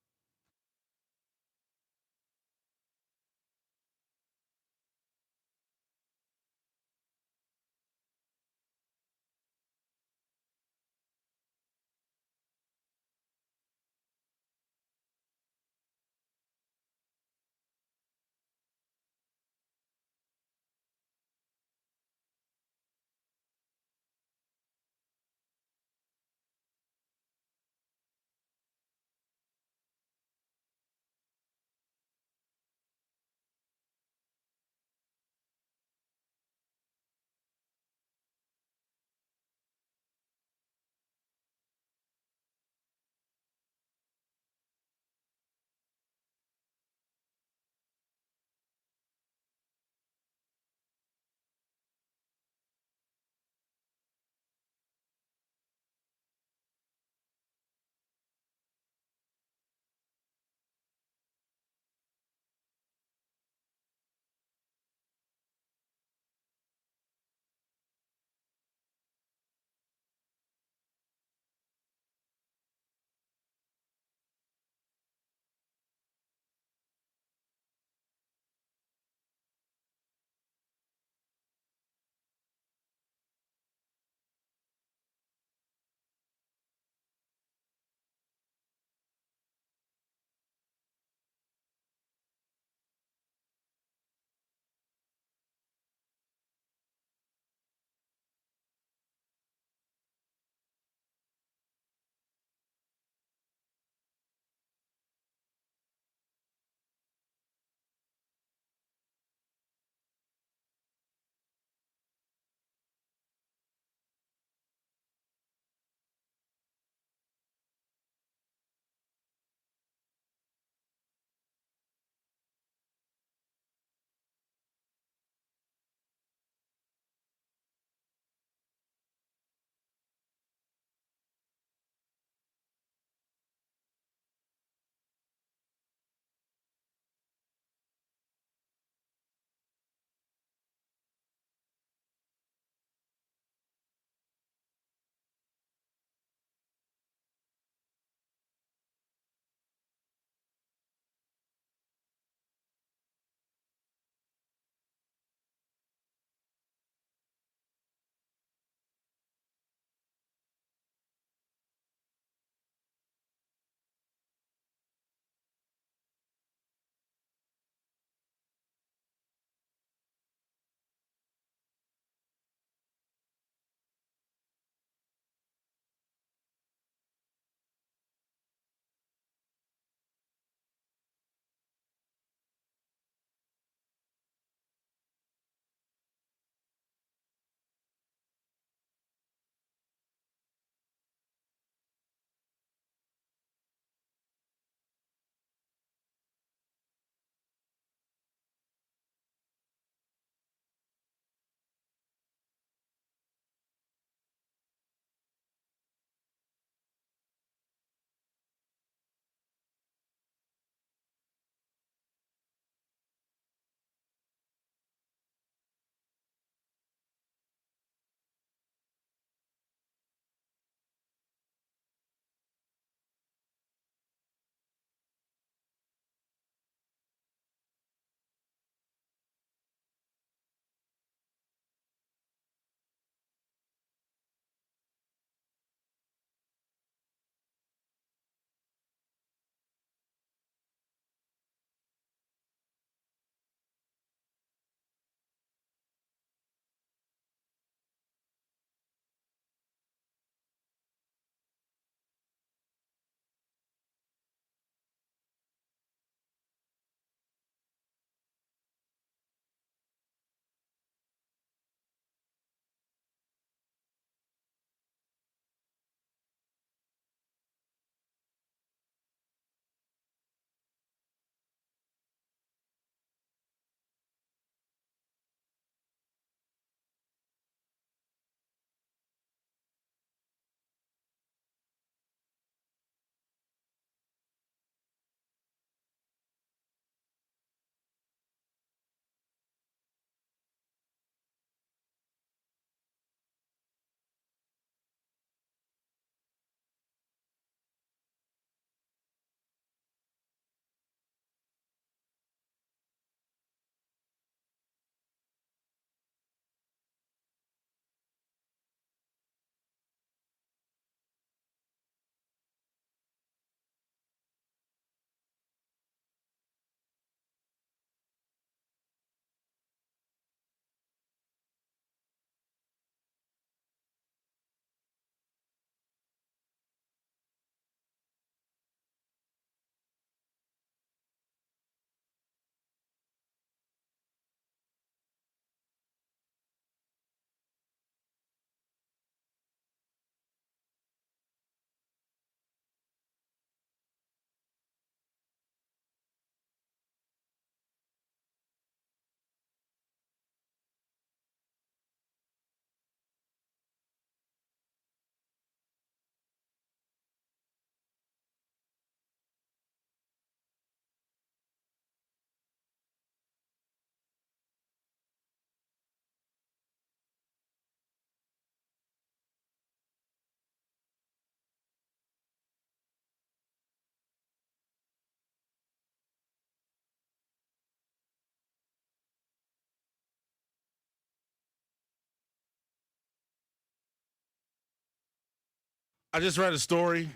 I just read a story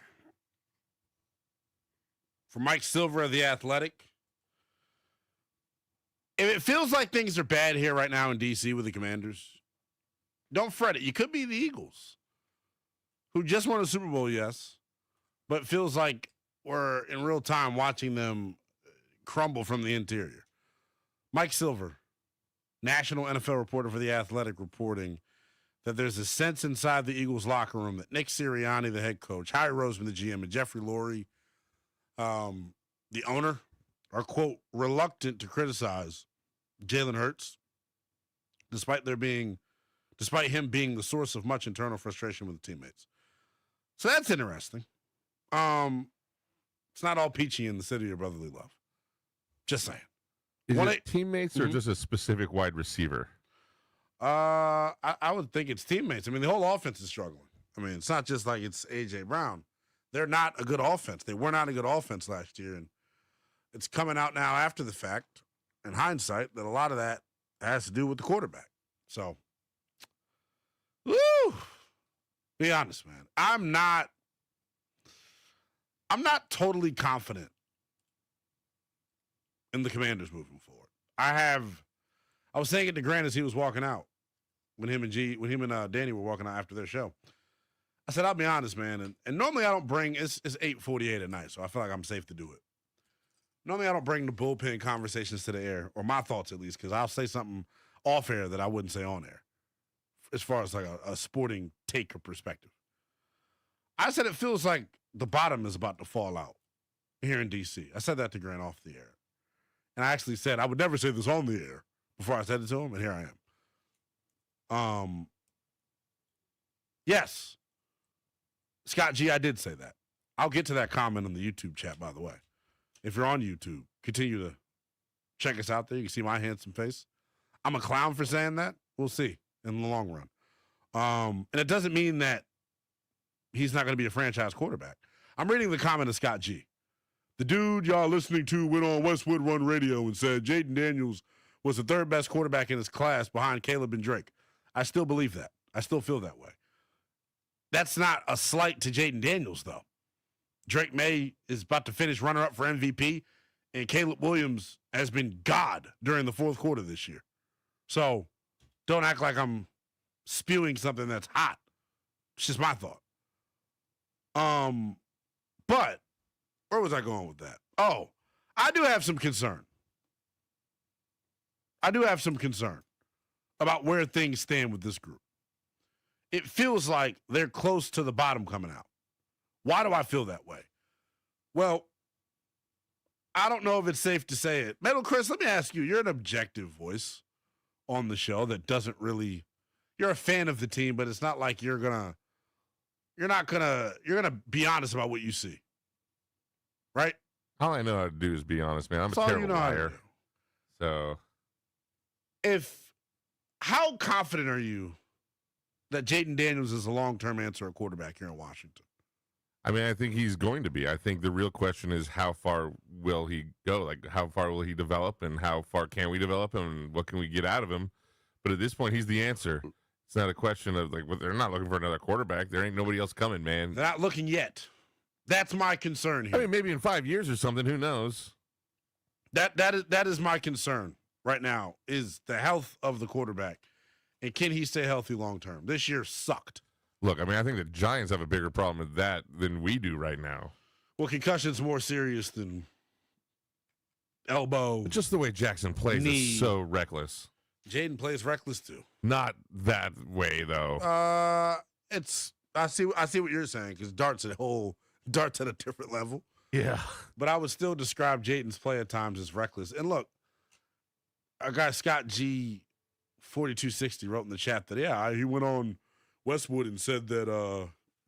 from Mike Silver of The Athletic. If it feels like things are bad here right now in D.C. with the Commanders, don't fret it. You could be the Eagles, who just won a Super Bowl, yes, but feels like we're in real time watching them crumble from the interior. Mike Silver, national NFL reporter for The Athletic, reporting that there's a sense inside the Eagles locker room that Nick Sirianni, the head coach, Harry Roseman, the GM, and Jeffrey Lurie, the owner, are, quote, reluctant to criticize Jalen Hurts, despite him being the source of much internal frustration with the teammates. So that's interesting. It's not all peachy in the city of brotherly love. Just saying. Is it teammates or just a specific wide receiver? I would think it's teammates. I mean, the whole offense is struggling. I mean, it's not just like it's A.J. Brown. They're not a good offense. They were not a good offense last year, and it's coming out now after the fact, in hindsight, that a lot of that has to do with the quarterback. So, woo! Be honest, man. I'm not totally confident in the Commanders moving forward. I was saying it to Grant as he was walking out when him and Danny were walking out after their show. I said, I'll be honest, man, and normally I don't bring it's 8:48 at night, so I feel like I'm safe to do it. Normally I don't bring the bullpen conversations to the air, or my thoughts at least, because I'll say something off air that I wouldn't say on air, as far as like a sporting take or perspective. I said it feels like the bottom is about to fall out here in D.C. I said that to Grant off the air. And I actually said I would never say this on the air before I said it to him, and here I am. Yes. Scott G, I did say that. I'll get to that comment on the YouTube chat, by the way. If you're on YouTube, continue to check us out there. You can see my handsome face. I'm a clown for saying that. We'll see in the long run. And it doesn't mean that he's not going to be a franchise quarterback. I'm reading the comment of Scott G. The dude y'all listening to went on Westwood Run Radio and said Jaden Daniels was the third best quarterback in his class behind Caleb and Drake. I still believe that. I still feel that way. That's not a slight to Jaden Daniels, though. Drake May is about to finish runner-up for MVP, and Caleb Williams has been God during the fourth quarter this year. So don't act like I'm spewing something that's hot. It's just my thought. But where was I going with that? Oh, I do have some concern. About where things stand with this group. It feels like they're close to the bottom coming out. Why do I feel that way? Well, I don't know if it's safe to say it. Metal Chris, let me ask you, you're an objective voice on the show that doesn't really, you're a fan of the team, but it's not like you're gonna be honest about what you see. Right? All I know how to do is be honest, man. I'm a terrible liar. So how confident are you that Jaden Daniels is a long-term answer at quarterback here in Washington? I mean, I think he's going to be. I think the real question is how far will he go? Like, how far will he develop, and how far can we develop him, and what can we get out of him? But at this point, he's the answer. It's not a question of, like, well, they're not looking for another quarterback. There ain't nobody else coming, man. They're not looking yet. That's my concern here. I mean, maybe in 5 years or something. Who knows? That is my concern right now, is the health of the quarterback. And can he stay healthy long-term? This year sucked. Look, I mean, I think the Giants have a bigger problem with that than we do right now. Well, concussion's more serious than elbow. Just the way Jackson plays is so reckless. Jaden plays reckless too. Not that way though. I see what you're saying, because darts at a different level. Yeah. But I would still describe Jaden's play at times as reckless. And look, our guy Scott G 4260 wrote in the chat that he went on Westwood and said that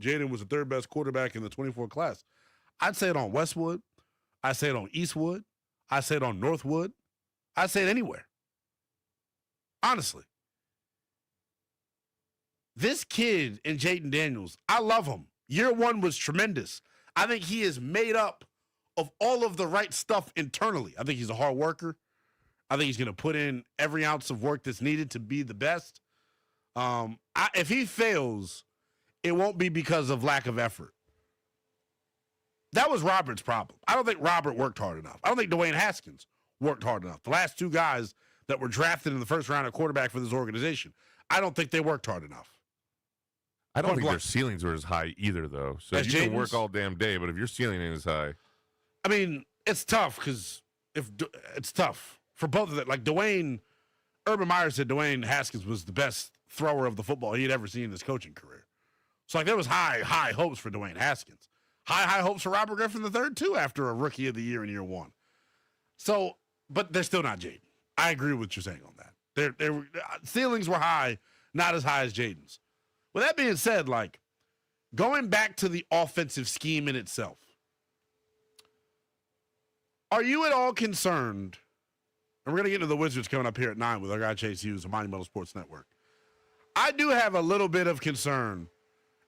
Jaden was the third best quarterback in the 24 class. I'd say it on Westwood. I say it on Eastwood. I say it on Northwood. I say it anywhere. Honestly. This kid in Jaden Daniels, I love him. Year one was tremendous. I think he is made up of all of the right stuff internally. I think he's a hard worker. I think he's going to put in every ounce of work that's needed to be the best. If he fails it won't be because of lack of effort. That was Robert's problem. I don't think Robert worked hard enough. I don't think Dwayne Haskins worked hard enough. The last two guys that were drafted in the first round at quarterback for this organization, I don't think they worked hard enough. I don't think their ceilings were as high either, though. So you can work all damn day, but if your ceiling ain't as high. I mean, it's tough because it's tough for both of them. Like Urban Meyer said Dwayne Haskins was the best thrower of the football he had ever seen in his coaching career. So, like, there was high hopes for Dwayne Haskins. High hopes for Robert Griffin III, too, after a rookie of the year in year one. So, but they're still not Jaden. I agree with what you're saying on that. Their ceilings were high, not as high as Jaden's. With that being said, like, going back to the offensive scheme in itself, are you at all concerned, and we're going to get into the Wizards coming up here at 9 with our guy Chase Hughes of Monumental Sports Network. I do have a little bit of concern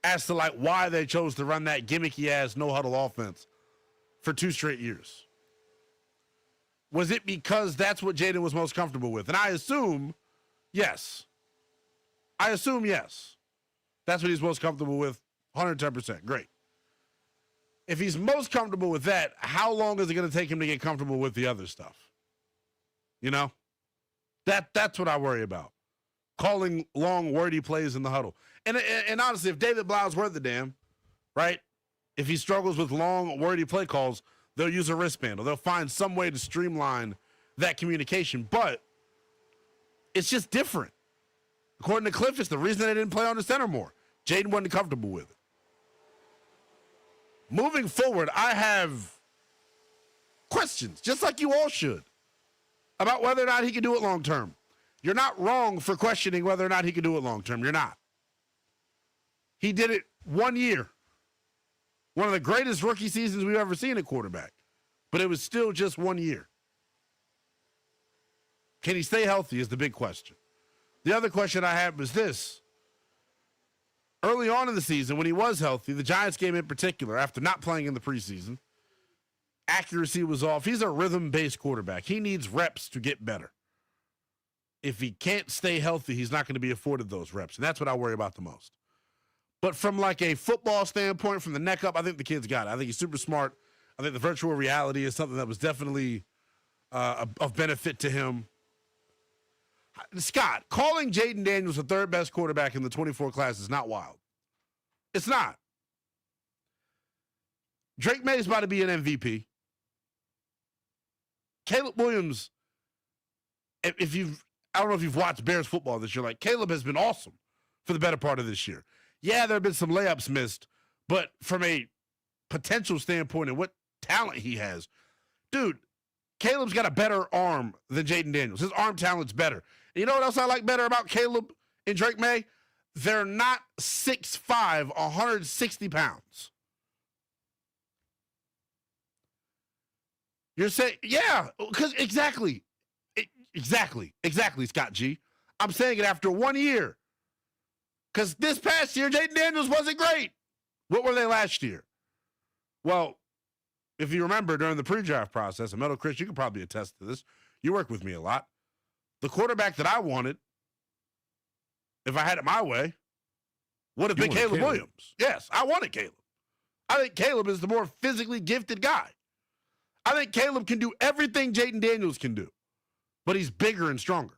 as to, like, why they chose to run that gimmicky-ass no-huddle offense for 2 straight years. Was it because that's what Jaden was most comfortable with? And I assume, yes. That's what he's most comfortable with, 110%. Great. If he's most comfortable with that, how long is it going to take him to get comfortable with the other stuff? You know? That's what I worry about. Calling long, wordy plays in the huddle. And honestly, if David Blau's worth the damn, right? If he struggles with long, wordy play calls, they'll use a wristband or they'll find some way to streamline that communication. But it's just different. According to Cliff, it's the reason they didn't play on the center more. Jaden wasn't comfortable with it. Moving forward, I have questions, just like you all should, about whether or not he can do it long term. You're not wrong for questioning whether or not he can do it long term. You're not. He did it 1 year. One of the greatest rookie seasons we've ever seen at quarterback. But it was still just 1 year. Can he stay healthy is the big question. The other question I had was this. Early on in the season, when he was healthy, the Giants game in particular, after not playing in the preseason, accuracy was off. He's a rhythm-based quarterback. He needs reps to get better. If he can't stay healthy, he's not going to be afforded those reps. And that's what I worry about the most. But from like a football standpoint, from the neck up, I think the kid's got it. I think he's super smart. I think the virtual reality is something that was definitely of benefit to him. Scott, calling Jaden Daniels the third best quarterback in the 24 class is not wild. It's not. Drake May is about to be an MVP. Caleb Williams, I don't know if you've watched Bears football this year, like Caleb has been awesome for the better part of this year. Yeah, there have been some layups missed, but from a potential standpoint and what talent he has, dude, Caleb's got a better arm than Jaden Daniels. His arm talent's better. And you know what else I like better about Caleb and Drake May? They're not 6'5", 160 pounds. You're saying, yeah, because exactly, Scott G. I'm saying it after 1 year. Because this past year, Jaden Daniels wasn't great. What were they last year? Well, if you remember during the pre-draft process, and Metal Chris, you can probably attest to this. You work with me a lot. The quarterback that I wanted, if I had it my way, would have been Caleb Williams. Yes, I wanted Caleb. I think Caleb is the more physically gifted guy. I think Caleb can do everything Jaden Daniels can do, but he's bigger and stronger.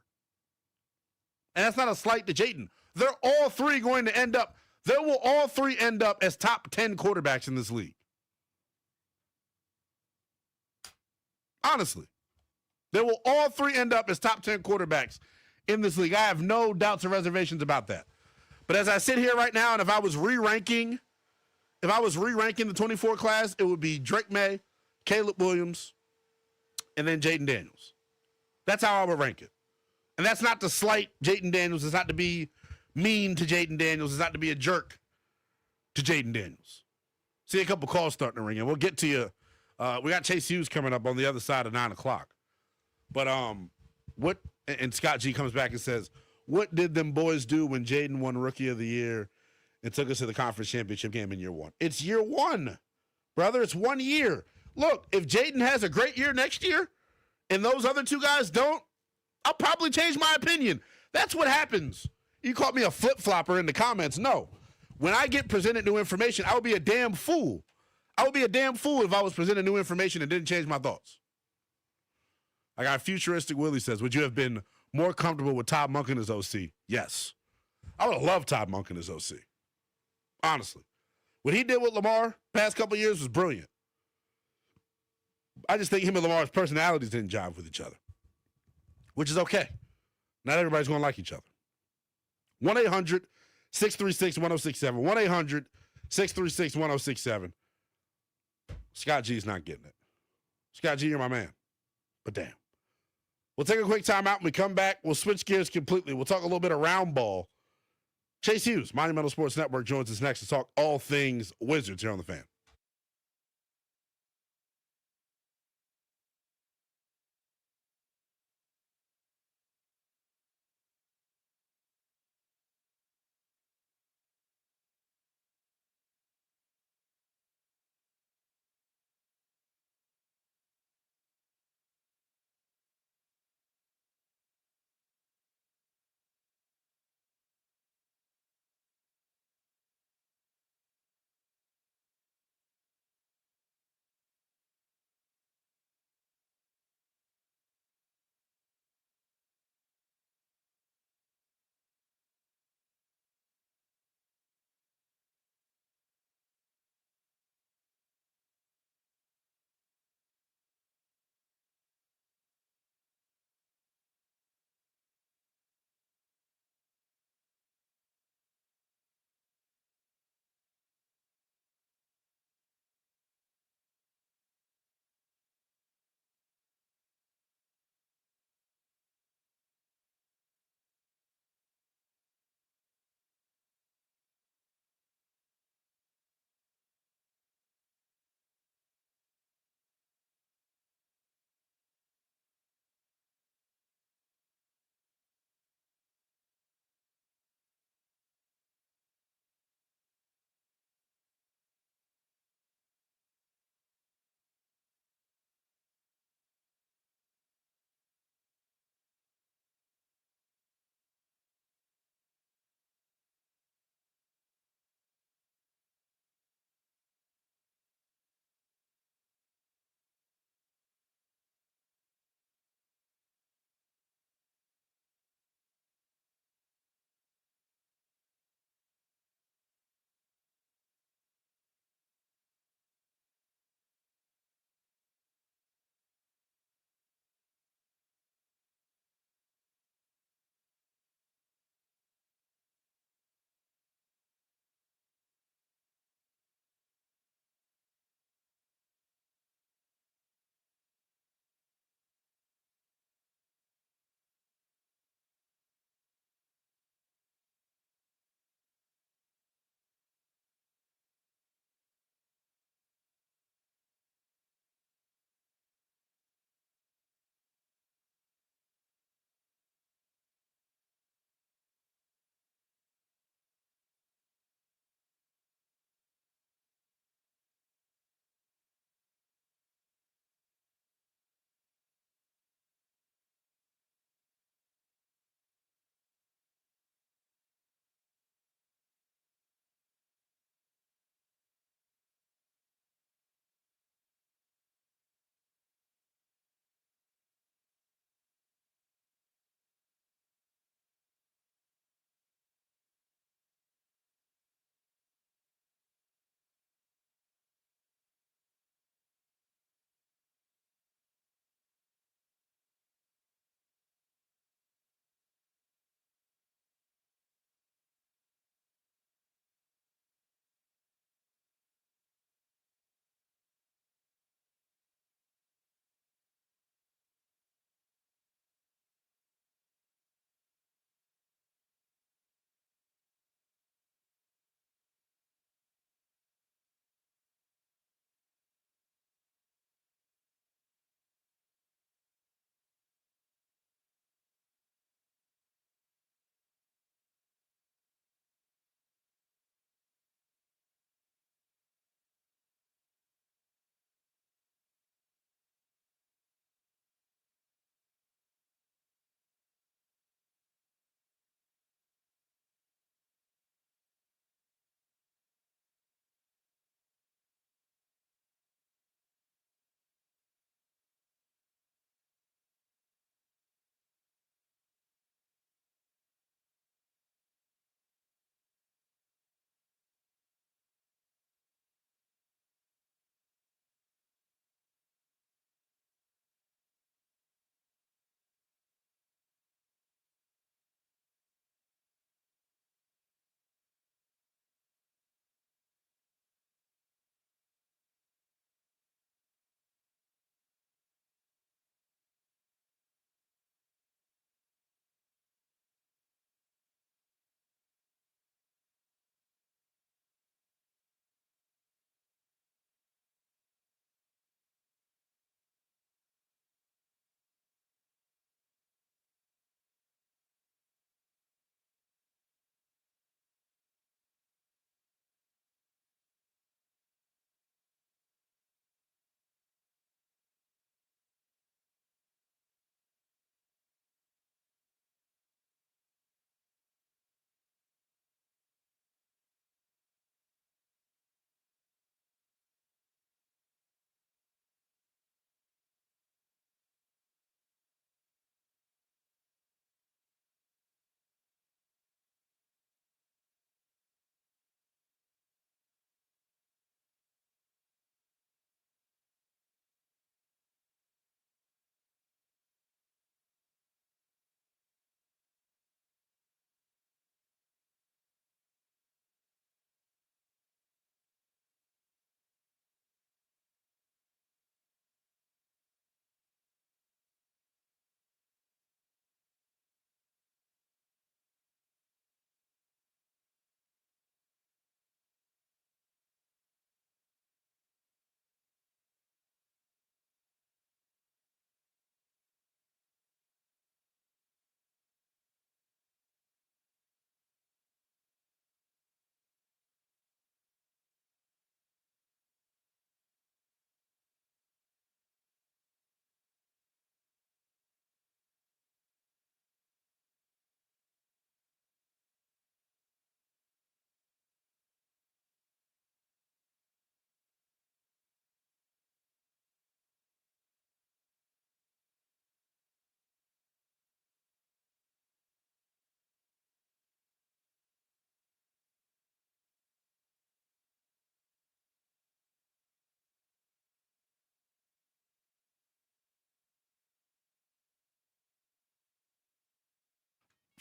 And that's not a slight to Jaden. They're all three going to end up, they will all three end up as top 10 quarterbacks in this league. Honestly. They will all three end up as top 10 quarterbacks in this league. I have no doubts or reservations about that. But as I sit here right now, and if I was re-ranking the 24 class, it would be Drake May, Caleb Williams, and then Jaden Daniels. That's how I would rank it. And that's not to slight Jaden Daniels. It's not to be mean to Jaden Daniels. It's not to be a jerk to Jaden Daniels. See a couple calls starting to ring in. We'll get to you. We got Chase Hughes coming up on the other side of 9 o'clock. But and Scott G comes back and says, what did them boys do when Jaden won Rookie of the Year and took us to the conference championship game in year one? It's year one, brother. It's 1 year. Look, if Jaden has a great year next year and those other two guys don't, I'll probably change my opinion. That's what happens. You called me a flip-flopper in the comments. No. When I get presented new information, I would be a damn fool. I would be a damn fool if I was presented new information and didn't change my thoughts. I got futuristic Willie says, would you have been more comfortable with Todd Monken as OC? Yes. I would have loved Todd Monken as OC. Honestly. What he did with Lamar past couple of years was brilliant. I just think him and Lamar's personalities didn't jive with each other, which is okay. Not everybody's going to like each other. 1-800-636-1067. 1-800-636-1067. Scott G's not getting it. Scott G, you're my man. But damn. We'll take a quick time out. When we come back, we'll switch gears completely. We'll talk a little bit of round ball. Chase Hughes, Monumental Sports Network, joins us next to talk all things Wizards here on The Fan.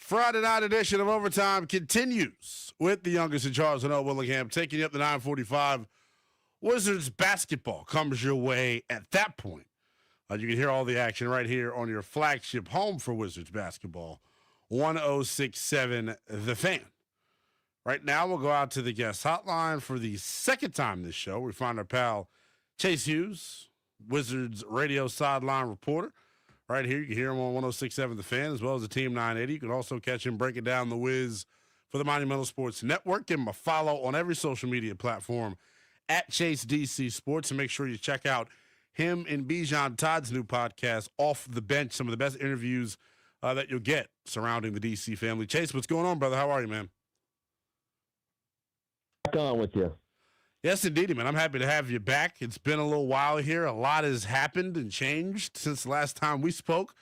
Friday night edition of Overtime continues with the youngest in charge of Willingham, taking you up to 9:45. Wizards basketball comes your way at that point. You can hear all the action right here on your flagship home for Wizards basketball, 106.7 The Fan. Right now, we'll go out to the guest hotline for the second time this show. We find our pal Chase Hughes, Wizards radio sideline reporter. Right here, you can hear him on 106.7 The Fan, as well as the Team 980. You can also catch him breaking down the Wiz for the Monumental Sports Network. Give him a follow on every social media platform at Chase DC Sports, and make sure you check out him and Bijan Todd's new podcast, Off the Bench, some of the best interviews that you'll get surrounding the DC family. Chase, what's going on, brother? How are you, man? Back on with you. Yes, indeed, man. I'm happy to have you back. It's been a little while here. A lot has happened and changed since the last time we spoke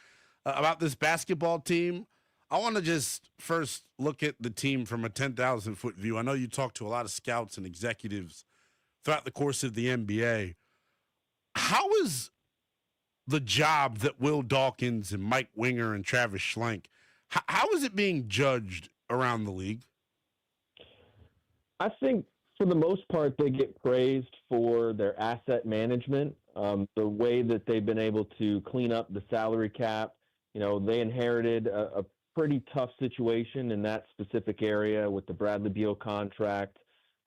about this basketball team. I want to just first look at the team from a 10,000-foot view. I know you talked to a lot of scouts and executives throughout the course of the NBA. How is the job that Will Dawkins and Mike Winger and Travis Schlenk, how is it being judged around the league? I think for the most part, they get praised for their asset management, the way that they've been able to clean up the salary cap. You know, they inherited a pretty tough situation in that specific area with the Bradley Beal contract,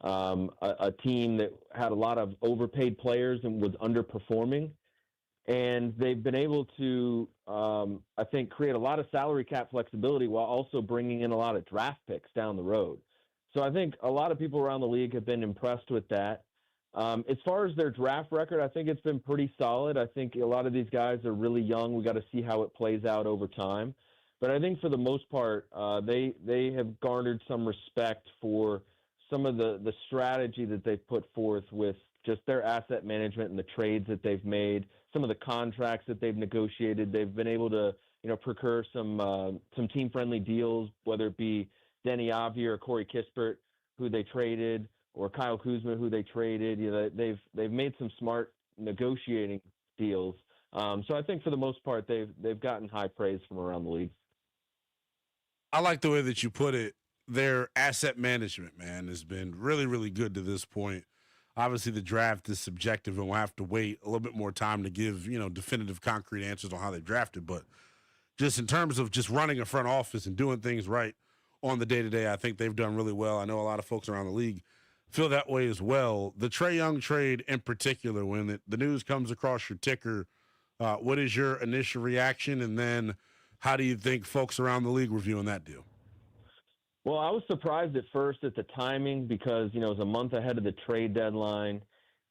a team that had a lot of overpaid players and was underperforming. And they've been able to, I think, create a lot of salary cap flexibility while also bringing in a lot of draft picks down the road. So I think a lot of people around the league have been impressed with that. As far as their draft record, I think it's been pretty solid. I think a lot of these guys are really young. We got to see how it plays out over time. But I think for the most part, they have garnered some respect for some of the strategy that they've put forth with just their asset management and the trades that they've made, some of the contracts that they've negotiated. They've been able to, procure some team-friendly deals, whether it be Denny Avdi or Corey Kispert, who they traded, or Kyle Kuzma, who they traded. They've made some smart negotiating deals. So I think for the most part, they've gotten high praise from around the league. I like the way that you put it. Their asset management, man, has been really, really good to this point. Obviously, the draft is subjective, and we'll have to wait a little bit more time to give, definitive, concrete answers on how they drafted. But just in terms of just running a front office and doing things right on the day-to-day, I think they've done really well. I know a lot of folks around the league feel that way as well. The Trae Young trade in particular, when the news comes across your ticker, what is your initial reaction? And then how do you think folks around the league were viewing that deal? Well, I was surprised at first at the timing because, it was a month ahead of the trade deadline.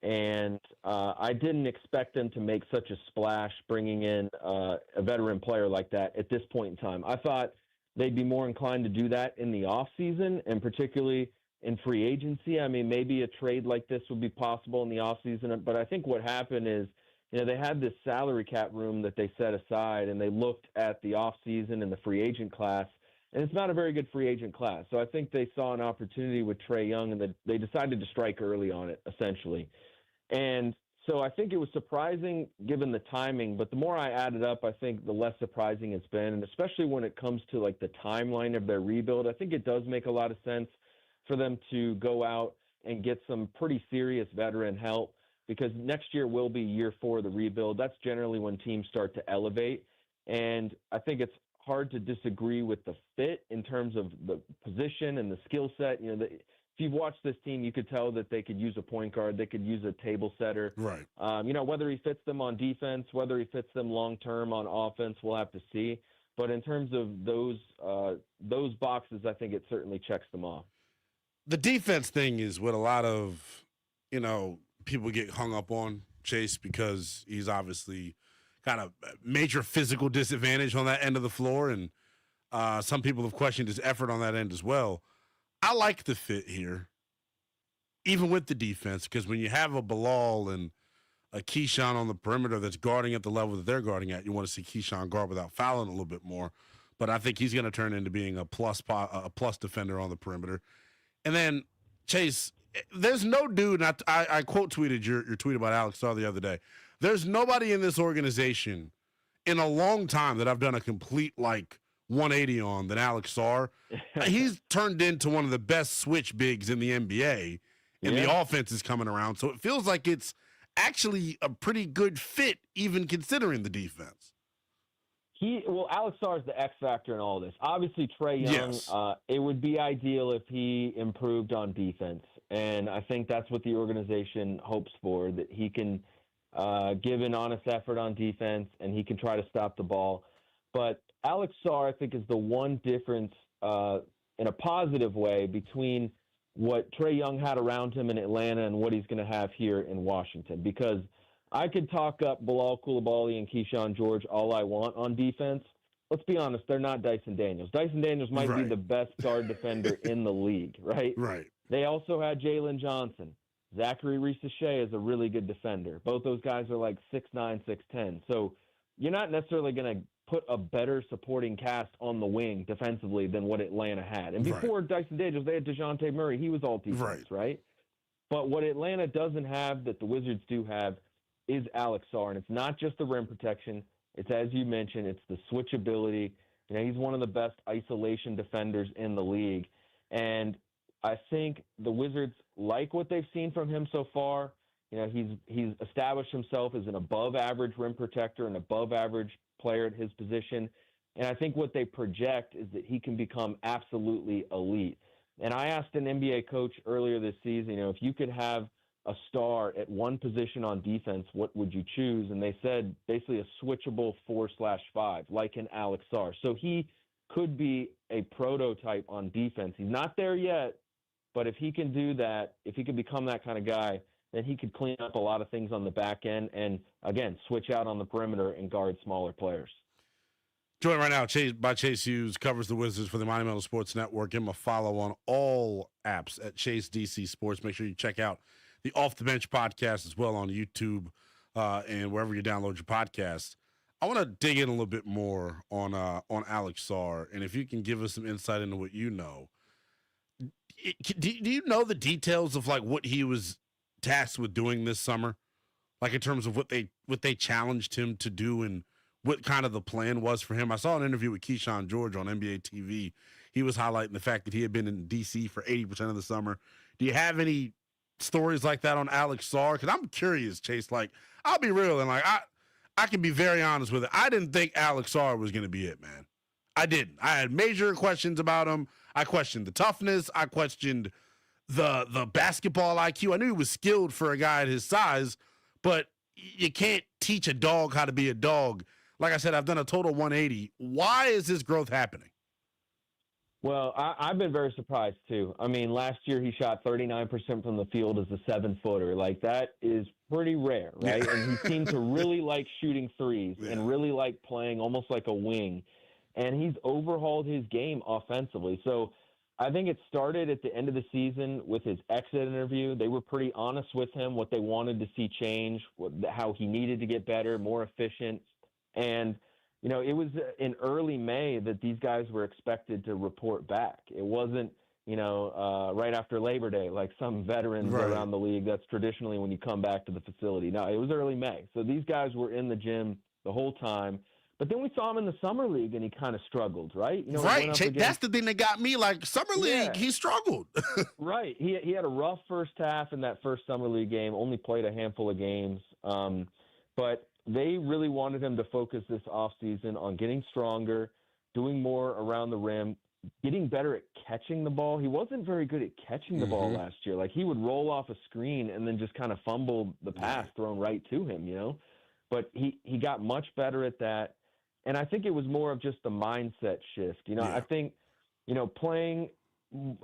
And I didn't expect them to make such a splash bringing in a veteran player like that at this point in time. I thought they'd be more inclined to do that in the offseason, and particularly in free agency. I mean, maybe a trade like this would be possible in the offseason. But I think what happened is, they had this salary cap room that they set aside, and they looked at the offseason and the free agent class, and it's not a very good free agent class. So I think they saw an opportunity with Trae Young, and they decided to strike early on it, essentially. And so I think it was surprising given the timing, but the more I added up, I think the less surprising it's been, and especially when it comes to like the timeline of their rebuild, I think it does make a lot of sense for them to go out and get some pretty serious veteran help, because next year will be year 4 of the rebuild. That's generally when teams start to elevate, and I think it's hard to disagree with the fit in terms of the position and the skill set. If you've watched this team, you could tell that they could use a point guard. They could use a table setter. Right. Whether he fits them on defense, whether he fits them long-term on offense, we'll have to see. But in terms of those boxes, I think it certainly checks them off. The defense thing is what a lot of, people get hung up on, Chase, because he's obviously kind of major physical disadvantage on that end of the floor. And some people have questioned his effort on that end as well. I like the fit here, even with the defense, because when you have a Bilal and a Keyshawn on the perimeter that's guarding at the level that they're guarding at, you want to see Keyshawn guard without fouling a little bit more. But I think he's going to turn into being a plus defender on the perimeter. And then, Chase, there's no dude, and I quote tweeted your tweet about Alex Starr the other day. There's nobody in this organization in a long time that I've done a complete, 180 on than Alex Sarr. He's turned into one of the best switch bigs in the NBA, and the offense is coming around. So it feels like it's actually a pretty good fit, even considering the defense. Alex Sarr is the X factor in all this. Obviously, Trae Young, it would be ideal if he improved on defense. And I think that's what the organization hopes for, that he can give an honest effort on defense and he can try to stop the ball. But Alex Sarr, I think, is the one difference in a positive way between what Trae Young had around him in Atlanta and what he's going to have here in Washington. Because I could talk up Bilal Coulibaly and Keyshawn George all I want on defense. Let's be honest, they're not Dyson Daniels. Dyson Daniels might be the best guard defender in the league, right? Right. They also had Jalen Johnson. Zachary Reese-Shea is a really good defender. Both those guys are like 6'9", 6'10". So you're not necessarily going to put a better supporting cast on the wing defensively than what Atlanta had. And before Dyson Daniels, they had DeJounte Murray. He was all defense, right? But what Atlanta doesn't have that the Wizards do have is Alex Sarr. And it's not just the rim protection. It's, as you mentioned, it's the switchability. You know, he's one of the best isolation defenders in the league. And I think the Wizards like what they've seen from him so far. You know, he's established himself as an above-average rim protector, an above-average player at his position. And I think what they project is that he can become absolutely elite. And I asked an NBA coach earlier this season, you know, if you could have a star at one position on defense, what would you choose? And they said basically a switchable 4/5, like an Alex Sarr. So he could be a prototype on defense. He's not there yet, but if he can do that, if he can become that kind of guy, then he could clean up a lot of things on the back end and, again, switch out on the perimeter and guard smaller players. Joined right now by Chase Hughes, covers the Wizards for the Monumental Sports Network. Give him a follow on all apps at Chase DC Sports. Make sure you check out the Off the Bench podcast as well on YouTube and wherever you download your podcasts. I want to dig in a little bit more on Alex Sarr, and if you can give us some insight into what you know. Do you know the details of like what he was tasked with doing this summer, like in terms of what they challenged him to do and what kind of the plan was for him? I saw an interview with Keyshawn George on NBA TV. He was highlighting the fact that he had been in DC for 80% of the summer. Do you have any stories like that on Alex Sarr? Because I'm curious, Chase. Like, I'll be real and like I can be very honest with it. I didn't think Alex Sarr was going to be it, man. I didn't. I had major questions about him. I questioned the toughness. I questioned the basketball IQ. I knew he was skilled for a guy at his size, but you can't teach a dog how to be a dog. Like I said, I've done a total 180. Why is this growth happening? Well, I've been very surprised, too. I mean, last year he shot 39% from the field as a 7-footer. Like, that is pretty rare, right? Yeah. And he seemed to really like shooting threes and really like playing almost like a wing. And he's overhauled his game offensively. So I think it started at the end of the season with his exit interview. They were pretty honest with him, what they wanted to see change, how he needed to get better, more efficient. And, you know, it was in early May that these guys were expected to report back. It wasn't, you know, right after Labor Day, like some veterans around the league. That's traditionally when you come back to the facility. No, it was early May. So these guys were in the gym the whole time. But then we saw him in the summer league, and he kind of struggled, right? You know, that's the thing that got me. Like, summer league, he struggled. Right. He had a rough first half in that first summer league game, only played a handful of games. But they really wanted him to focus this offseason on getting stronger, doing more around the rim, getting better at catching the ball. He wasn't very good at catching the ball last year. Like, he would roll off a screen and then just kind of fumble the pass thrown right to him, you know? But he got much better at that. And I think it was more of just the mindset shift. You know, I think, you know, playing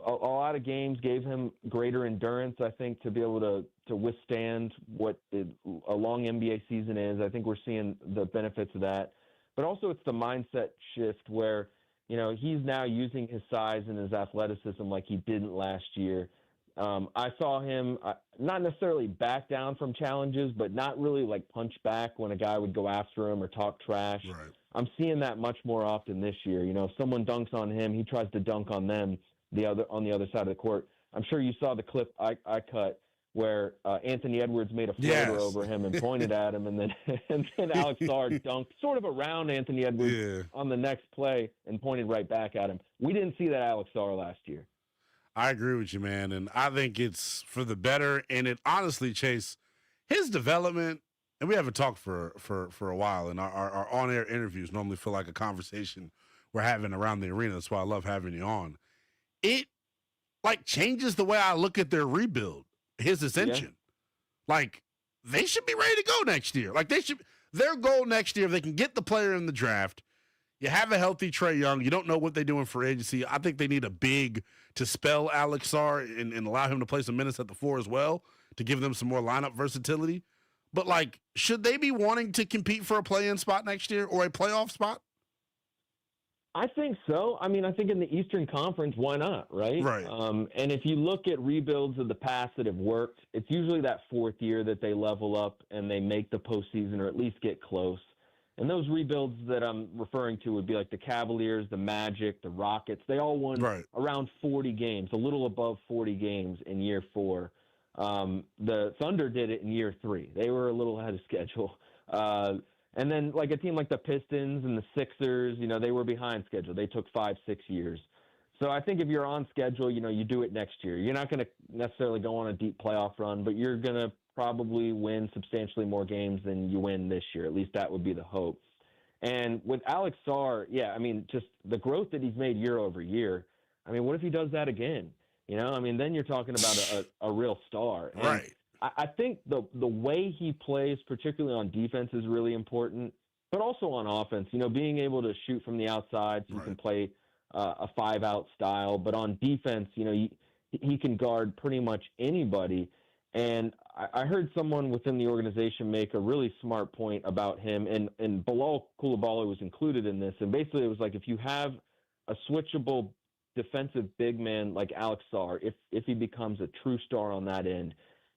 a lot of games gave him greater endurance, I think, to be able to withstand what a long NBA season is. I think we're seeing the benefits of that. But also it's the mindset shift where, you know, he's now using his size and his athleticism like he didn't last year. I saw him not necessarily back down from challenges, but not really like punch back when a guy would go after him or talk trash. Right. I'm seeing that much more often this year. You know, if someone dunks on him, he tries to dunk on them on the other side of the court. I'm sure you saw the clip I cut where Anthony Edwards made a floater over him and pointed at him, and then Alex Sarr dunked sort of around Anthony Edwards on the next play and pointed right back at him. We didn't see that Alex Sarr last year. I agree with you, man, and I think it's for the better. And it honestly, Chase, his development, and we haven't talked for a while, and our on-air interviews normally feel like a conversation we're having around the arena. That's why I love having you on. It, like, changes the way I look at their rebuild, his ascension. Like, they should be ready to go next year. Like, their goal next year, if they can get the player in the draft, you have a healthy Trae Young. You don't know what they do in free agency. I think they need a big to spell Alex Sarr and allow him to play some minutes at the 4 as well to give them some more lineup versatility. But, like, should they be wanting to compete for a play-in spot next year or a playoff spot? I think so. I mean, I think in the Eastern Conference, why not, right? Right. And if you look at rebuilds of the past that have worked, it's usually that fourth year that they level up and they make the postseason or at least get close. And those rebuilds that I'm referring to would be like the Cavaliers, the Magic, the Rockets. They all won around 40 games, a little above 40 games in year 4. The Thunder did it in year 3. They were a little ahead of schedule. And then like a team like the Pistons and the Sixers, you know, they were behind schedule. They took 5-6 years. So I think if you're on schedule, you know, you do it next year. You're not going to necessarily go on a deep playoff run, but you're going to probably win substantially more games than you win this year. At least that would be the hope. And with Alex Sarr, I mean, just the growth that he's made year over year. I mean, what if he does that again? You know, I mean, then you're talking about a real star. And right. I think the way he plays, particularly on defense, is really important, but also on offense. You know, being able to shoot from the outside so you can play a 5-out style. But on defense, you know, he can guard pretty much anybody. And I heard someone within the organization make a really smart point about him, and Bilal Coulibaly was included in this. And basically it was like if you have a switchable defensive big man like Alex Sarr, if he becomes a true star on that end,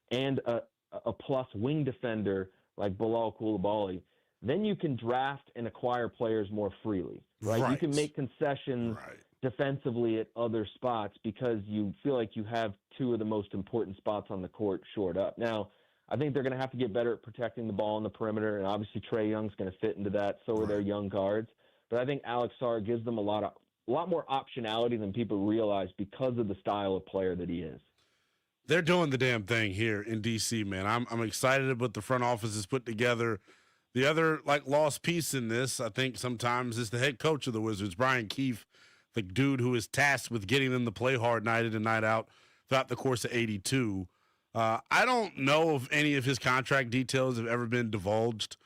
and a plus wing defender like Bilal Coulibaly, then you can draft and acquire players more freely, right? You can make concessions defensively at other spots because you feel like you have two of the most important spots on the court shored up. Now, I think they're going to have to get better at protecting the ball on the perimeter, and obviously Trae Young's going to fit into that. So are their young guards. But I think Alex Sarr gives them a lot more optionality than people realize because of the style of player that he is. They're doing the damn thing here in D.C., man. I'm excited about what the front office has put together. The other, like, lost piece in this, I think sometimes, is the head coach of the Wizards, Brian Keefe, the dude who is tasked with getting them to play hard night in and night out throughout the course of 82. I don't know if any of his contract details have ever been divulged,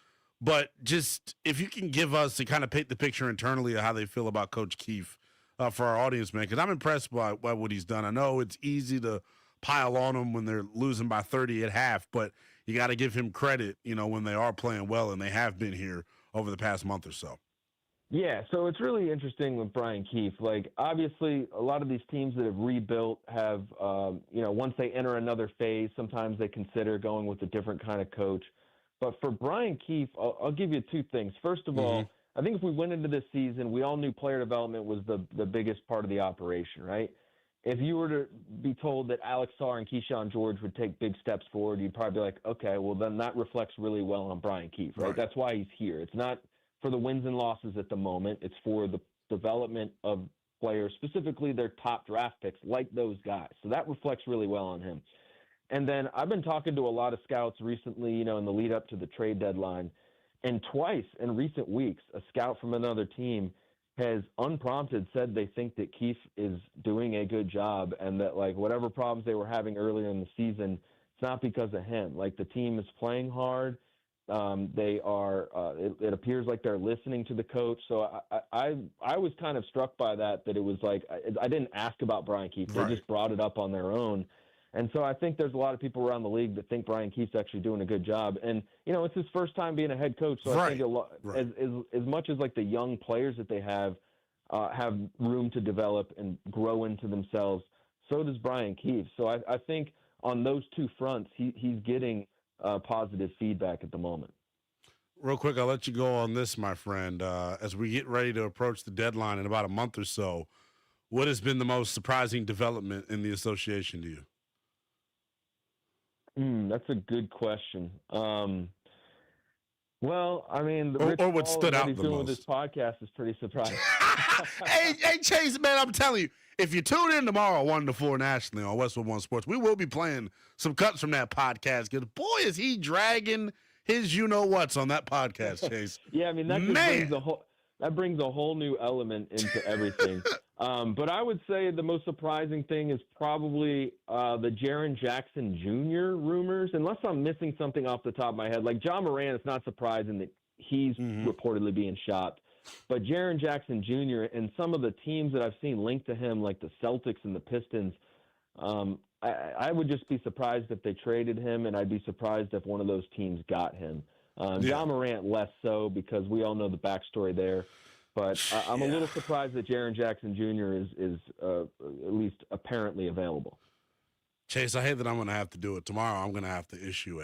but just if you can give us to kind of paint the picture internally of how they feel about Coach Keefe for our audience, man, because I'm impressed by what he's done. I know it's easy to pile on them when they're losing by 30 at half, but you got to give him credit, you know, when they are playing well, and they have been here over the past month or so. Yeah, so it's really interesting with Brian Keefe. Like, obviously, a lot of these teams that have rebuilt have, you know, once they enter another phase, sometimes they consider going with a different kind of coach. But for Brian Keefe, I'll give you two things. First of all, I think if we went into this season, we all knew player development was the biggest part of the operation, right? If you were to be told that Alex Sarr and Keyshawn George would take big steps forward, you'd probably be like, okay, well, then that reflects really well on Brian Keefe, right? That's why he's here. It's not for the wins and losses at the moment. It's for the development of players, specifically their top draft picks, like those guys. So that reflects really well on him. And then I've been talking to a lot of scouts recently, you know, in the lead up to the trade deadline. And twice in recent weeks, a scout from another team has unprompted said they think that Keefe is doing a good job, and that, like, whatever problems they were having earlier in the season, it's not because of him. Like, the team is playing hard. They are. It appears like they're listening to the coach. So I was kind of struck by that. That it was like I didn't ask about Brian Keefe. They just brought it up on their own. And so I think there's a lot of people around the league that think Brian Keefe's actually doing a good job. And, you know, it's his first time being a head coach. So I think as much as like the young players that they have room to develop and grow into themselves, so does Brian Keefe. So I think on those two fronts, he's getting positive feedback at the moment. Real quick, I'll let you go on this, my friend. As we get ready to approach the deadline in about a month or so, what has been the most surprising development in the association to you? That's a good question. Well, I mean, or what stood out he's the doing most with this podcast is pretty surprising. hey, Chase, man, I'm telling you, if you tune in tomorrow, 1 to 4 nationally on Westwood One Sports, we will be playing some cuts from that podcast. Because boy, is he dragging his you-know-whats on that podcast, Chase. Yeah, I mean, that brings a whole new element into everything. But I would say the most surprising thing is probably the Jaren Jackson Jr. rumors, unless I'm missing something off the top of my head. Like John Moran, it's not surprising that he's reportedly being shopped. But Jaren Jackson Jr. and some of the teams that I've seen linked to him, like the Celtics and the Pistons, I would just be surprised if they traded him, and I'd be surprised if one of those teams got him. John Morant less so because we all know the backstory there. But I'm a little surprised that Jaren Jackson Jr. is at least apparently available. Chase, I hate that I'm going to have to do it tomorrow. I'm going to have to issue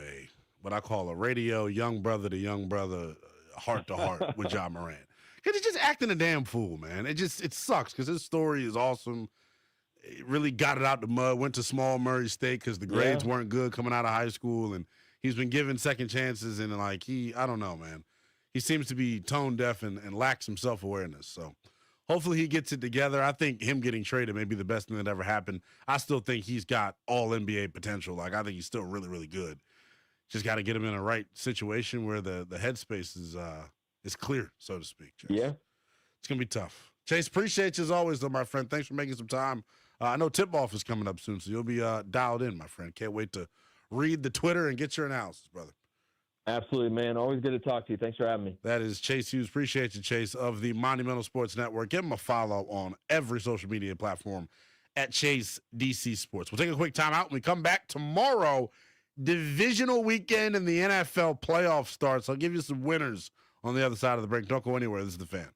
what I call a radio young brother to young brother heart to heart with John Morant. Because he's just acting a damn fool, man. It sucks because his story is awesome. He really got it out the mud, went to small Murray State because the grades weren't good coming out of high school, and he's been given second chances, and I don't know, man. He seems to be tone deaf and lacks some self-awareness. So hopefully he gets it together. I think him getting traded may be the best thing that ever happened. I still think he's got all NBA potential. I think he's still really, really good. Just got to get him in a right situation where the headspace is clear, so to speak. Chase. Yeah. It's going to be tough. Chase, appreciate you as always, though, my friend. Thanks for making some time. I know tip-off is coming up soon, so you'll be dialed in, my friend. Can't wait to read the Twitter and get your analysis, brother. Absolutely, man. Always good to talk to you. Thanks for having me. That is Chase Hughes. Appreciate you, Chase, of the Monumental Sports Network. Give him a follow on every social media platform at Chase DC Sports. We'll take a quick time out. When we come back tomorrow, divisional weekend and the NFL playoff starts. I'll give you some winners on the other side of the break. Don't go anywhere. This is The Fan.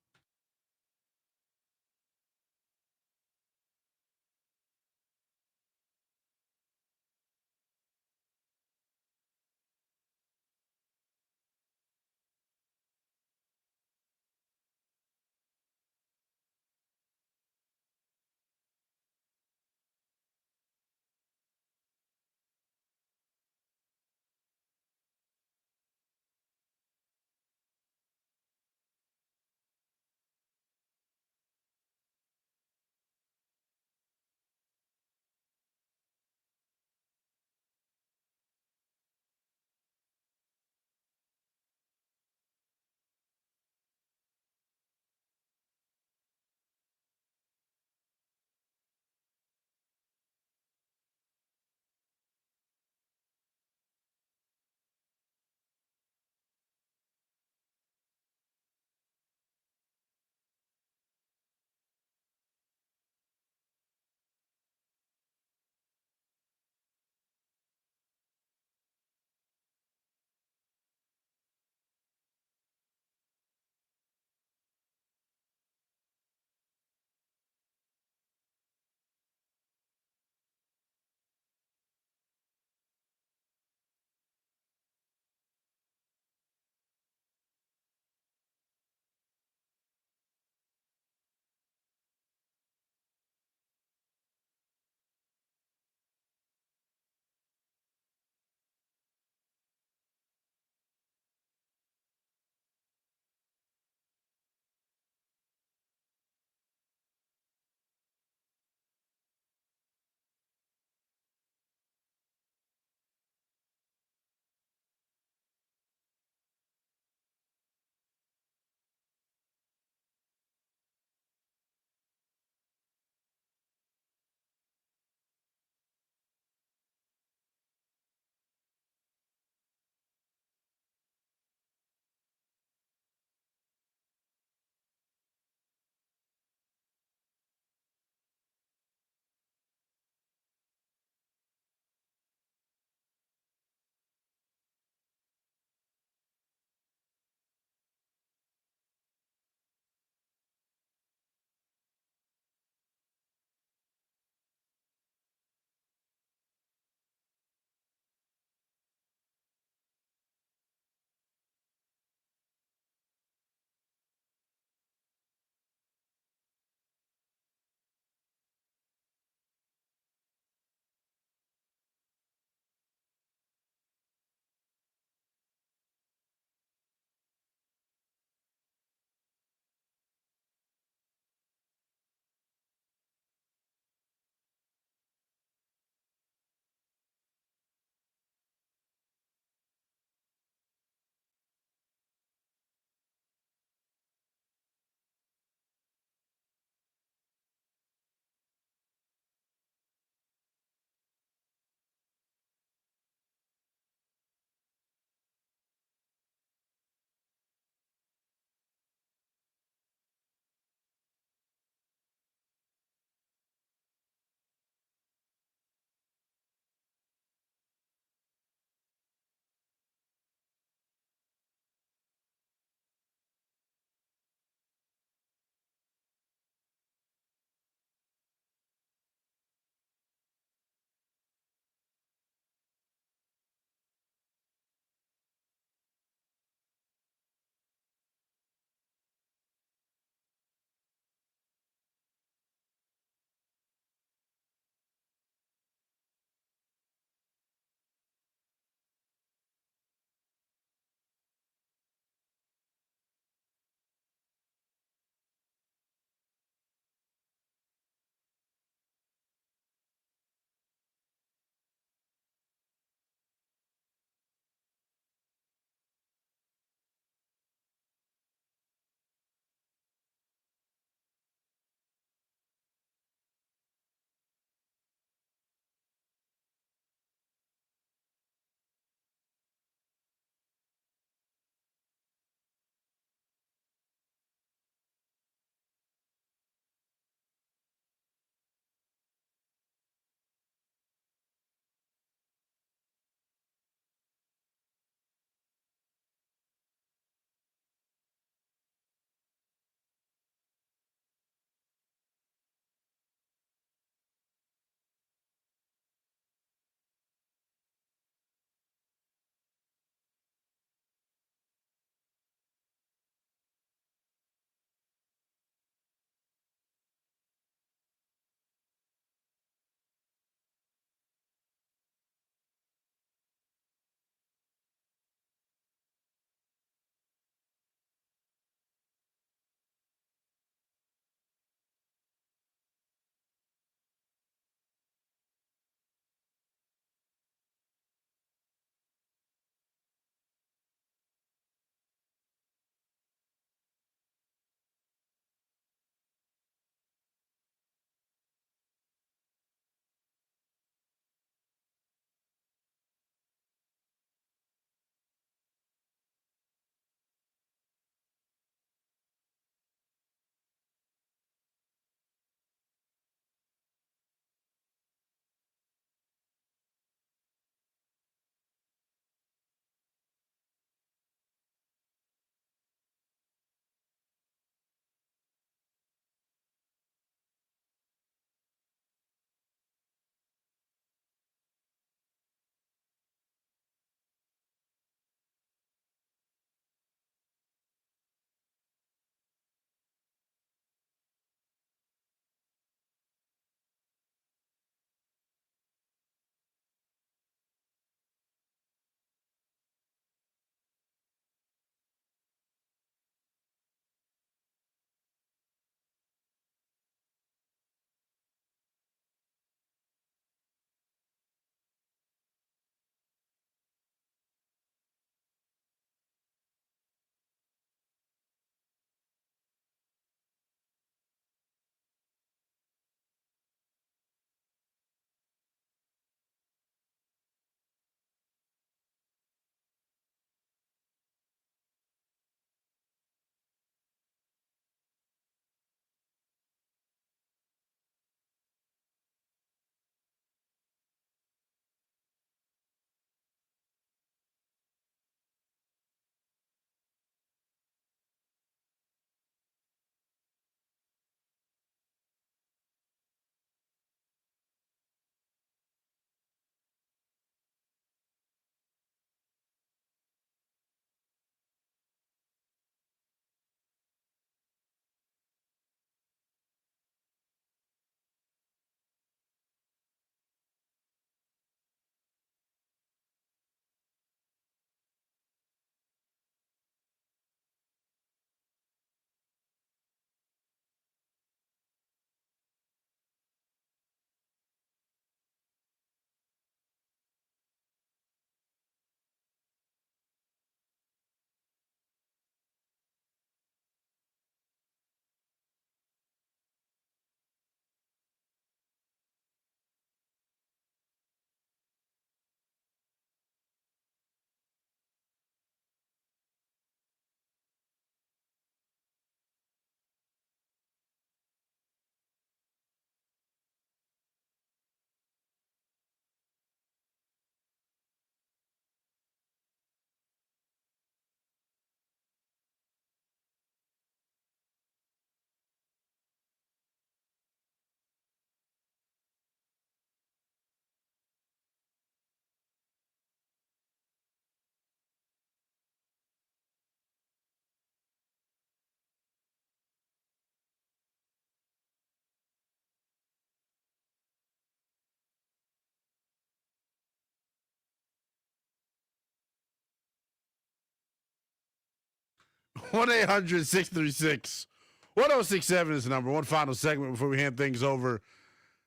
1-800-636-1067 is the number. One final segment before we hand things over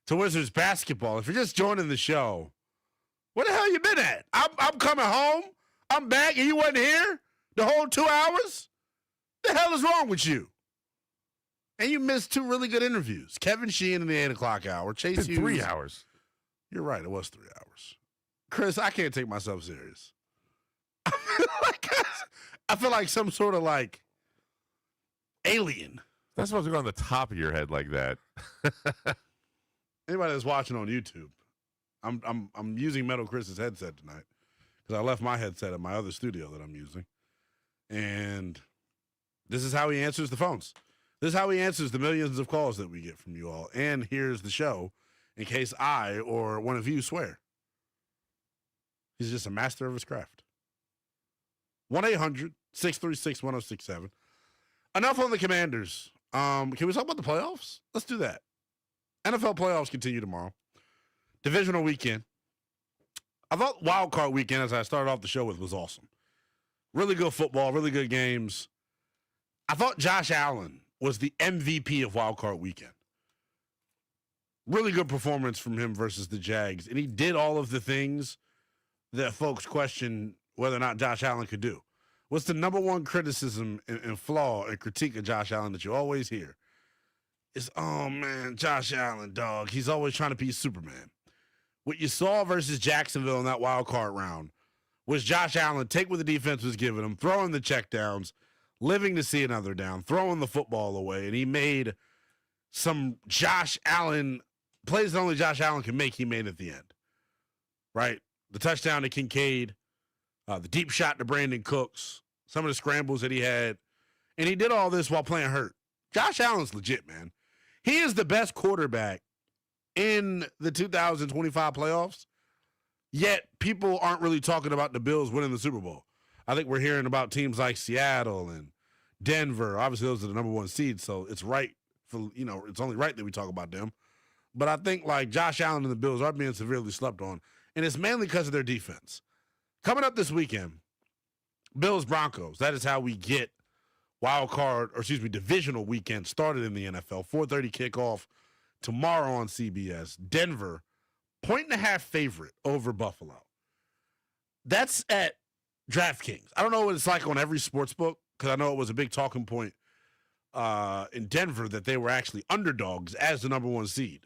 to Wizards basketball. If you're just joining the show, where the hell you been at? I'm coming home. I'm back, and you wasn't here the whole 2 hours? The hell is wrong with you? And you missed 2 really good interviews. Kevin Sheehan in the 8 o'clock hour. Chase Hughes. 3 hours. You're right. It was 3 hours. Chris, I can't take myself serious. I feel like some sort of like alien. That's supposed to go on the top of your head like that. Anybody that's watching on YouTube, I'm using Metal Chris's headset tonight because I left my headset at my other studio that I'm using. And this is how he answers the phones. This is how he answers the millions of calls that we get from you all. And here's the show in case I or one of you swear. He's just a master of his craft. 1-800-636-1067. Enough on the Commanders. Can we talk about the playoffs? Let's do that. NFL playoffs continue tomorrow. Divisional weekend. I thought Wild Card weekend, as I started off the show with, was awesome. Really good football, really good games. I thought Josh Allen was the MVP of Wild Card weekend. Really good performance from him versus the Jags. And he did all of the things that folks question whether or not Josh Allen could do. What's the number one criticism and flaw and critique of Josh Allen that you always hear? It's, oh, man, Josh Allen, dog. He's always trying to be Superman. What you saw versus Jacksonville in that wild card round was Josh Allen take what the defense was giving him, throwing the checkdowns, living to see another down, throwing the football away, and he made some Josh Allen plays that only Josh Allen can make, he made at the end. Right? The touchdown to Kincaid, the deep shot to Brandon Cooks, some of the scrambles that he had, and he did all this while playing hurt. Josh Allen's legit, man. He is the best quarterback in the 2025 playoffs, yet people aren't really talking about the Bills winning the Super Bowl. I think we're hearing about teams like Seattle and Denver. Obviously, those are the number one seeds, so it's right for, it's only right that we talk about them. But I think, like, Josh Allen and the Bills are being severely slept on, and it's mainly because of their defense. Coming up this weekend, Bills-Broncos. That is how we get divisional weekend started in the NFL. 4:30 kickoff tomorrow on CBS. Denver, 1.5 favorite over Buffalo. That's at DraftKings. I don't know what it's like on every sports book because I know it was a big talking point in Denver that they were actually underdogs as the number one seed.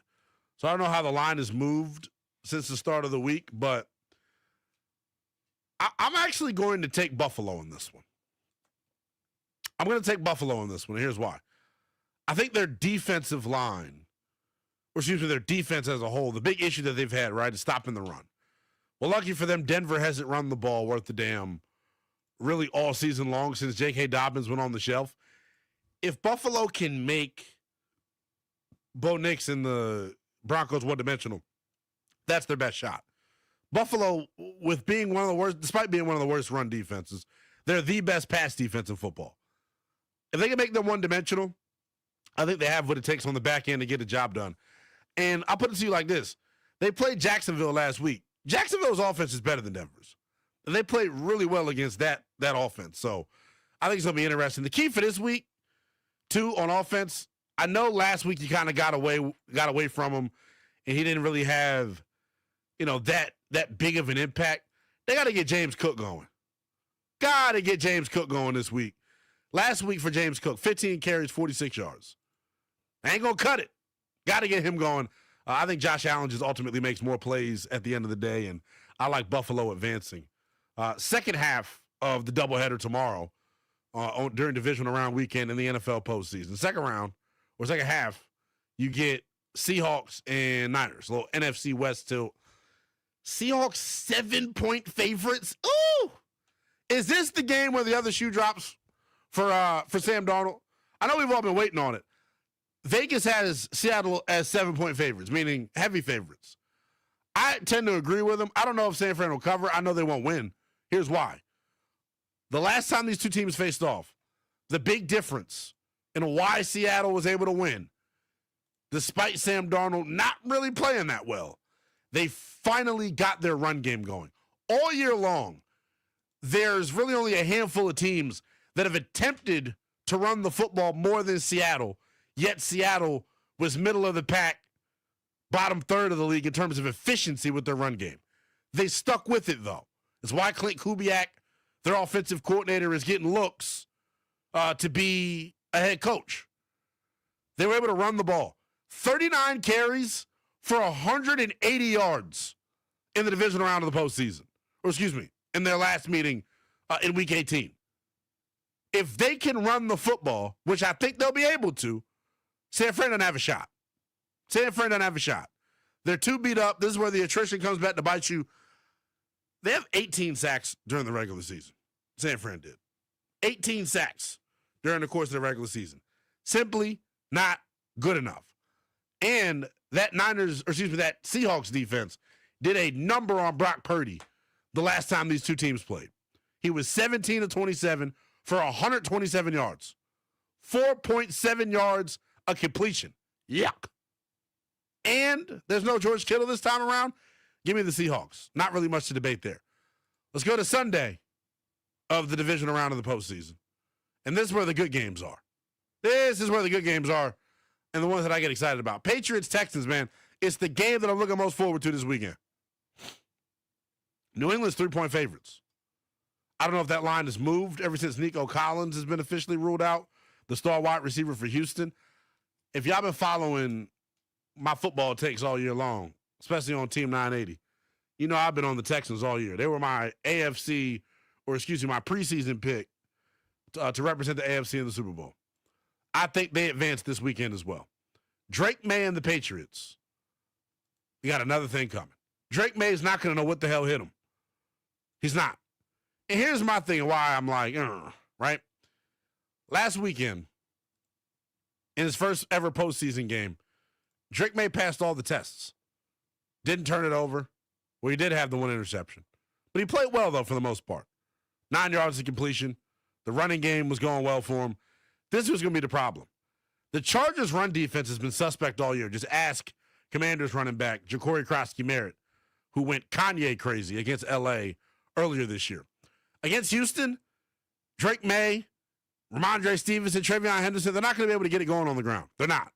So I don't know how the line has moved since the start of the week, but I'm actually going to take Buffalo in this one. I'm going to take Buffalo in this one, and here's why. I think their defensive line, their defense as a whole, the big issue that they've had, right, is stopping the run. Well, lucky for them, Denver hasn't run the ball worth the damn really all season long since J.K. Dobbins went on the shelf. If Buffalo can make Bo Nix and the Broncos one-dimensional, that's their best shot. Buffalo, with being one of the worst, despite being one of the worst run defenses, they're the best pass defense in football. If they can make them one-dimensional, I think they have what it takes on the back end to get the job done. And I'll put it to you like this. They played Jacksonville last week. Jacksonville's offense is better than Denver's. And they played really well against that offense. So I think it's going to be interesting. The key for this week, too, on offense, I know last week you kind of got away from him, and he didn't really have, that big of an impact. They got to get James Cook going. Got to get James Cook going this week. Last week for James Cook, 15 carries, 46 yards. I ain't going to cut it. Got to get him going. I think Josh Allen just ultimately makes more plays at the end of the day, and I like Buffalo advancing. Second half of the doubleheader tomorrow during divisional round weekend in the NFL postseason. Second half, you get Seahawks and Niners, a little NFC West tilt. Seahawks 7-point favorites. Ooh! Is this the game where the other shoe drops for Sam Darnold? I know we've all been waiting on it. Vegas has Seattle as 7-point favorites, meaning heavy favorites. I tend to agree with them. I don't know if San Fran will cover. I know they won't win. Here's why. The last time these two teams faced off, the big difference in why Seattle was able to win, despite Sam Darnold not really playing that well, they finally got their run game going. All year long, there's really only a handful of teams that have attempted to run the football more than Seattle, yet Seattle was middle of the pack, bottom third of the league in terms of efficiency with their run game. They stuck with it, though. It's why Clint Kubiak, their offensive coordinator, is getting looks to be a head coach. They were able to run the ball. 39 carries for 180 yards in the divisional round of the postseason. Or excuse me, in their last meeting in Week 18. If they can run the football, which I think they'll be able to, San Fran doesn't have a shot. San Fran doesn't have a shot. They're too beat up. This is where the attrition comes back to bite you. They have 18 sacks during the regular season. San Fran did. 18 sacks during the course of the regular season. Simply not good enough. And that that Seahawks defense did a number on Brock Purdy the last time these two teams played. He was 17 of 27 for 127 yards. 4.7 yards a completion. Yuck. And there's no George Kittle this time around. Give me the Seahawks. Not really much to debate there. Let's go to Sunday of the divisional round of the postseason. And this is where the good games are. This is where the good games are and the ones that I get excited about. Patriots-Texans, man. It's the game that I'm looking most forward to this weekend. New England's 3-point favorites. I don't know if that line has moved ever since Nico Collins has been officially ruled out, the star wide receiver for Houston. If y'all been following my football takes all year long, especially on Team 980, you know I've been on the Texans all year. They were my my preseason pick to represent the AFC in the Super Bowl. I think they advanced this weekend as well. Drake May and the Patriots. You got another thing coming. Drake May is not going to know what the hell hit him. He's not. And here's my thing and why I'm like, right? Last weekend, in his first ever postseason game, Drake May passed all the tests. Didn't turn it over. Well, he did have the one interception. But he played well, though, for the most part. 9 yards to completion. The running game was going well for him. This was going to be the problem. The Chargers' run defense has been suspect all year. Just ask Commanders running back Ja'Cory Krosky-Merritt, who went Kanye crazy against L.A. earlier this year. Against Houston, Drake May, Ramondre Stevenson, Travion Henderson, they're not going to be able to get it going on the ground. They're not.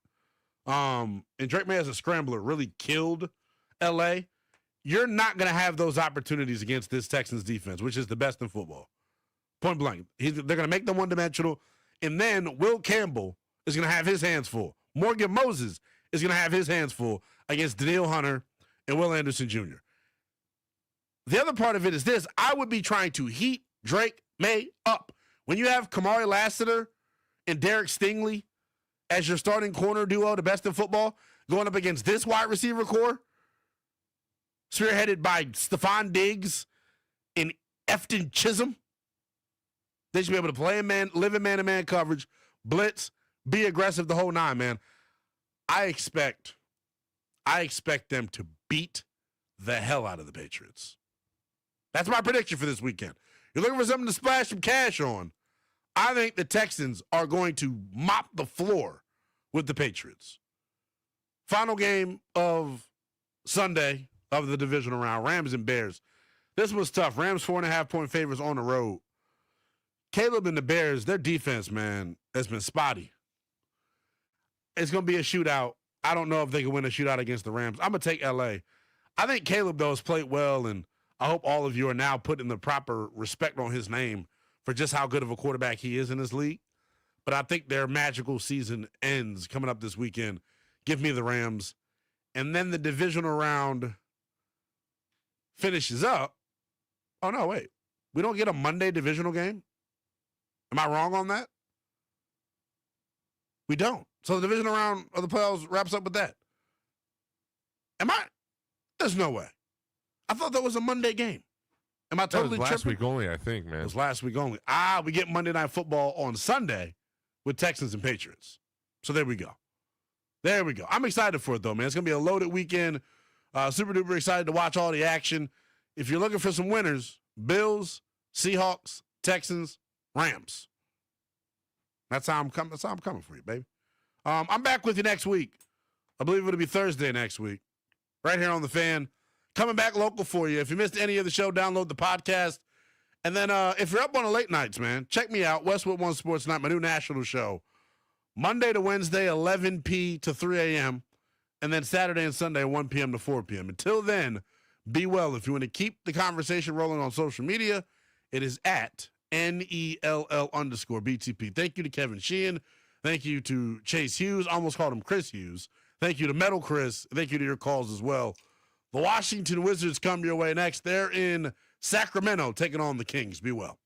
And Drake May as a scrambler really killed L.A. You're not going to have those opportunities against this Texans defense, which is the best in football. Point blank. They're going to make them one-dimensional, and then Will Campbell is going to have his hands full. Morgan Moses is going to have his hands full against Danielle Hunter and Will Anderson Jr. The other part of it is this. I would be trying to heat Drake May up. When you have Kamari Lassiter and Derek Stingley as your starting corner duo, the best in football, going up against this wide receiver core, spearheaded by Stephon Diggs and Efton Chisholm, they should be able to play live in man-to-man coverage, blitz, be aggressive the whole nine, man. I expect them to beat the hell out of the Patriots. That's my prediction for this weekend. You're looking for something to splash some cash on. I think the Texans are going to mop the floor with the Patriots. Final game of Sunday of the divisional round, Rams and Bears. This was tough. Rams 4.5-point favorites on the road. Caleb and the Bears, their defense, man, has been spotty. It's going to be a shootout. I don't know if they can win a shootout against the Rams. I'm going to take L.A. I think Caleb, though, has played well, and I hope all of you are now putting the proper respect on his name for just how good of a quarterback he is in this league. But I think their magical season ends coming up this weekend. Give me the Rams. And then the divisional round finishes up. Oh, no, wait. We don't get a Monday divisional game? Am I wrong on that? We don't. So the divisional round of the playoffs wraps up with that. Am I? There's no way. I thought that was a Monday game. Am I totally tripping? That was last week only, I think, man. It was last week only. We get Monday Night Football on Sunday with Texans and Patriots. So there we go. There we go. I'm excited for it, though, man. It's going to be a loaded weekend. Super duper excited to watch all the action. If you're looking for some winners, Bills, Seahawks, Texans, Rams. That's how I'm coming. That's how I'm coming for you, baby. I'm back with you next week. I believe it'll be Thursday next week, right here on The Fan. Coming back local for you. If you missed any of the show, download the podcast And then if you're up on the late nights, man, check me out. Westwood One Sports Night, my new national show. Monday to Wednesday, 11 p. to 3 a.m. And then Saturday and Sunday, 1 p.m. to 4 p.m. Until then, be well. If you want to keep the conversation rolling on social media, it is at NELL_BTP. Thank you to Kevin Sheehan. Thank you to Chase Hughes. Almost called him Chris Hughes. Thank you to Metal Chris. Thank you to your calls as well. The Washington Wizards come your way next. They're in Sacramento taking on the Kings. Be well.